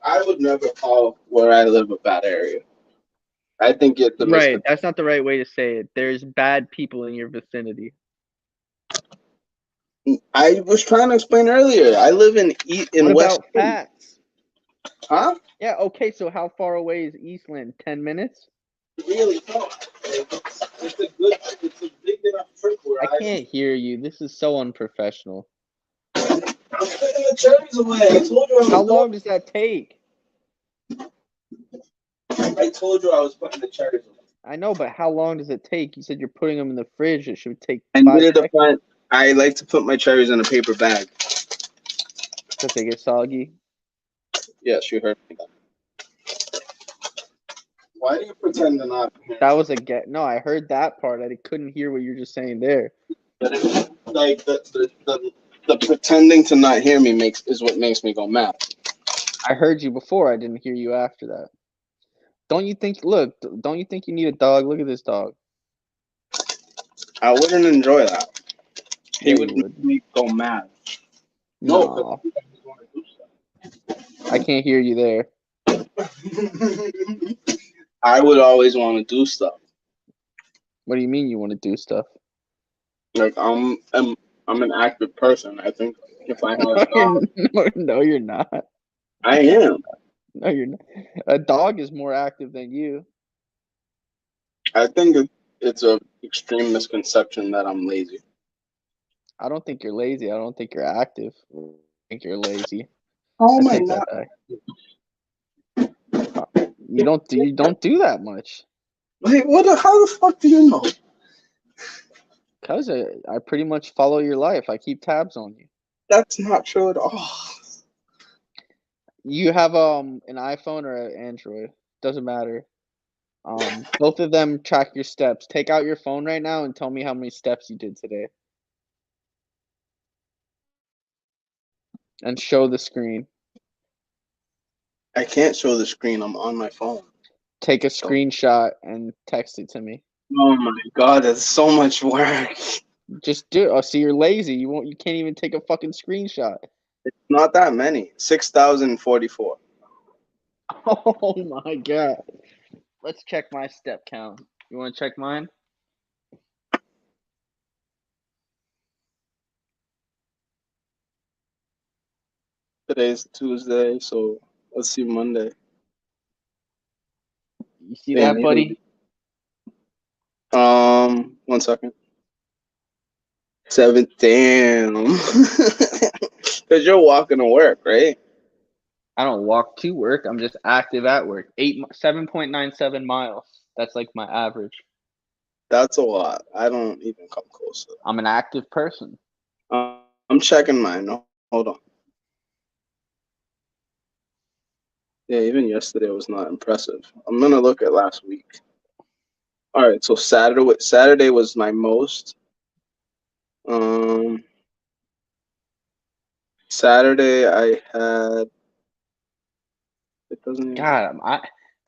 I would never call where I live a bad area. I think it's the Right. That's not the right way to say it. There's bad people in your vicinity. I was trying to explain earlier. I live in What West. about Fats? Huh? Yeah. Okay. So how far away is Eastland? 10 minutes? Really? No. It's a big enough trip where I can't hear you. This is so unprofessional. I'm taking the cherries away. I told you. How long does that take? I told you I was putting the cherries away. I know, but how long does it take? You said you're putting them in the fridge. It should take I 5 needed to seconds. find. I like to put my cherries in a paper bag. Because they get soggy. Yes, you heard me. Why do you pretend to not hear? That was a get. No, I heard that part. I couldn't hear what you were just saying there. Like the pretending to not hear me is what makes me go mad. I heard you before. I didn't hear you after that. Don't you think? Look, don't you think you need a dog? Look at this dog. I wouldn't enjoy that. He Yeah, would you make me go mad. No, I can't hear you there. I would always want to do stuff. What do you mean you want to do stuff? Like I'm an active person. I think if I have a dog, No, you're not. I am. No, you're not. A dog is more active than you. I think it's a extreme misconception that I'm lazy. I don't think you're lazy. I don't think you're active. I think you're lazy. Oh I my take god! that back. You don't do that much. Wait, how the fuck do you know? Cause I pretty much follow your life. I keep tabs on you. That's not true at all. You have an iPhone or an Android? Doesn't matter. Both of them track your steps. Take out your phone right now and tell me how many steps you did today. And show the screen. I can't show the screen. I'm on my phone. Take a screenshot and text it to me. Oh my god, that's so much work. Just do it. Oh, see, you're lazy. You can't even take a fucking screenshot. It's not that many. 6,044. Oh my god. Let's check my step count. You want to check mine? Today's Tuesday, so let's see Monday. You see that, buddy? 1 second. 7. Damn. Because you're walking to work, right? I don't walk to work. I'm just active at work. 7.97 miles. That's like my average. That's a lot. I don't even come close to that. I'm an active person. I'm checking mine. No, hold on. Yeah, even yesterday was not impressive. I'm gonna look at last week. All right, so Saturday was my most. Saturday I had. It doesn't even. God,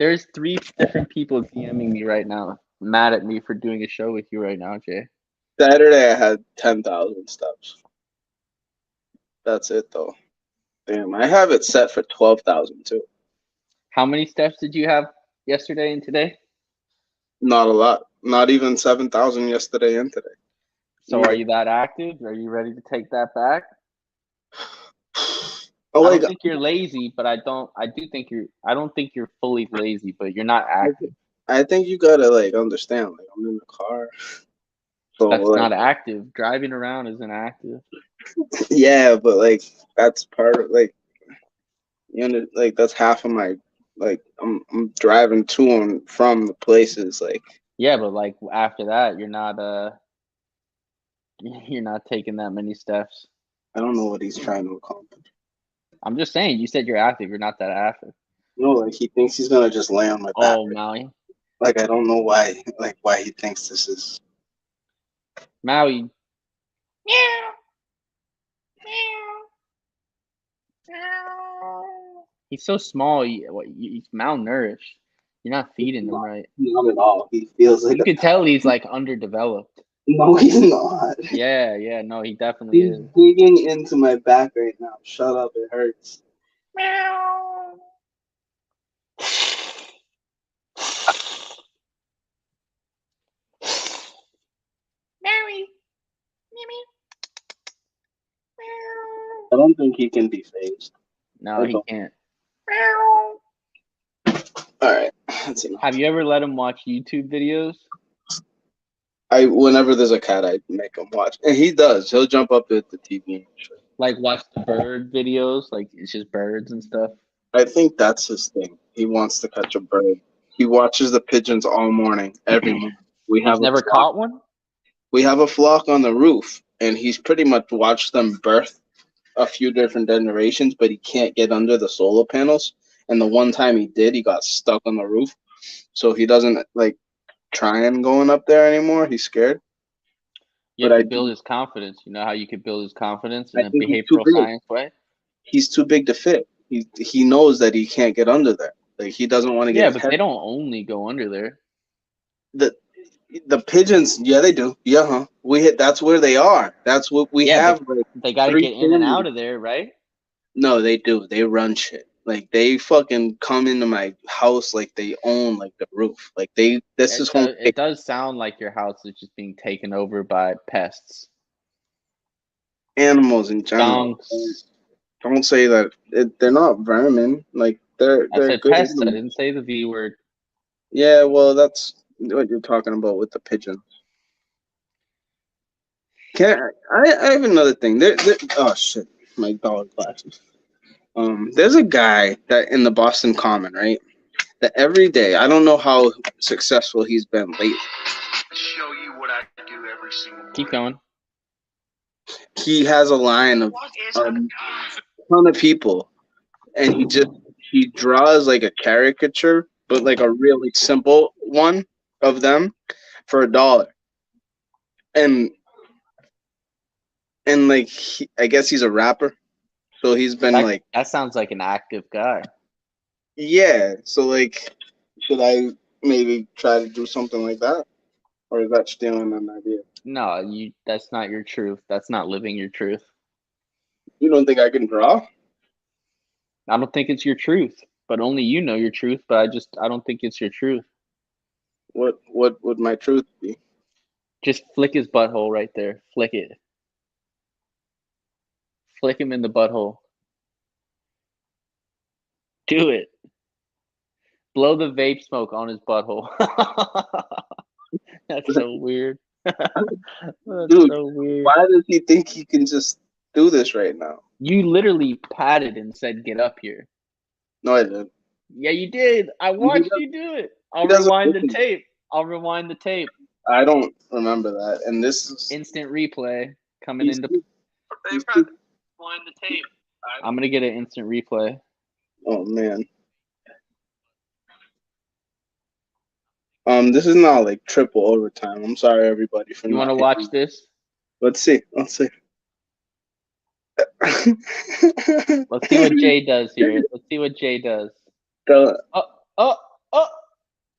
there's 3 different people DMing me right now, mad at me for doing a show with you right now, Jay. Saturday I had 10,000 steps. That's it though. Damn, I have it set for 12,000 too. How many steps did you have yesterday and today? Not a lot. Not even 7,000 yesterday and today. So are you that active? Are you ready to take that back? Oh, I don't think you're lazy, but I don't think you're fully lazy, but you're not active. I think you gotta understand. I'm in the car. So that's not active. Driving around isn't active. Yeah, but that's part of that's half of my I'm driving to and from the places Yeah, but after that you're not taking that many steps. I don't know what he's trying to accomplish. I'm just saying. You said you're active. You're not that active. No, like he thinks he's gonna just lay on my back. Oh, Maui. Like I don't know why. Like why he thinks this is. Maui. He's so small. He's malnourished. You're not feeding him right. Not at all. He feels like You could tell he's like underdeveloped. No, he's not. Yeah. No, he definitely He's is. digging into my back right now. Shut up, it hurts. I don't think he can be phased. No, he can't. All right, that's enough. Have you ever let him watch YouTube videos? Whenever there's a cat, I make him watch, and he does. He'll jump up at the TV. Like watch the bird videos, like it's just birds and stuff. I think that's his thing. He wants to catch a bird. He watches the pigeons all morning, every morning. He's never caught one? We have a flock on the roof, and he's pretty much watched them birth a few different generations, but he can't get under the solar panels. And the one time he did, he got stuck on the roof. So he doesn't like trying going up there anymore. He's scared. You have to build his confidence. You know how you could build his confidence in a behavioral science way? He's too big to fit. He knows that he can't get under there. Like he doesn't want to get. Yeah, but they don't only go under there. The pigeons, yeah, they do. Yeah, huh? That's where they are. That's what we have. Like, they got to get in and out of there, right? No, they do. They run shit. Like they fucking come into my house like they own like the roof. Like this is home. It does sound like your house is just being taken over by pests. Animals in general. Don't say that. They're not vermin. Like they're said good pests. animals. I didn't say the V word. Yeah, well, that's what you're talking about with the pigeons. I have another thing. Oh shit, my dog glasses. There's a guy that in the Boston Common, right? That every day, I don't know how successful he's been lately. Show you what I do every single morning. Keep going. He has a line of a ton of people, and he draws like a caricature, but like a really simple one of them for $1. And like I guess he's a rapper, so he's been that sounds like an active guy. Yeah, so like, should I maybe try to do something like that, or is that stealing an idea? No, that's not your truth. That's not living your truth. You don't think I can draw? I don't think it's your truth, but only you know your truth. But I don't think it's your truth. What would my truth be? Just flick his butthole right there. Flick it. Flick him in the butthole. Do it. Blow the vape smoke on his butthole. That's so weird. Dude, so weird. Why does he think he can just do this right now? You literally patted and said, "Get up here." No, I didn't. Yeah, you did. I watched you do it. I'll rewind the tape. I don't remember that. And this is instant replay coming into. Rewind the tape. I'm gonna get an instant replay. Oh man. This is not like triple overtime. I'm sorry, everybody, for. You want to watch this? Let's see. Let's see what Jay does here. Oh!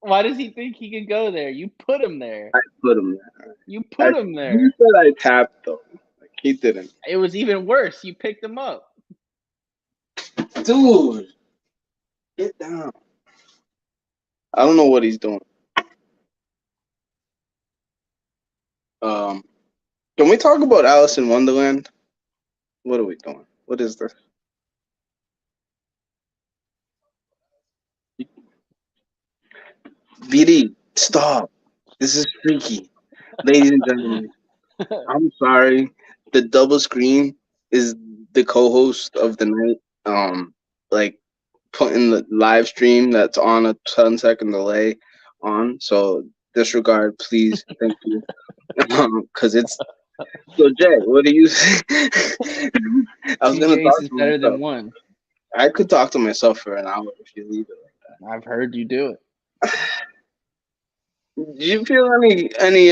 Why does he think he can go there? You put him there. I put him there. You put him there. You said I tapped though. Like he didn't. It was even worse. You picked him up. Dude, get down. I don't know what he's doing. Can we talk about Alice in Wonderland? What are we doing? What is this? BD, stop. This is freaky. Ladies and gentlemen, I'm sorry. The double screen is the co-host of the night. Like putting the live stream that's on a 10-second delay on. So disregard, please. Thank you. Because it's So Jay, what do you? I was Two gonna Jays talk is to better than myself. one. I could talk to myself for an hour if you leave it like I've heard you do it. that. Do you feel any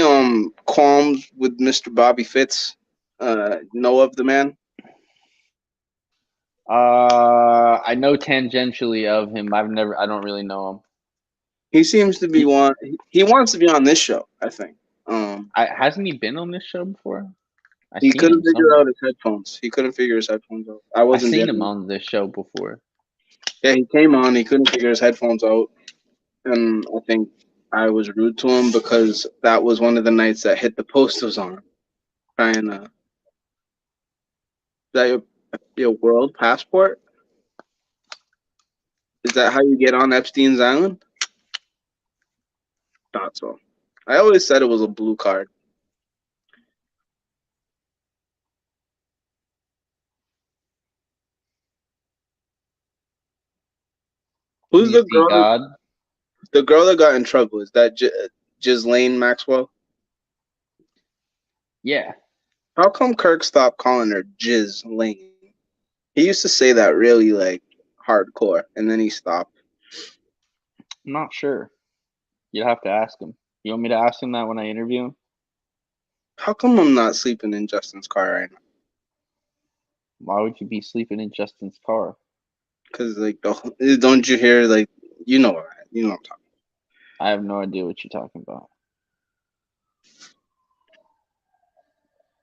qualms with Mr. Bobby Fitz? Know of the man? I know tangentially of him. I don't really know him. He seems to be one. He wants to be on this show. I think. Hasn't he been on this show before? I've He seen couldn't him figure somewhere. out his headphones. He couldn't figure his headphones out. I I've wasn't seen there. him on this show before. Yeah, he came on. He couldn't figure his headphones out, and I think I was rude to him because that was one of the nights that Hit the Post was on. Trying to. Is that your world passport? Is that how you get on Epstein's Island? Thought so. I always said it was a blue card. Do Who's you the see girl? God? The girl that got in trouble, is that Ghislaine Maxwell? Yeah. How come Kirk stopped calling her Ghislaine? He used to say that really like hardcore, and then he stopped. I'm not sure. You'd have to ask him. You want me to ask him that when I interview him? How come I'm not sleeping in Justin's car right now? Why would you be sleeping in Justin's car? Because like, don't you hear like you know what I'm talking I have no idea what you're talking about.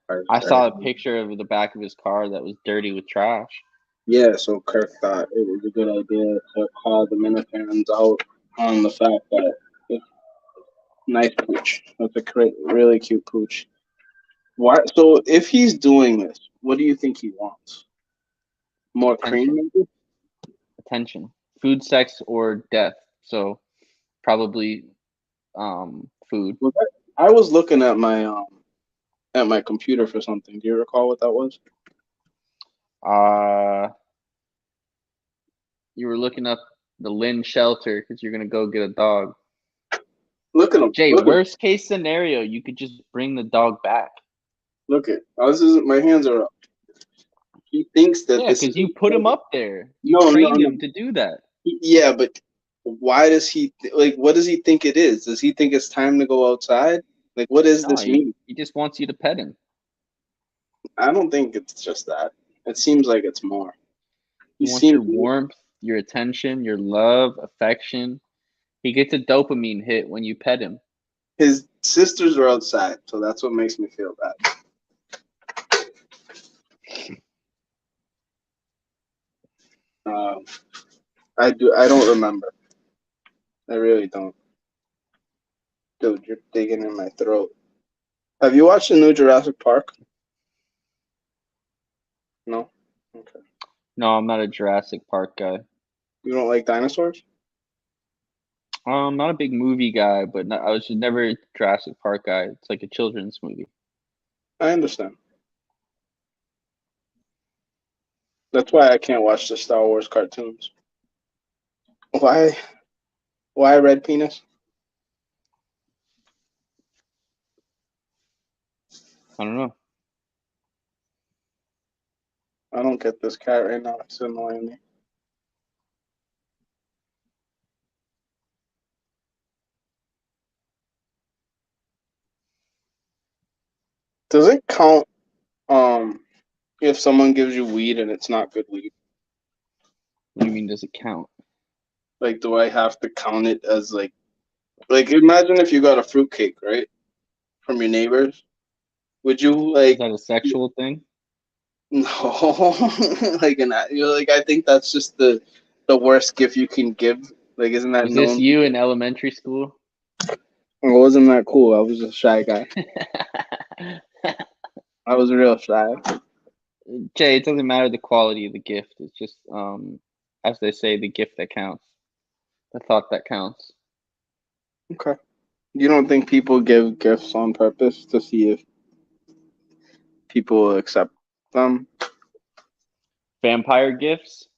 about. I saw a picture of the back of his car that was dirty with trash. Yeah, so Kirk thought it was a good idea to call the Minifans out on the fact that it's nice pooch. That's a really cute pooch. Why? So if he's doing this, what do you think he wants? More cream, Attention. maybe? Attention. Food, sex, or death. So probably food. I was looking at my computer for something. Do you recall what that was? You were looking up the Lynn shelter because you're gonna go get a dog. Look at him. Jay, Look worst case scenario, you could just bring the dog back. Look at. My hands are up. He thinks that Yeah, this because is. you put him up there. You No, no, trained no. him to do that. Yeah, but why does he like? What does he think it is? Does he think it's time to go outside? Like, what does No, this mean? he just wants you to pet him. I don't think it's just that. It seems like it's more. He He wants your seems warmth, your attention, your love, affection. He gets a dopamine hit when you pet him. his sisters are outside, so that's what makes me feel bad. I do. I don't remember. I really don't. Dude, you're digging in my throat. Have you watched the new Jurassic Park? No. Okay. No, I'm not a Jurassic Park guy. You don't like dinosaurs? I'm not a big movie guy, but I was just never a Jurassic Park guy. It's like a children's movie. I understand. That's why I can't watch the Star Wars cartoons. Why? Why red penis? I don't know. I don't get this cat right now. It's annoying me. Does it count if someone gives you weed and it's not good weed? What do you mean, does it count? Like, do I have to count it as like imagine if you got a fruitcake, right, from your neighbors? Would you Is like that a sexual thing? no like I think that's just the worst gift you can give. Like, isn't that Was this known? you in elementary school? It wasn't that cool. I was a shy guy. I was real shy. Jay, it doesn't matter the quality of the gift. It's just, as they say, the gift that counts. The thought that counts. Okay. You don't think people give gifts on purpose to see if people will accept them? Vampire gifts?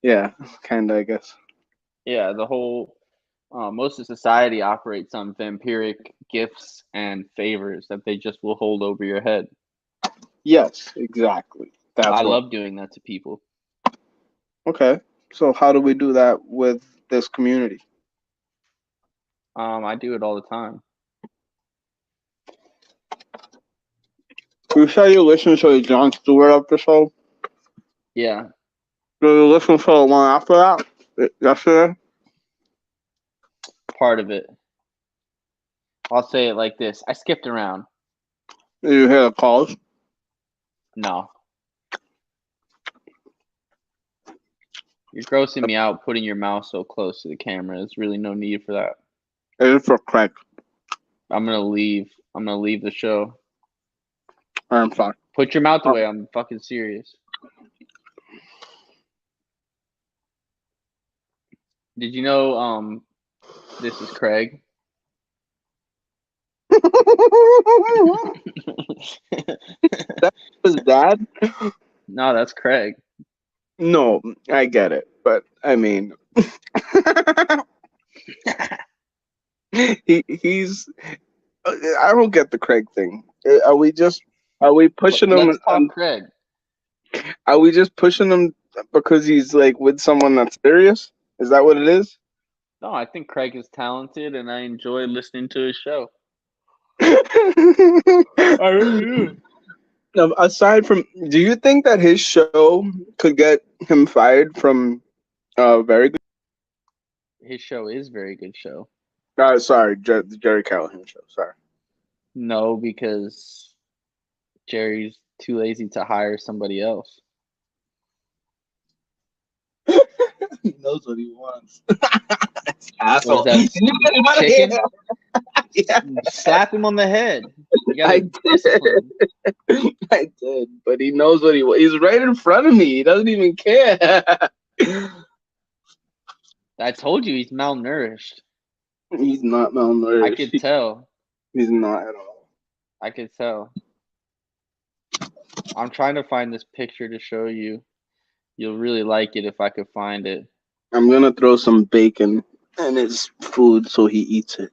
Yeah, kind of, I guess. Yeah, the whole, most of society operates on vampiric gifts and favors that they just will hold over your head. Yes, exactly. That's I what. love doing that to people. Okay, so how do we do that with this community? I do it all the time. You say you listen to the Jon Stewart episode. Yeah. Do you listen to the one after that? Yesterday? Part of it. I'll say it like this. I skipped around. Did you hear the calls? No. You're grossing me out putting your mouth so close to the camera. There's really no need for that. It is for Craig. I'm gonna leave. I'm gonna leave the show. I'm fine. Put your mouth away. I'm fucking serious. Did you know this is Craig? That was Dad? No, that's Craig. No, I get it, but I mean, he's. I don't get the Craig thing. Are we pushing him? Let's talk Craig. Are we just pushing him because he's like with someone that's serious? Is that what it is? No, I think Craig is talented, and I enjoy listening to his show. I really do. Now, aside from, do you think that his show could get him fired from Very Good? His show is a very good show. Sorry, the Jerry Callahan show. Sorry. No, because Jerry's too lazy to hire somebody else. He knows what he wants. Asshole. What is that? Chicken? Yeah. Slap him on the head. You I gotta discipline him. I did, but he knows what he wants. He's right in front of me. He doesn't even care. I told you he's malnourished. He's not malnourished. I could tell. He's not at all. I could tell. I'm trying to find this picture to show you. You'll really like it if I could find it. I'm gonna throw some bacon in his food so he eats it.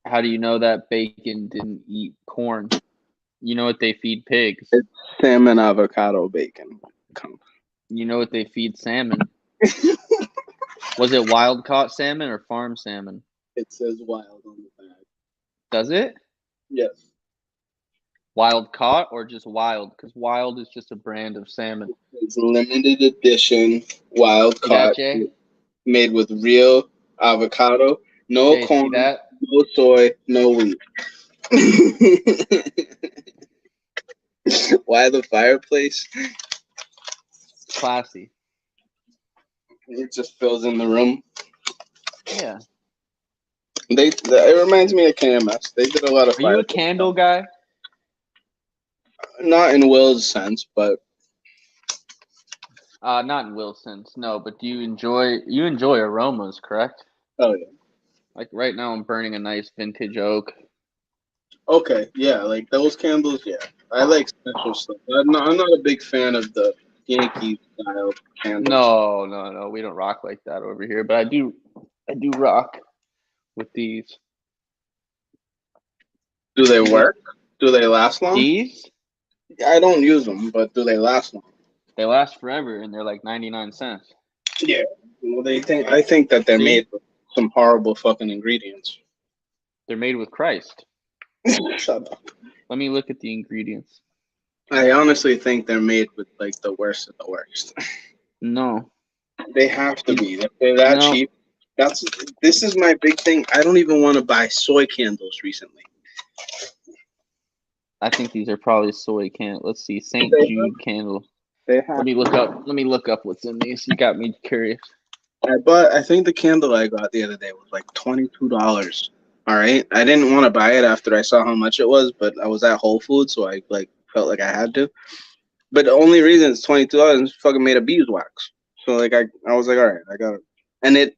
How do you know that bacon didn't eat corn? You know what they feed pigs? It's salmon avocado bacon. You know what they feed salmon? Was it wild caught salmon or farm salmon? It says wild on the bag. Does it? Yes. Wild caught or just wild? Because wild is just a brand of salmon. It's limited edition wild caught, made with real avocado, no Jay, corn, see that? no soy, no wheat. Why the fireplace? Classy. It just fills in the room. Yeah. It reminds me of KMS. They did a lot of. Are you a candle guy? Not in Will's sense, but not in Will's sense, no. But do you enjoy aromas, correct? Oh yeah. Like right now, I'm burning a nice vintage oak. Okay, yeah, like those candles. Yeah, I like special stuff. I'm not a big fan of the Yankee style candles. No, we don't rock like that over here. But I do rock with these. Do they work? Do they last long? These? I don't use them, but do they last long? They last forever, and they're like 99 cents. Yeah. Well, I think that they're made with some horrible fucking ingredients. They're made with Christ. Shut up. Let me look at the ingredients. I honestly think they're made with like the worst of the worst. No. They have to be. They're that cheap. This is my big thing. I don't even want to buy soy candles recently. I think these are probably soy candles. Let's see, St. Jude candle. Let me look up what's in these. You got me curious. I think the candle I got the other day was like $22. All right, I didn't want to buy it after I saw how much it was, but I was at Whole Foods, so I felt like I had to. But the only reason it's $22 is fucking made of beeswax. So like I was like, all right, I got it, and it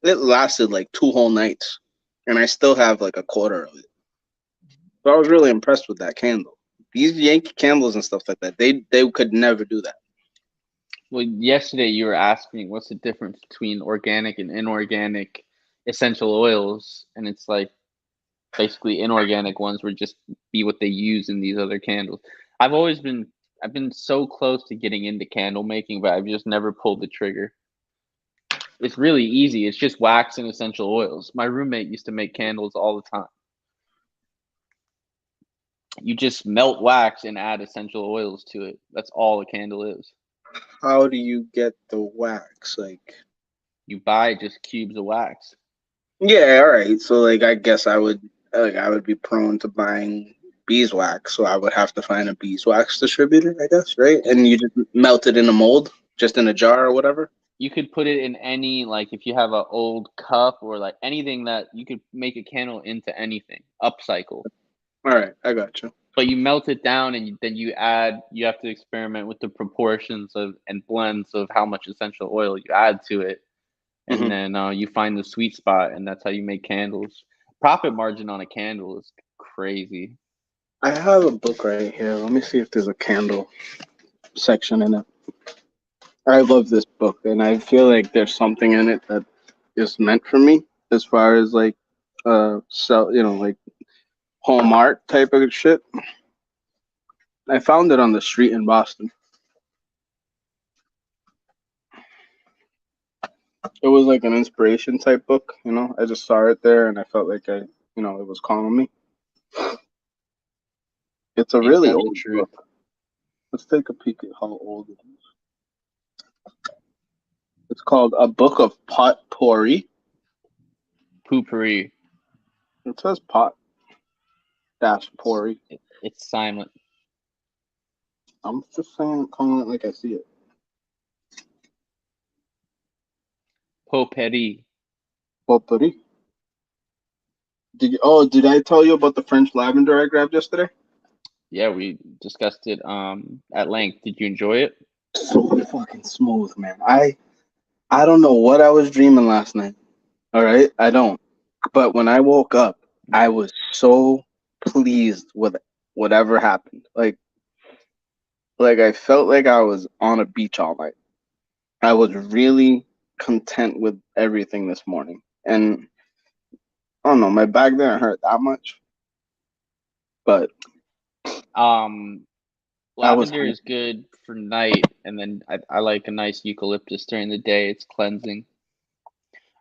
lasted like 2 whole nights, and I still have like a quarter of it. So I was really impressed with that candle. These Yankee candles and stuff like that, they could never do that. Well, yesterday you were asking what's the difference between organic and inorganic essential oils, and it's like basically inorganic ones would just be what they use in these other candles. I've been so close to getting into candle making, but I've just never pulled the trigger. It's really easy. It's just wax and essential oils. My roommate used to make candles all the time. You just melt wax and add essential oils to it. That's all a candle is. How do you get the wax? Like, you buy just cubes of wax. Yeah, all right. So like I guess I would be prone to buying beeswax, so I would have to find a beeswax distributor, I guess, right? And you just melt it in a mold, just in a jar or whatever. You could put it in any, like if you have an old cup or like anything that you could make a candle into anything. Upcycle. All right, I got you. But you melt it down and then you add, you have to experiment with the proportions of and blends of how much essential oil you add to it. And then you find the sweet spot, and that's how you make candles. Profit margin on a candle is crazy. I have a book right here. Let me see if there's a candle section in it. I love this book, and I feel like there's something in it that is meant for me as far as like like home art type of shit. I found it on the street in Boston. It was like an inspiration type book, you know. I just saw it there, and I felt like it was calling me. It's a really old book. Let's take a peek at how old it is. It's called A Book of Potpourri. Poopery. It says pot dash pourri. It's silent. I'm just saying, calling it like I see it. Potpourri. Potpourri. Did I tell you about the French lavender I grabbed yesterday? Yeah, we discussed it at length. Did you enjoy it? So fucking smooth, man. I don't know what I was dreaming last night. All right, I don't. But when I woke up, I was so pleased with whatever happened. Like I felt like I was on a beach all night. I was really content with everything this morning. And I don't know, my back didn't hurt that much. But lavender is good for night, and then I like a nice eucalyptus during the day. It's cleansing.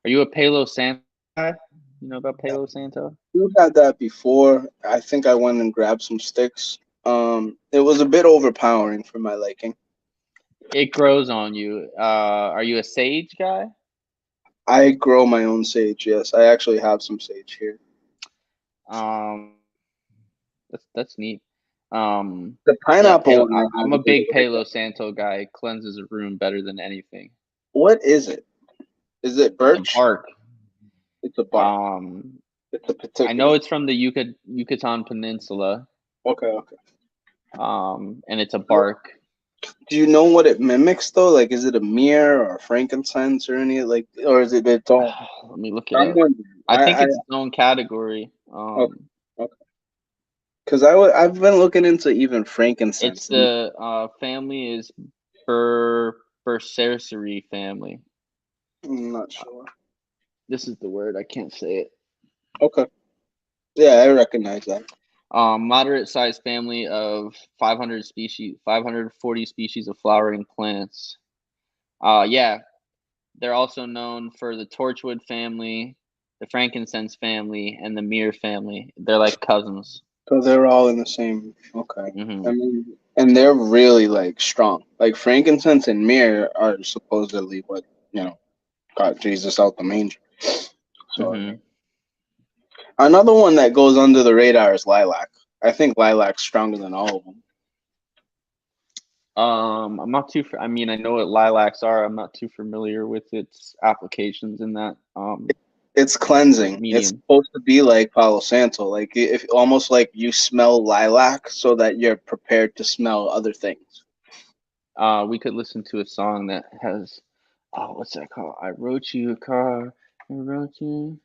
Are you a Palo Santo guy? You know about Palo Santo? You had that before. I think I went and grabbed some sticks. It was a bit overpowering for my liking. It grows on you. Are you a sage guy? I grow my own sage, yes. I actually have some sage here. That's neat. The pineapple. Yeah, I'm a big Palo Santo guy. It cleanses a room better than anything. What is it? Is it birch? It's a bark. It's a bark. It's a particular. I know it's from the Yucatan Peninsula. Okay. And it's a bark. Do you know what it mimics though? Like, is it a myrrh or frankincense or any or is it its own? Let me look it up. I think it's its own category. Okay. Because I've been looking into even frankincense. It's the family is Bercercery family. I'm not sure. This is the word. I can't say it. Okay. Yeah, I recognize that. Moderate-sized family of 540 species of flowering plants. Yeah, they're also known for the torchwood family, the frankincense family, and the myrrh family. They're like cousins. So they're all in the same. Okay. Mm-hmm. I mean, and they're really like strong. Like frankincense and myrrh are supposedly what got Jesus out the manger. So another one that goes under the radar is lilac. I think lilac's stronger than all of them. I'm not too. I mean, I know what lilacs are. I'm not too familiar with its applications in that. It's cleansing. Medium. It's supposed to be like Palo Santo, like if almost like you smell lilac so that you're prepared to smell other things. We could listen to a song that has, what's that called? I wrote you a car. I wrote you.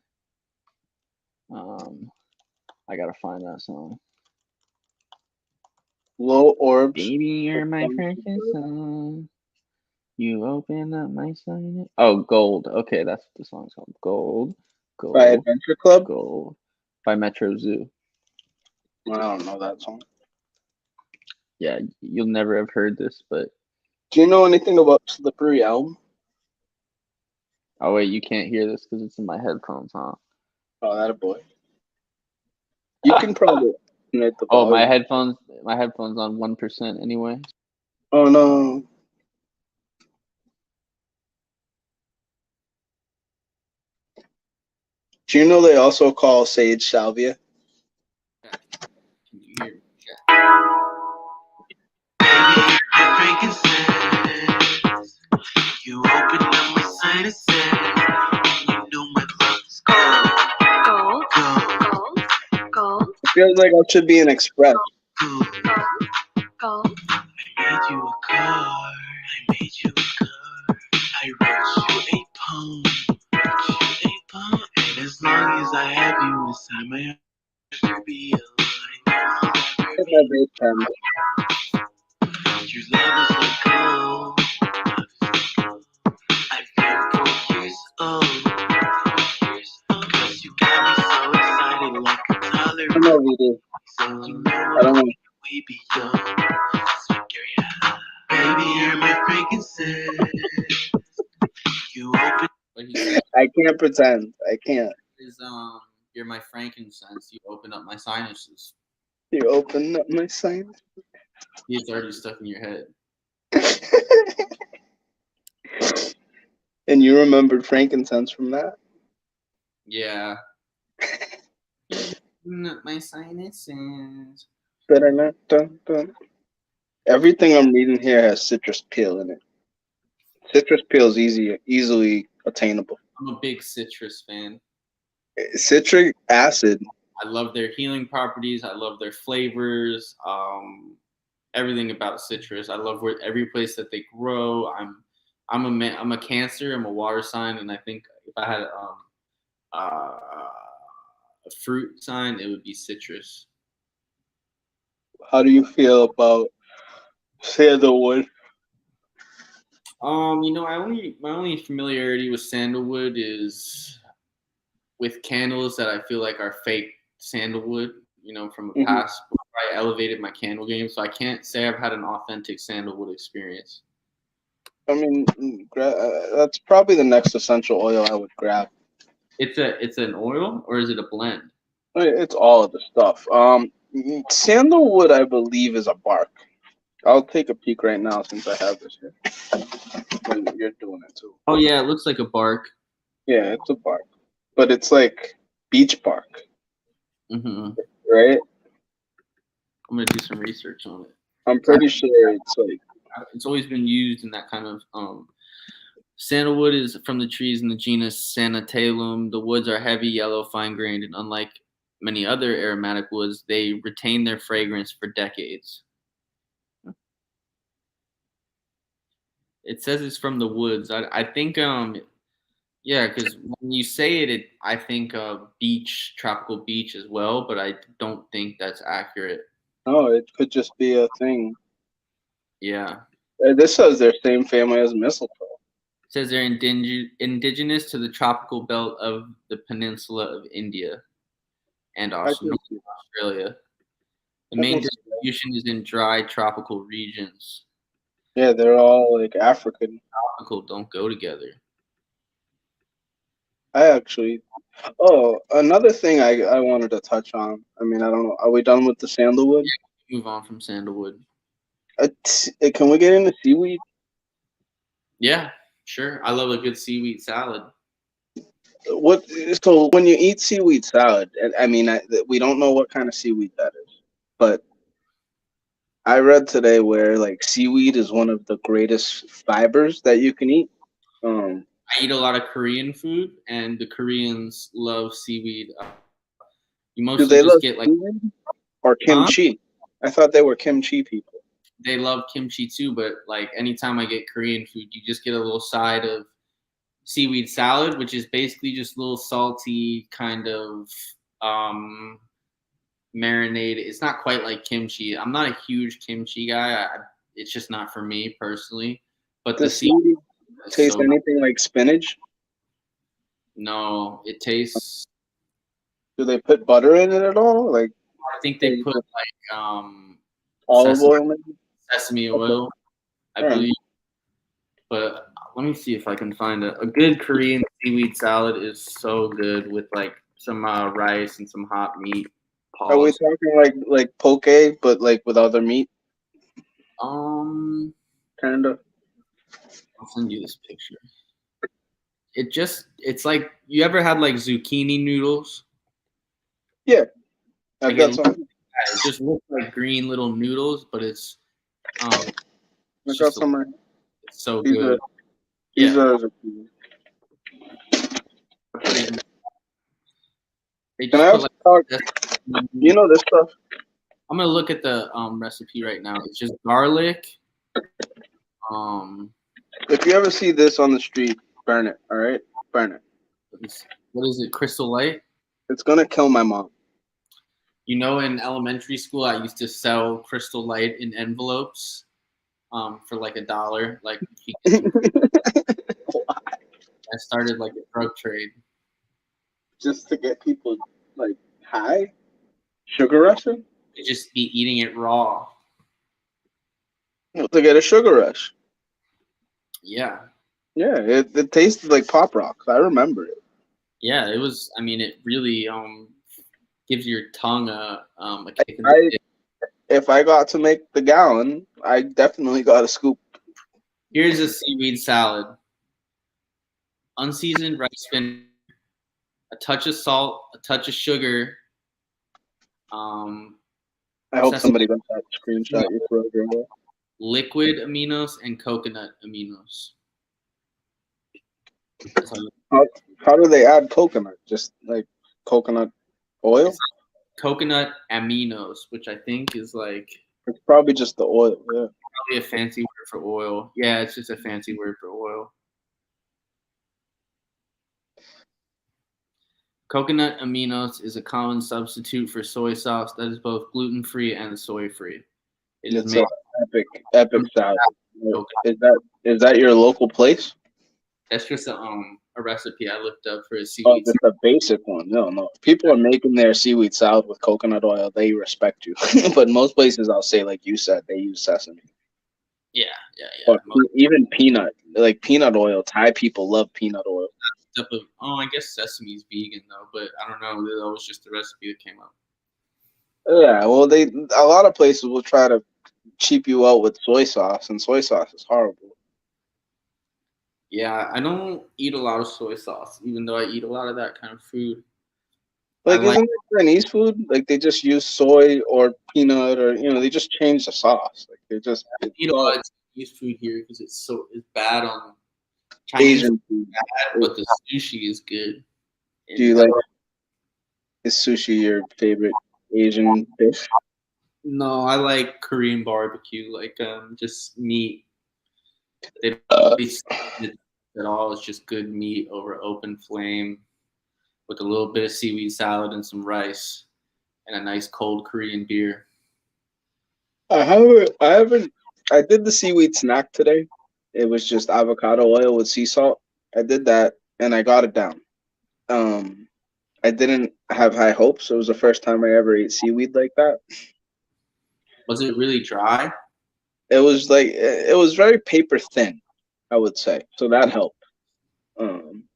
I gotta find that song. Low orbs. Baby, you're my Frankenstein. You open up my sign. Oh, Gold. Okay, that's what the song's called. Gold. By Adventure Club. Gold. by Metro Zoo. I don't know that song. Yeah, you'll never have heard this, but Do you know anything about Slippery Elm? oh wait, you can't hear this because it's in my headphones, huh? Oh, that a boy. You can probably estimate the Oh, my volume. headphones on 1% anyway. Oh no. Do you know they also call sage salvia? Can you hear me? You open up my sinuses. You know my love's gold, gold. It feels like I should be an express. Gold. I made you a car. I made you a car. I wrote you a poem. And as long as I have you inside my arms, you'll be alive. It's my vape pen. Your love is like gold. I feel 4 years old. Cause you got me so excited like a toddler. I know we do. So you I don't know know. we be young. Baby, you're my frankincense. You open. What he said I can't pretend. I can't. is, you're my frankincense. You open up my sinuses. You open up my sign. It's already stuck in your head. And you remembered frankincense from that? Yeah. Open up my sinuses. Everything I'm reading here has citrus peel in it. Citrus peel is easily attainable. I'm a big citrus fan. Citric acid. I love their healing properties. I love their flavors. Everything about citrus. I love every place that they grow. I'm a Cancer. I'm a water sign, and I think if I had a fruit sign, it would be citrus. How do you feel about sandalwood? My only familiarity with sandalwood is with candles that I feel like are fake sandalwood, from a past before I elevated my candle game. So I can't say I've had an authentic sandalwood experience. I mean, that's probably the next essential oil I would grab. It's an oil, or is it a blend? It's all of the stuff. Sandalwood, I believe, is a bark. I'll take a peek right now since I have this here. When you're doing it too. Oh yeah, it looks like a bark. Yeah, it's a bark, but it's like beach bark, Mm-hmm. right? I'm gonna do some research on it. I'm pretty sure it's always been used in that kind of. Sandalwood is from the trees in the genus Sanatalum. The woods are heavy, yellow, fine-grained, and unlike many other aromatic woods, they retain their fragrance for decades. It says it's from the woods. I think, yeah, because when you say it, I think beach, tropical beach as well, but I don't think that's accurate. Oh, it could just be a thing. Yeah. This says their same family as mistletoe. It says they're indigenous to the tropical belt of the peninsula of India and also Australia. The main distribution is in dry tropical regions. Yeah, they're all like African. Tropical don't go together. Another thing I wanted to touch on. I mean, I don't know. Are we done with the sandalwood? Yeah, move on from sandalwood. Can we get into seaweed? Yeah, sure. I love a good seaweed salad. So when you eat seaweed salad, I mean, we don't know what kind of seaweed that is, but I read today where like seaweed is one of the greatest fibers that you can eat. I eat a lot of Korean food, and the Koreans love seaweed. You mostly do they just love get like seaweed or kimchi? I thought they were kimchi people. They love kimchi too, but like anytime I get Korean food, you just get a little side of seaweed salad, which is basically just a little salty kind of marinated. It's not quite like kimchi. I'm not a huge kimchi guy. It's just not for me personally. But does seaweed taste anything like spinach? No, it tastes Do they put butter in it at all? Like I think they put like olive oil? Maybe? sesame oil, I Alright. believe. But let me see if I can find a good Korean seaweed salad is so good with like some rice and some hot meat. Are we Pause. talking like poke, but like with other meat, kind of? I'll send you this picture. It's like, you ever had like zucchini noodles? Yeah, I've Like got it some. just looks like green little noodles, but it's I got just some. it's so These good. are these Yeah, are. they Can just I put also like. talk? You know this stuff. I'm gonna look at the recipe right now. It's just garlic. If you ever see this on the street, burn it. All right, burn it. What is it? Crystal Light. It's gonna kill my mom. You know, in elementary school, I used to sell Crystal Light in envelopes, for like $1. Like, I started like a drug trade. Just to get people like high, sugar rushing. To just be eating it raw. To get a sugar rush. Yeah. Yeah, it tasted like Pop Rocks. I remember it. Yeah, it was. I mean, it really gives your tongue a kick in the dick. If I got to make the gallon, I definitely got a scoop. Here's a seaweed salad: unseasoned rice vinegar, a touch of salt, a touch of sugar. I hope somebody got that screenshot you threw over. Liquid aminos and coconut aminos. How do they add coconut? Just like coconut oil? It's coconut aminos, which I think is like. It's probably just the oil. Yeah. Probably a fancy word for oil. Yeah, it's just a fancy word for oil. Coconut aminos is a common substitute for soy sauce that is both gluten-free and soy-free. It's an epic salad. Is that your local place? That's just a recipe I looked up for a Oh, seaweed just a basic one. No. People are making their seaweed salad with coconut oil. They respect you. But most places, I'll say, like you said, they use sesame. Yeah. Or even peanut. Like peanut oil. Thai people love peanut oil. I guess sesame's vegan though, but I don't know. That was just the recipe that came up. Yeah, well, a lot of places will try to cheap you out with soy sauce, and soy sauce is horrible. Yeah, I don't eat a lot of soy sauce, even though I eat a lot of that kind of food. Like, isn't it Chinese food? Like, they just use soy or peanut, or they just change the sauce. Like, they just eat a lot of Chinese food here because it's bad on Chinese Asian food, but the sushi is good. Do you like? Is sushi your favorite Asian dish? No, I like Korean barbecue, like just meat. They don't at all. It's just good meat over open flame with a little bit of seaweed salad and some rice and a nice cold Korean beer. I did the seaweed snack today. It was just avocado oil with sea salt. I did that and I got it down. I didn't have high hopes. It was the first time I ever ate seaweed like that. Was it really dry? It was very paper thin, I would say. So that helped.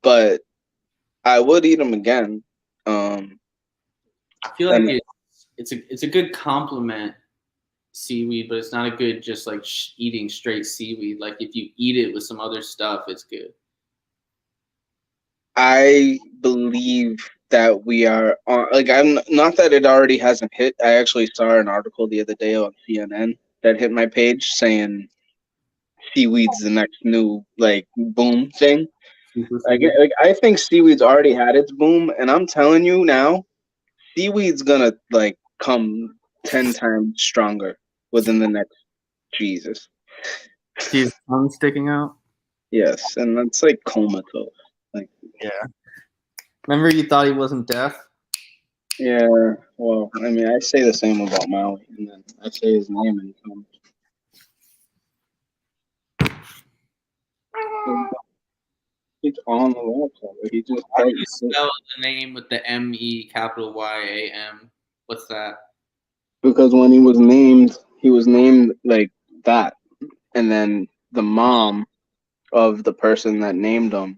But I would eat them again. I feel like it's a good compliment, seaweed, but it's not a good just like eating straight seaweed. Like if you eat it with some other stuff, it's good. I believe that we are on, like, I'm not that it already hasn't hit. I actually saw an article the other day on CNN that hit my page saying seaweed's the next new like boom thing. I think seaweed's already had its boom, and I'm telling you now, seaweed's gonna like come 10 times stronger within the next Jesus. His tongue sticking out. Yes, and that's like comatose. Like, yeah. Remember, you thought he wasn't deaf? Yeah. Well, I mean, I say the same about Maui, and then I say his name and he comes. He's on the laptop. He just How do you typed it. spell the name with the M-E capital Y-A-M? What's that? Because when he was named like that, and then the mom of the person that named him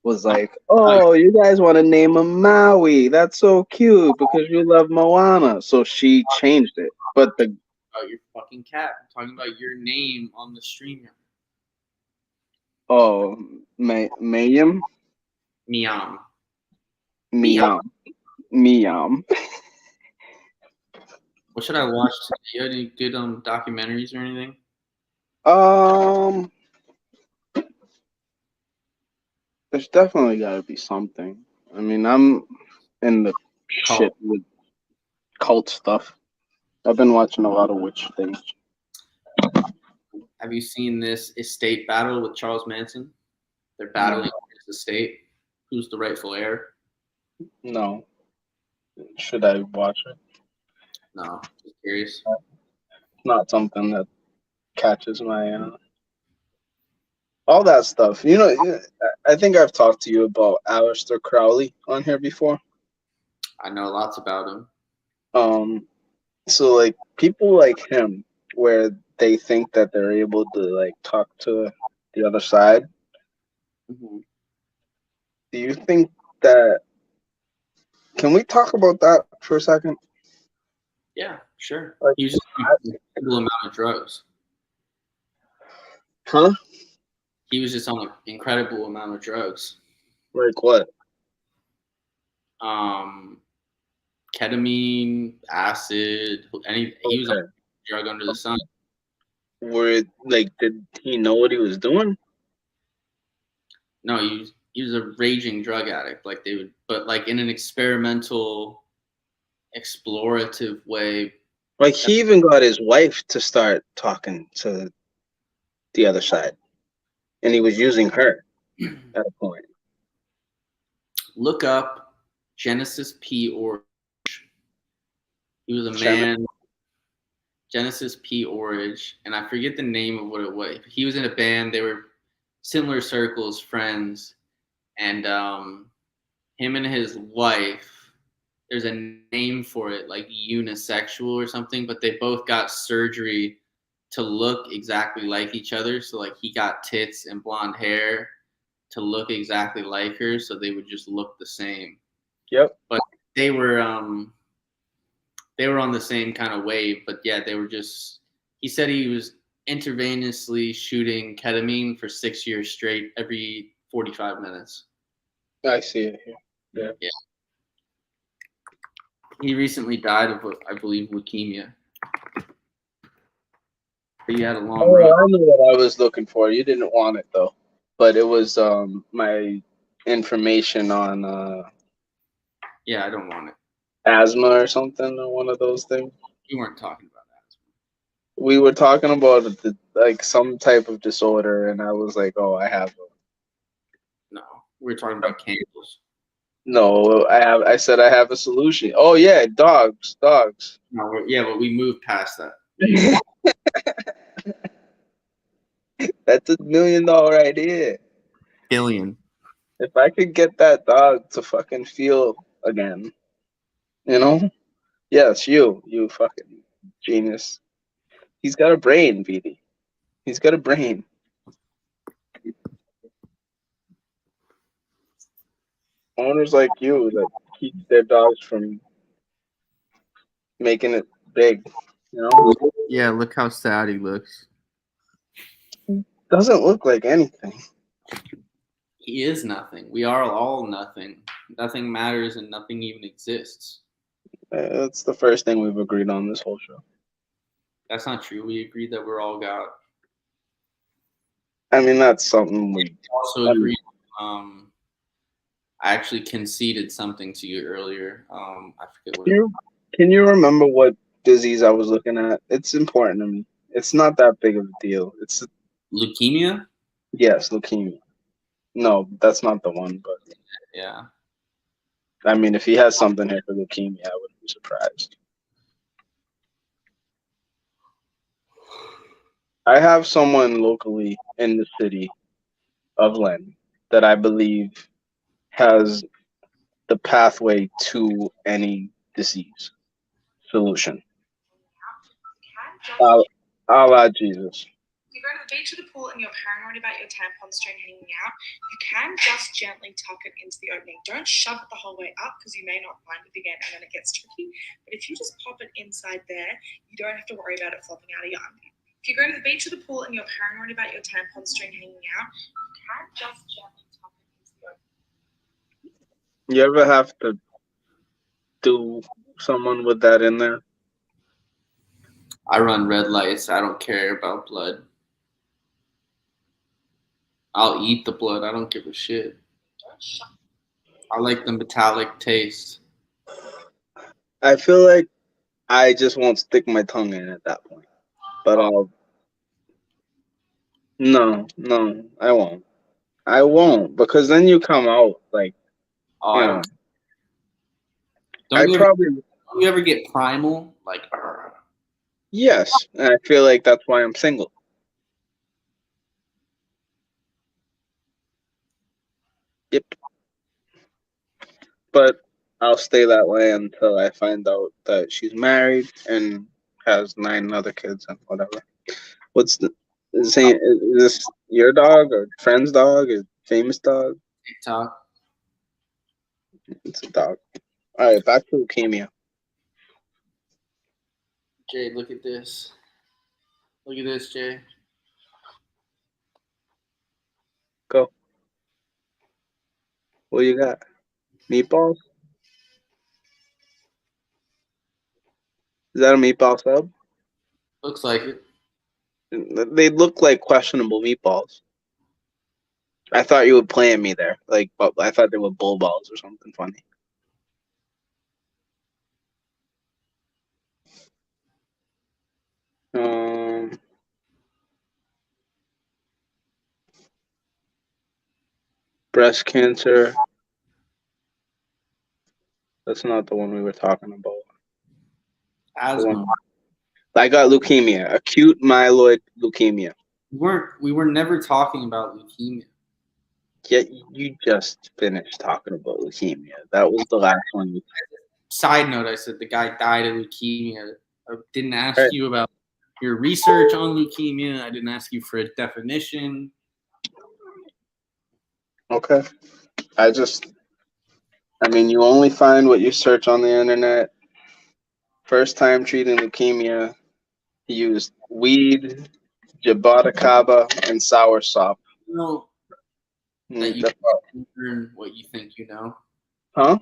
was like, "Oh, you guys want to name him Maui? That's so cute because you love Moana." So she changed it. But the About your fucking cat. I'm talking about your name on the streamer. Mayim Miam. Miam Miam. What should I watch today? You have any good documentaries or anything? There's definitely got to be something. I mean, I'm in the shit with cult stuff. I've been watching a lot of witch things. Have you seen this estate battle with Charles Manson? They're battling for his estate. Who's the rightful heir? No. Should I watch it? No, just curious. Not something that catches my all that stuff. You know, I think I've talked to you about Aleister Crowley on here before. I know lots about him. So like people like him, where they think that they're able to like talk to the other side. Mm-hmm. Do you think that? Can we talk about that for a second? Yeah, sure. Like, He was just on an incredible amount of drugs. Huh? He was just on an incredible amount of drugs. Like what? Ketamine, acid, he was on a drug under the sun. Did he know what he was doing? No, he was a raging drug addict. Like they would, but like in an experimental, explorative way. Like he even got his wife to start talking to the other side, and he was using her at a point. Look up Genesis P. Orridge. He was a man. Genesis P. Orridge, and I forget the name of what it was. He was in a band. They were similar circles, friends, and him and his wife. There's a name for it, like unisexual or something, but they both got surgery to look exactly like each other. So like he got tits and blonde hair to look exactly like her, so they would just look the same. Yep. But they were on the same kind of wave, but yeah, they were just. He said he was intravenously shooting ketamine for 6 years straight, every 45 minutes. I see it here. Yeah. He recently died of, I believe, leukemia. But he had a long run. I know what I was looking for. You didn't want it though, but it was my information on Yeah, I don't want it. asthma or something, or one of those things. You weren't talking about asthma. We were talking about like some type of disorder, and I was like, "Oh, I have." No, we were talking about candles. No, I said I have a solution. Oh yeah, dogs. No, yeah, but we moved past that. That's $1 million idea. Billion. If I could get that dog to fucking feel again, you know? Yes, you fucking genius. He's got a brain, BD. He's got a brain. Owners like you that keep their dogs from making it big, you know? Yeah, look how sad he looks. Doesn't look like anything. He is nothing. We are all nothing. Nothing matters and nothing even exists. That's the first thing we've agreed on this whole show. That's not true. We agreed that we're all God. I mean, that's something we also agreed. I actually conceded something to you earlier. I forget what. Can you remember what disease I was looking at? It's important to me. It's not that big of a deal. It's leukemia. Yes, leukemia. No, that's not the one. But yeah. I mean, if he has something here for leukemia, I wouldn't be surprised. I have someone locally in the city of Lynn that I believe has the pathway to any disease solution. A la Jesus. If you're going to the beach or the pool and you're paranoid about your tampon string hanging out, you can just gently tuck it into the opening. Don't shove it the whole way up because you may not find it again and then it gets tricky. But if you just pop it inside there, you don't have to worry about it flopping out of your armpit. If you're going to the beach or the pool and you're paranoid about your tampon string hanging out, you can just gently tuck it into the opening. You ever have to do someone with that in there? I run red lights. I don't care about blood. I'll eat the blood. I don't give a shit. I like the metallic taste. I feel like I just won't stick my tongue in at that point. But no, I won't. I won't, because then you come out like, Oh, you know. Don't you ever get primal? Like, yes, and I feel like that's why I'm single. Yep. But I'll stay that way until I find out that she's married and has 9 other kids and whatever. Is this your dog or friend's dog or famous dog? TikTok. It's a dog. All right, back to leukemia. Jay, look at this. Look at this, Jay. Go. What you got? Meatballs? Is that a meatball sub? Looks like it. They look like questionable meatballs. I thought you were playing me there. Like, but I thought they were bull balls or something funny. Breast cancer. That's not the one we were talking about. Asthma. I got leukemia, acute myeloid leukemia. We were never talking about leukemia. Yet you just finished talking about leukemia. That was the last one. Side note, I said the guy died of leukemia. I didn't ask you about your research on leukemia. I didn't ask you for a definition. Okay. I mean, you only find what you search on the internet. First time treating leukemia, he used weed, jaboticaba, and soursop. No. That you can't learn what you think you know. Huh?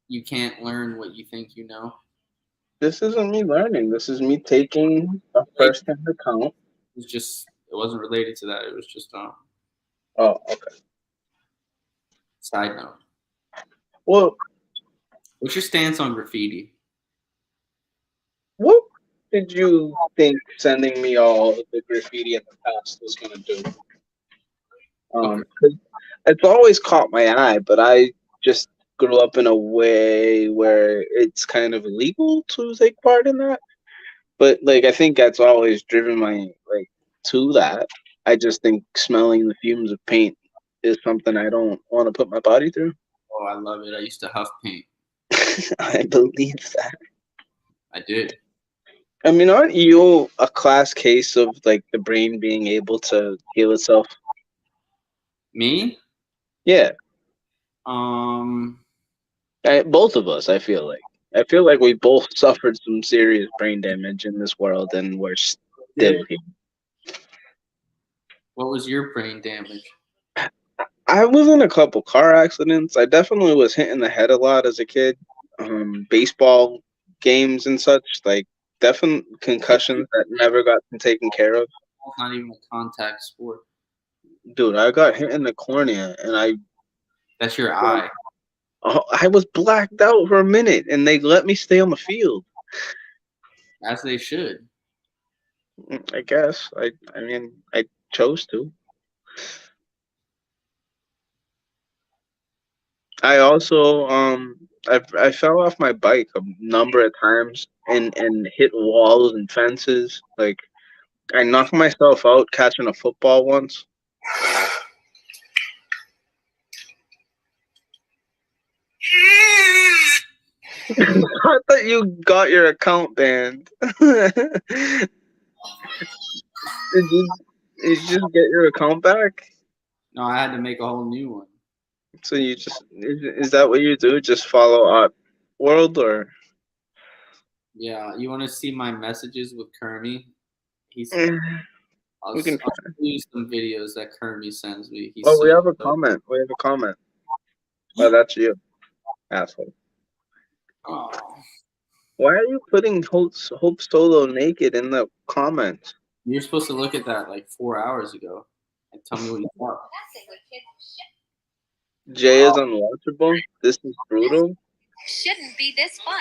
You can't learn what you think you know. This isn't me learning. This is me taking a first-hand account. It wasn't related to that. It was just Oh, okay. Side note. Well, what's your stance on graffiti? What did you think sending me all the graffiti in the past was going to do? It's always caught my eye, but I just grew up in a way where it's kind of illegal to take part in that. But like, I think that's always driven my to that. I just think smelling the fumes of paint is something I don't want to put my body through. Oh, I love it. I used to huff paint. I believe that. I did. I mean, aren't you a class case of like the brain being able to heal itself? Me? Yeah. Both of us, I feel like. I feel like we both suffered some serious brain damage in this world, and we're still here. What was your brain damage? I was in a couple car accidents. I definitely was hit in the head a lot as a kid. Baseball games and such, like definite concussions that never got taken care of. It's not even a contact sport. Dude, I got hit in the cornea, and That's your eye. I was blacked out for a minute, and they let me stay on the field. As they should. I guess. I mean, I chose to. I also I fell off my bike a number of times and hit walls and fences. Like, I knocked myself out catching a football once. I thought you got your account banned. Did you just get your account back? No, I had to make a whole new one. So you just is that what you do? Just follow up world or? Yeah, you want to see my messages with Kermie? I'll We can. show you some videos that Kermie sends me. He's Oh, we so have a comment. We have a comment. Oh, that's you, asshole. Oh. Why are you putting Hope Solo naked in the comments? You're supposed to look at that like 4 hours ago and tell me what you thought. Jay is unwatchable. This is brutal. Shouldn't be this fun.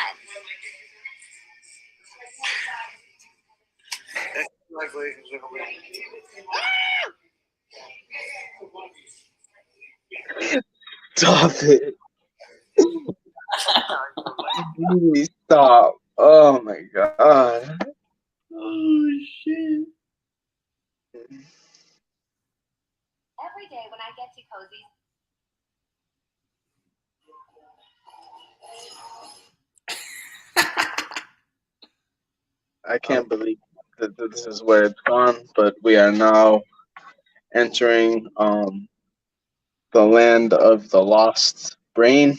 Stop it. Please stop. Oh my god. Oh shit. Every day when I get to Cozy's. I can't believe that this is where it's gone, but we are now entering the land of the lost brain.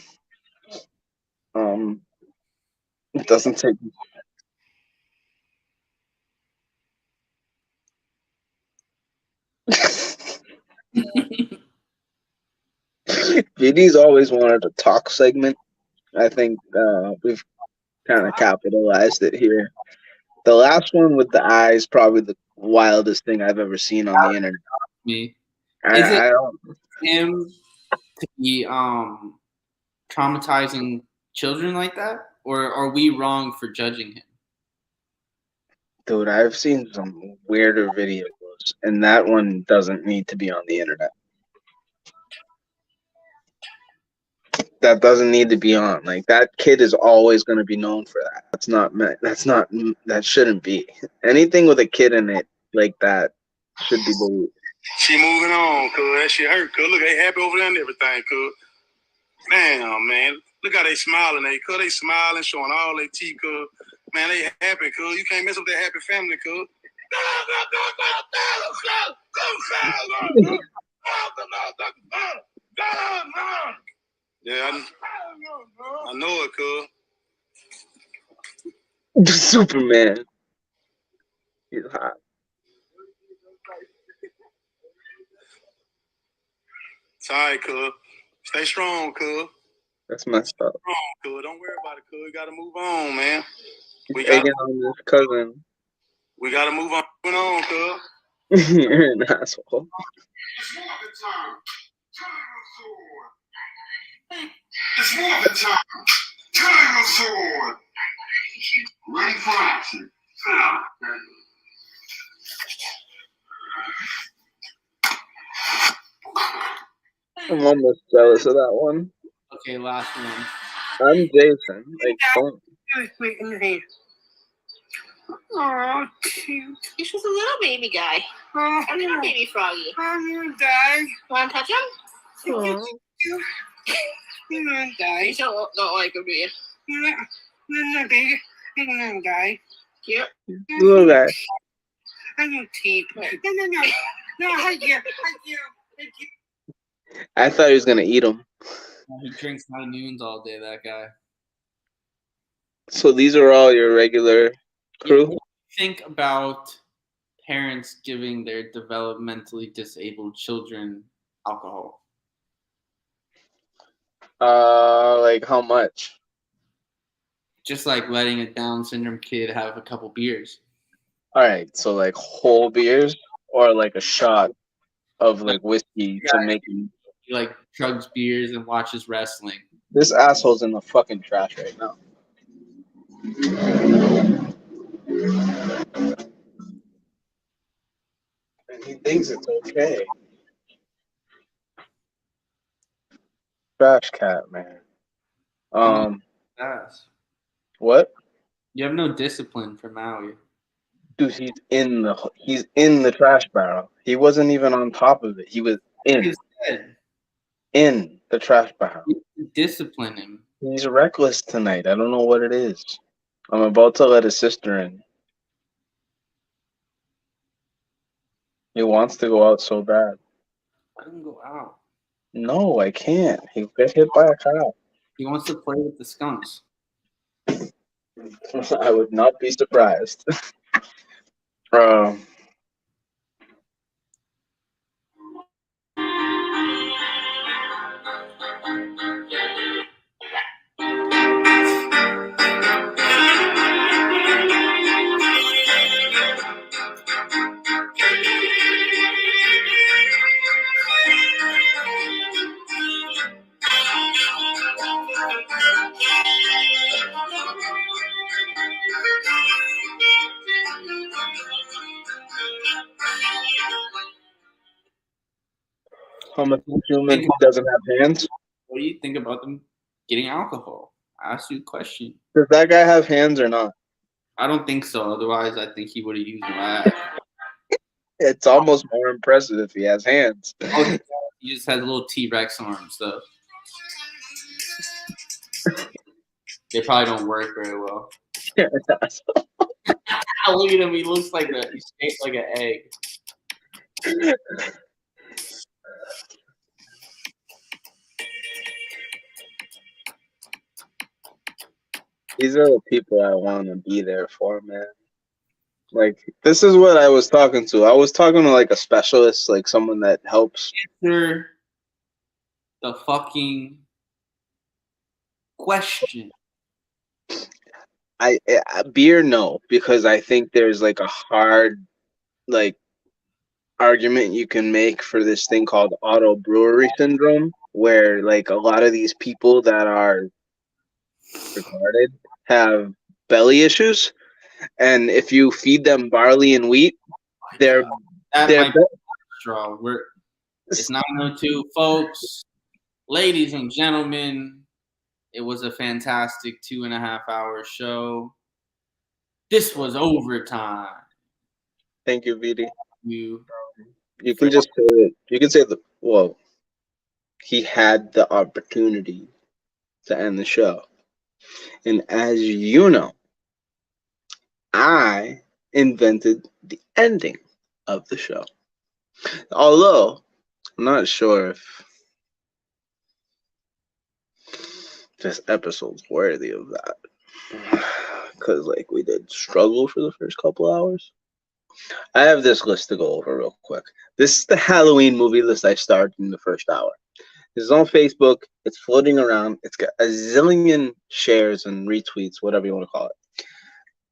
It doesn't take JD's always wanted a talk segment. I think we've kind of capitalized it here. The last one with the eyes, probably the wildest thing I've ever seen on the internet. Me. I Is it don't. him to be traumatizing children like that? Or are we wrong for judging him? Dude, I've seen some weirder videos, and that one doesn't need to be on the internet. That doesn't need to be on. Like, that kid is always going to be known for that. That shouldn't be. Anything with a kid in it like that should be believed. She moving on, cuz. That shit hurt, cuz. Look, they happy over there and everything, cuz. Damn, man. Look how they smiling, cuz. They smiling, showing all their teeth, cuz. Man, they happy, cuz. You can't mess up that happy family, cuz. Yeah, I know it, cuz. Superman. He's hot. It's all right, cuz. Stay strong, cuz. That's messed up. Strong, cuz. Don't worry about it, cuz. We gotta move on, man. He's egging on his cousin. We gotta move on, cuz. You're an asshole. It's moving time. Time of sword. Ready for action. I'm almost jealous of that one. Okay, last one. I'm Jason. Like, don't. Wait, in your hand. Oh, cute. He's just a little baby guy. A little baby froggy. I'm gonna die. Want to touch him? You're gonna die. You don't like him, do you? You're not big. You're gonna die. Yep. Little guy. I'm gonna keep. No. No, hug you. Hug you. Hug you. I thought he was gonna eat him. He drinks high noons all day, that guy. So these are all your regular crew? What do you think about parents giving their developmentally disabled children alcohol? Like how much? Just like letting a Down syndrome kid have a couple beers. All right, so like whole beers or like a shot of like whiskey to make him. He like chugs beers and watches wrestling. This asshole's in the fucking trash right now. And he thinks it's okay. Trash cat, man. What? You have no discipline for Maui. Dude, he's in the trash barrel. He wasn't even on top of it. He was in the trash barrel. Discipline him. He's reckless tonight. I don't know what it is. I'm about to let his sister in. He wants to go out so bad. Let him go out. No, I can't. He'll get hit by a car. He wants to play with the skunks. I would not be surprised. um, I'm a human who doesn't have hands. What do you think about them getting alcohol? I asked you a question. Does that guy have hands or not? I don't think so. Otherwise, I think he would have used my. It's almost more impressive if he has hands. Oh, he just has little T-Rex arms, though. They probably don't work very well. Look at him. He looks like he's shaped like an egg. These are the people I want to be there for, man. Like, this is what I was talking to. I was talking to like a specialist, like someone that helps. Answer the fucking question. I beer, no, because I think there's like a hard like argument you can make for this thing called auto brewery syndrome, where like a lot of these people that are retarded have belly issues, and if you feed them barley and wheat, they're straw. It's 9:02, folks. Ladies and gentlemen, it was a fantastic 2.5-hour show. This was overtime. Thank you, VD. You can just say it. You can say well, he had the opportunity to end the show. And as you know, I invented the ending of the show. Although, I'm not sure if this episode's worthy of that. Because, like, we did struggle for the first couple hours. I have this list to go over real quick. This is the Halloween movie list I started in the first hour. This is on Facebook. It's floating around. It's got a zillion shares and retweets, whatever you want to call it.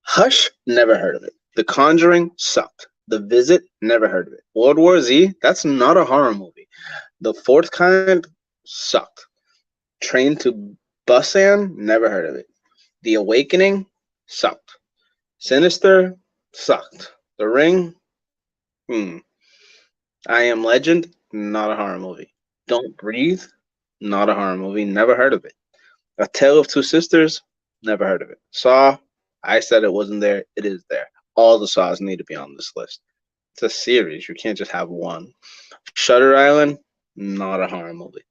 Hush, never heard of it. The Conjuring sucked. The Visit, never heard of it. World War Z, that's not a horror movie. The Fourth Kind sucked. Train to Busan, never heard of it. The Awakening sucked. Sinister sucked. The Ring, I Am Legend, not a horror movie. Don't Breathe, not a horror movie, never heard of it. A Tale of Two Sisters, never heard of it. Saw, I said it wasn't there, it is there. All the Saws need to be on this list. It's a series, you can't just have one. Shutter Island, not a horror movie.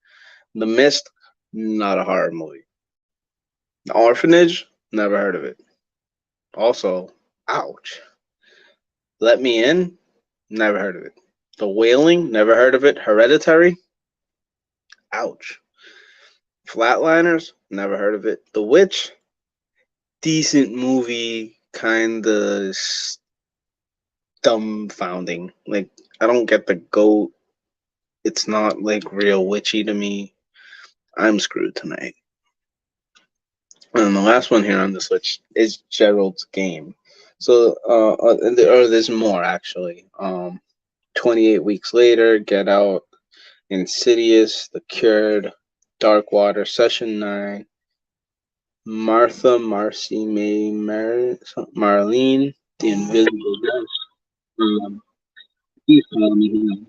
The Mist, not a horror movie. The Orphanage, never heard of it. Also, ouch. Let Me In, never heard of it. The Wailing, never heard of it. Hereditary, ouch. Flatliners, never heard of it. The Witch, decent movie, kinda dumbfounding. Like, I don't get the goat. It's not like real witchy to me. I'm screwed tonight. And the last one here on this list is Gerald's Game. So, or there's more actually. 28 Weeks Later, Get Out, Insidious, The Cured, Dark Water, Session 9, Martha, Marcy, May, Marlene, The Invisible Guest. Please follow me here.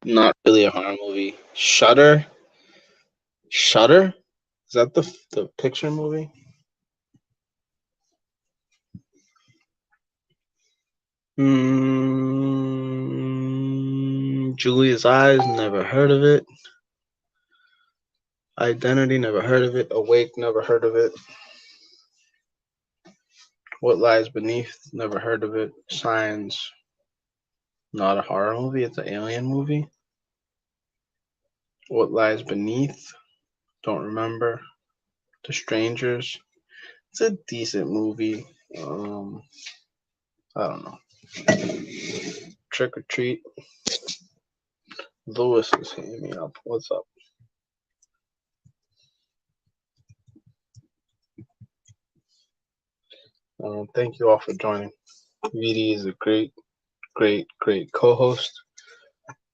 Not really a horror movie. Shutter. Is that the picture movie? Julia's Eyes, never heard of it. Identity, never heard of it. Awake, never heard of it. What Lies Beneath, never heard of it. Signs, not a horror movie, it's an alien movie. What Lies Beneath, don't remember. The Strangers, it's a decent movie. I don't know. Trick or Treat. Lewis is hitting me up. What's up? Thank you all for joining. VD is a great co-host.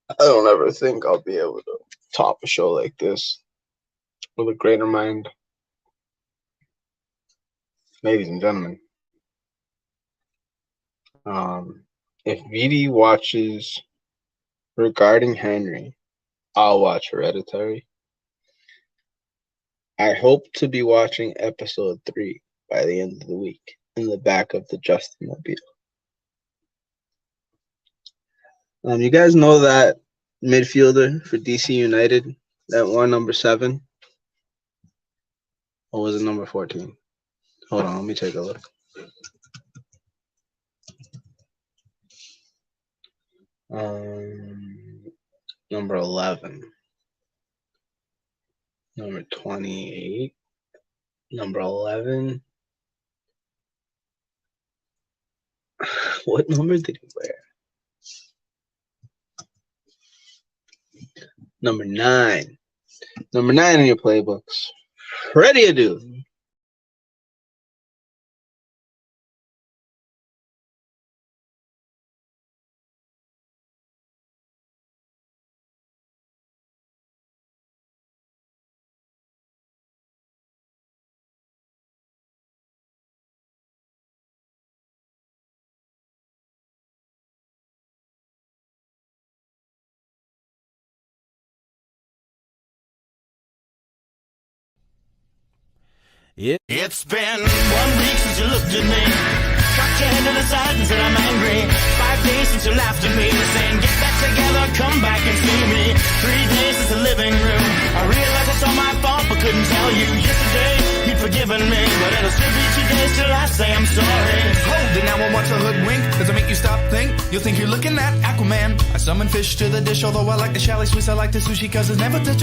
I don't ever think I'll be able to top a show like this with a greater mind. Ladies and gentlemen, if VD watches Regarding Henry, I'll watch Hereditary. I hope to be watching episode 3 by the end of the week in the back of the Justin Mobile. You guys know that midfielder for DC United that wore number 7? Or was it number 14? Hold on, let me take a look. Number 11. Number 28. Number 11. What number did he wear? Number 9. Number 9 in your playbooks. Ready to do. It's been 1 week since you looked at me, cocked your head to the side and said I'm angry. 5 days since you laughed at me, saying get back together, come back and see me. 3 days since the living room, I realized it's all my fault but couldn't tell you. Yesterday you'd forgiven me, but it'll still be 2 days till I say I'm sorry. Hold it now, I want to hoodwink. Does it make you stop, think? You'll think you're looking at Aquaman. I summon fish to the dish, although I like the chalet Swiss, I like the sushi cause it's never touch